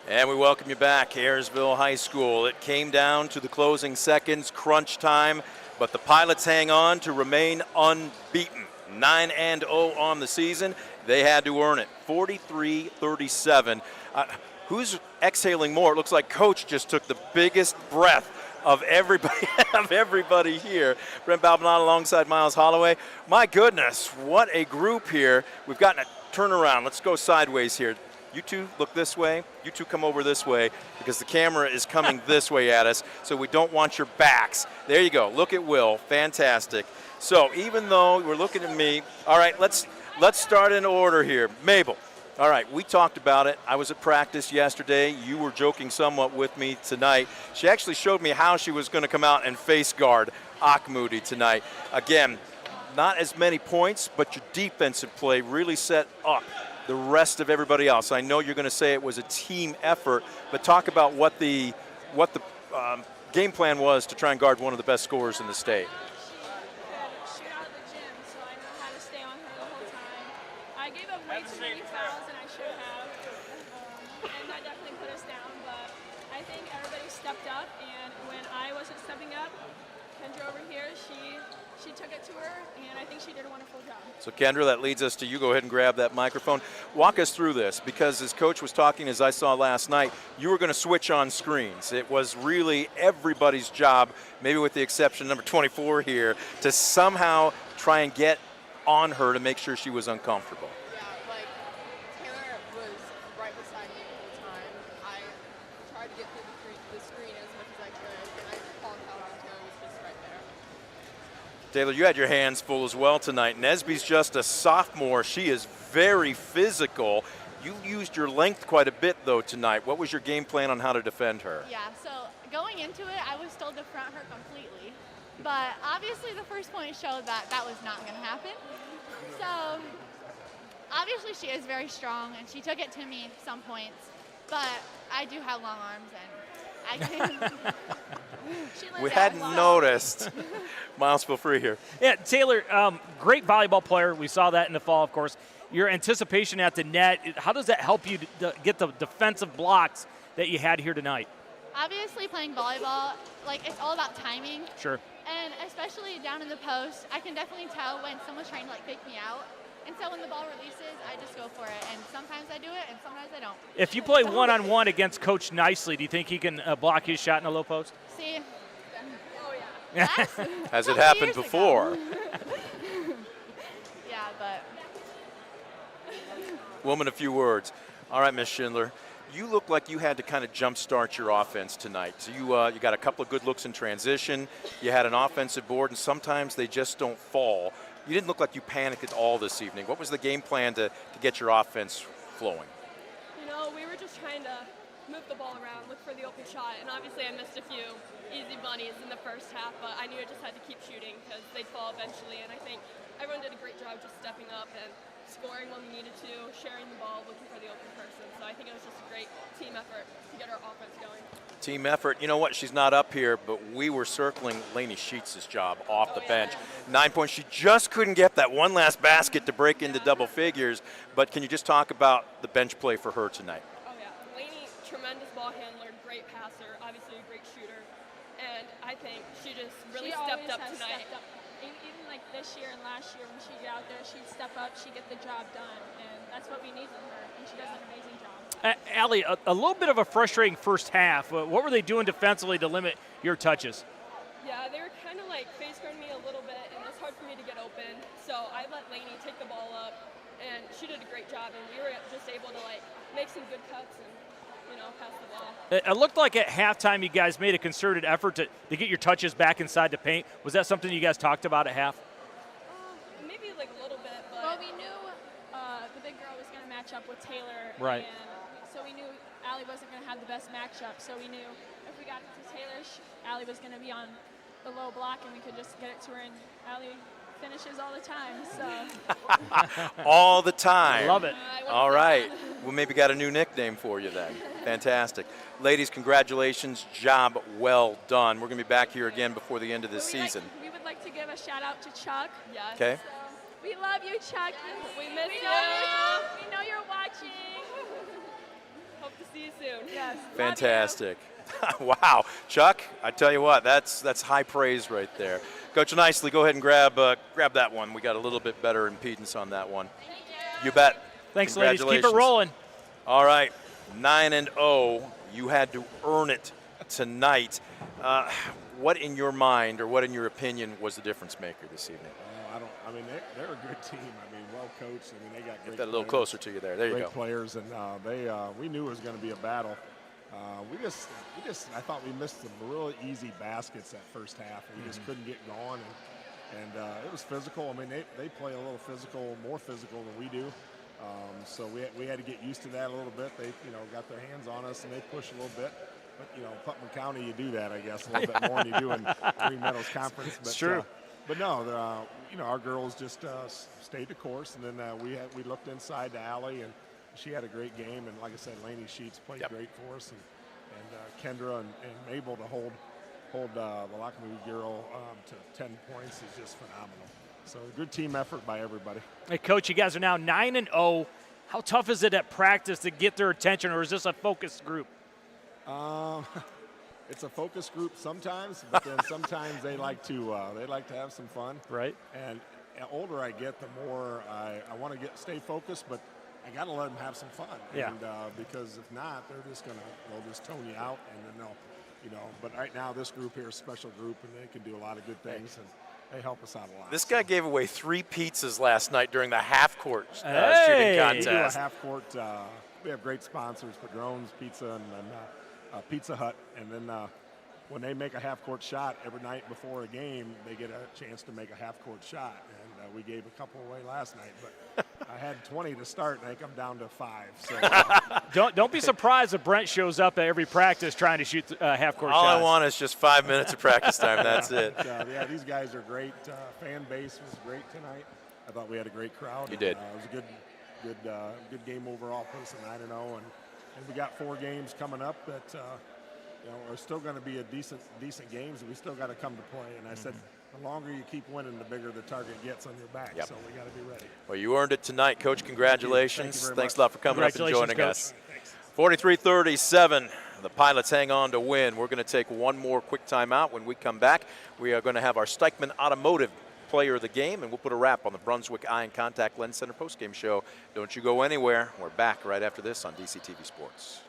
And we welcome you back, Ayersville High School. It came down to the closing seconds, crunch time, but the Pilots hang on to remain unbeaten. 9-0 on the season. They had to earn it. 43-37. Who's exhaling more? It looks like Coach just took the biggest breath of everybody here. Brent Balbinot alongside Miles Holloway. My goodness, what a group here. We've gotten a turnaround. Let's go sideways here. You two look this way. You two come over this way because the camera is coming this way at us, so we don't want your backs. There you go. Look at Will. Fantastic. So even though we're looking at me, all right, let's start in order here. Mabel. All right, we talked about it. I was at practice yesterday. You were joking somewhat with me tonight. She actually showed me how she was going to come out and face guard Ayersville tonight. Again, not as many points, but your defensive play really set up the rest of everybody else. I know you're going to say it was a team effort, but talk about what the game plan was to try and guard one of the best scorers in the state. Shoot out of the gym, so I know how to stay on her the whole time. I gave up way too many fouls than I should have, and that definitely put us down, but I think everybody stepped up, and when I wasn't stepping up, Kendra over here, she took it to her, and I think she did a wonderful job. So Kendra, that leads us to you. Go ahead and grab that microphone. Walk us through this, because as Coach was talking, as I saw last night, you were going to switch on screens. It was really everybody's job, maybe with the exception of number 24 here, to somehow try and get on her to make sure she was uncomfortable. Yeah, like Taylor was right beside me the whole time. I Taylor, you had your hands full as well tonight. Nesby's just a sophomore. She is very physical. You used your length quite a bit, though, tonight. What was your game plan on how to defend her? Yeah, so going into it, I was told to front her completely. But obviously the first point showed that that was not going to happen. So obviously she is very strong, and she took it to me some points. But I do have long arms, and I can. We hadn't noticed. Miles, feel free here. Yeah, Taylor, great volleyball player. We saw that in the fall, of course. Your anticipation at the net, how does that help you to get the defensive blocks that you had here tonight? Obviously playing volleyball, like, it's all about timing. Sure. And especially down in the post, I can definitely tell when someone's trying to, like, fake me out. And so when the ball releases, I just go for it. And sometimes I do it, and sometimes I don't. If you play one-on-one against Coach Nicely, do you think he can block his shot in the low post? See? Oh, yeah. Has it happened before? Yeah, but Woman, a few words. All right, Miss Schindler. You look like you had to kind of jumpstart your offense tonight. So you got a couple of good looks in transition. You had an offensive board, and sometimes they just don't fall. You didn't look like you panicked at all this evening. What was the game plan to get your offense flowing? You know, we were just trying to move the ball around, look for the open shot, and obviously I missed a few easy bunnies in the first half, but I knew I just had to keep shooting because they'd fall eventually, and I think everyone did a great job just stepping up and scoring when we needed to, sharing the ball, looking for the open person. So I think it was just a great team effort to get our offense going. Team effort. You know what? She's not up here, but we were circling Lainey Sheets' job off the bench. 9 points. She just couldn't get that one last basket to break into double figures. But can you just talk about the bench play for her tonight? Oh, yeah. Lainey, tremendous ball handler, great passer, obviously a great shooter. And I think she just really stepped up tonight. Stepped up. Even like this year and last year when she'd get out there, she'd step up, she'd get the job done. And that's what we need from her. And she does an amazing job. Allie, a little bit of a frustrating first half. What were they doing defensively to limit your touches? Yeah, they were kind of like face guarding me a little bit, and it was hard for me to get open. So I let Lainey take the ball up, and she did a great job, and we were just able to like make some good cuts and, you know, pass the ball. It looked like at halftime you guys made a concerted effort to get your touches back inside the paint. Was that something you guys talked about at half? Maybe like a little bit, but Well, we knew the big girl was going to match up with Taylor. Right. And so we knew Allie wasn't going to have the best matchup. So we knew if we got it to Taylor, Allie was going to be on the low block and we could just get it to her. And Allie finishes all the time. So All the time. Love it. All right. We maybe got a new nickname for you then. Fantastic. Ladies, congratulations. Job well done. We're going to be back here again before the end of this season. We would like to give a shout out to Chuck. yes. Okay. So we love you, Chuck. We miss you. We know you're watching. Hope to see you soon. Yes. love you. Fantastic. Wow. Chuck, I tell you what, that's high praise right there. Coach Nicely, go ahead and grab that one. We got a little bit better impedance on that one. You bet. Thanks, ladies. Keep it Congratulations. rolling. All right, 9-0. You had to earn it tonight. What in your mind, or what in your opinion, was the difference maker this evening? They're a good team. Well coached. They got great. Get that a little players. closer to you there. There you Great go. players, and we knew it was going to be a battle. I thought we missed some really easy baskets that first half. We just couldn't get going, and it was physical. They play a little physical, more physical than we do. So we had to get used to that a little bit. They got their hands on us and they pushed a little bit. But Putnam County, you do that, I guess, a little bit more than you do in Green Meadows Conference. But, It's true. But no, our girls just stayed the course, and then we looked inside to Allie, and she had a great game. And like I said, Lainey Sheets played great for us, and Kendra and Mabel to hold the Lockamoo girl to 10 points is just phenomenal. So good team effort by everybody. Hey, Coach, you guys are now 9-0. How tough is it at practice to get their attention, or is this a focus group? It's a focus group sometimes, but then sometimes they like to have some fun. Right. And the older I get, the more I want to stay focused, but I got to let them have some fun. Yeah. And because if not, they'll just tone you out, and then they'll. But right now, this group here is a special group, and they can do a lot of good things, and they help us out a lot. This guy gave away 3 pizzas last night during the half-court shooting Hey! contest. We do a half-court. We have great sponsors, Padrone's Pizza and Pizza Hut, and then when they make a half-court shot every night before a game, they get a chance to make a half-court shot. And we gave a couple away last night, but I had 20 to start, and I think I'm down to 5. So Don't be surprised if Brent shows up at every practice trying to shoot half-court shots. All I want is just 5 minutes of practice time. That's it. Yeah, these guys are great. Fan base was great tonight. I thought we had a great crowd. You did. It was a good game overall. Put us at 9-0, and we got 4 games coming up that are still going to be a decent games. And we still got to come to play. And I said, the longer you keep winning, the bigger the target gets on your back. Yep. So we got to be ready. Well, you earned it tonight, Coach. Congratulations. Thank you Thanks much. a lot for coming up and joining Coach. us. 43-37. The Pilots hang on to win. We're going to take one more quick timeout. When we come back, we are going to have our Steichman Automotive Player of the Game, and we'll put a wrap on the Brunswick Eye and Contact Lens Center postgame show. Don't you go anywhere. We're back right after this on DCTV Sports.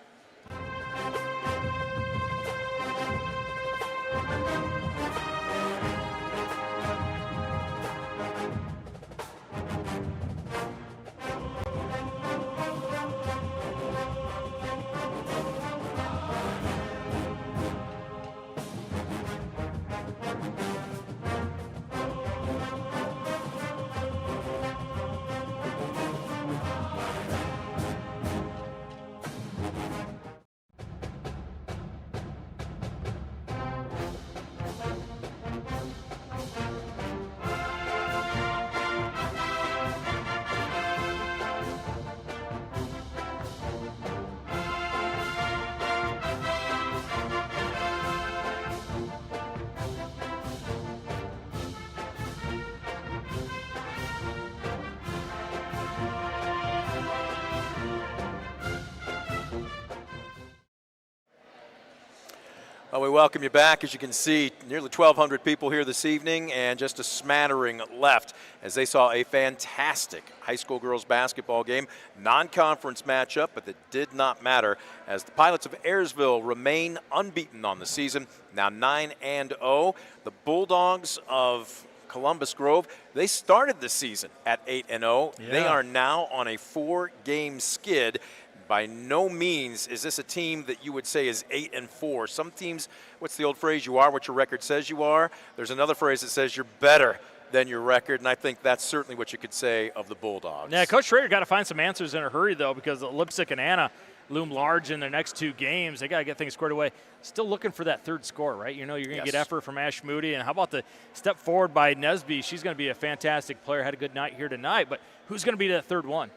Well, we welcome you back. As you can see, nearly 1,200 people here this evening, and just a smattering left as they saw a fantastic high school girls basketball game. Non-conference matchup, but that did not matter as the Pilots of Ayersville remain unbeaten on the season, now 9-0. The Bulldogs of Columbus Grove, they started the season at 8-0. Yeah. They are now on a 4-game skid. By no means is this a team that you would say is 8-4. Some teams, what's the old phrase, you are what your record says you are? There's another phrase that says you're better than your record, and I think that's certainly what you could say of the Bulldogs. Yeah, Coach Schrader got to find some answers in a hurry, though, because Lipsick and Anna loom large in their next 2 games. They got to get things squared away. Still looking for that third score, right? You're going to get effort from Ash Moody. And how about the step forward by Nesby? She's going to be a fantastic player. Had a good night here tonight, but who's going to be that third one?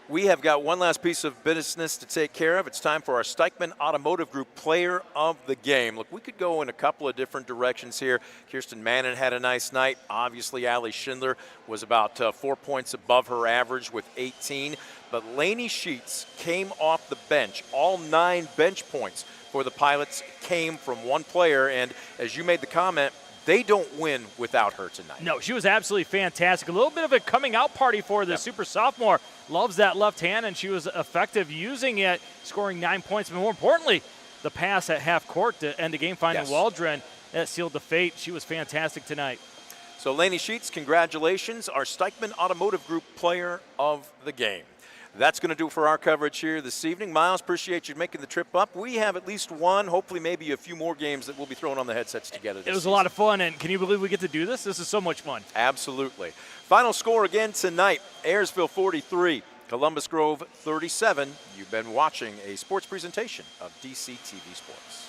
We have got one last piece of business to take care of. It's time for our Steichman Automotive Group Player of the Game. Look, we could go in a couple of different directions here. Kirsten Mannon had a nice night. Obviously, Allie Schindler was about 4 points above her average with 18. But Lainey Sheets came off the bench. All 9 bench points for the Pilots came from one player. And as you made the comment, they don't win without her tonight. No, she was absolutely fantastic. A little bit of a coming out party for the super sophomore. Loves that left hand, and she was effective using it, scoring 9 points. But more importantly, the pass at half court to end the game, finding Waldron. That sealed the fate. She was fantastic tonight. So Lainey Sheets, congratulations, our Steichman Automotive Group Player of the Game. That's going to do it for our coverage here this evening. Miles, appreciate you making the trip up. We have at least one, hopefully maybe a few more games that we'll be throwing on the headsets together this It was season. a lot of fun, and can you believe we get to do this? This is so much fun. Absolutely. Final score again tonight, Ayersville 43, Columbus Grove 37. You've been watching a sports presentation of DCTV Sports.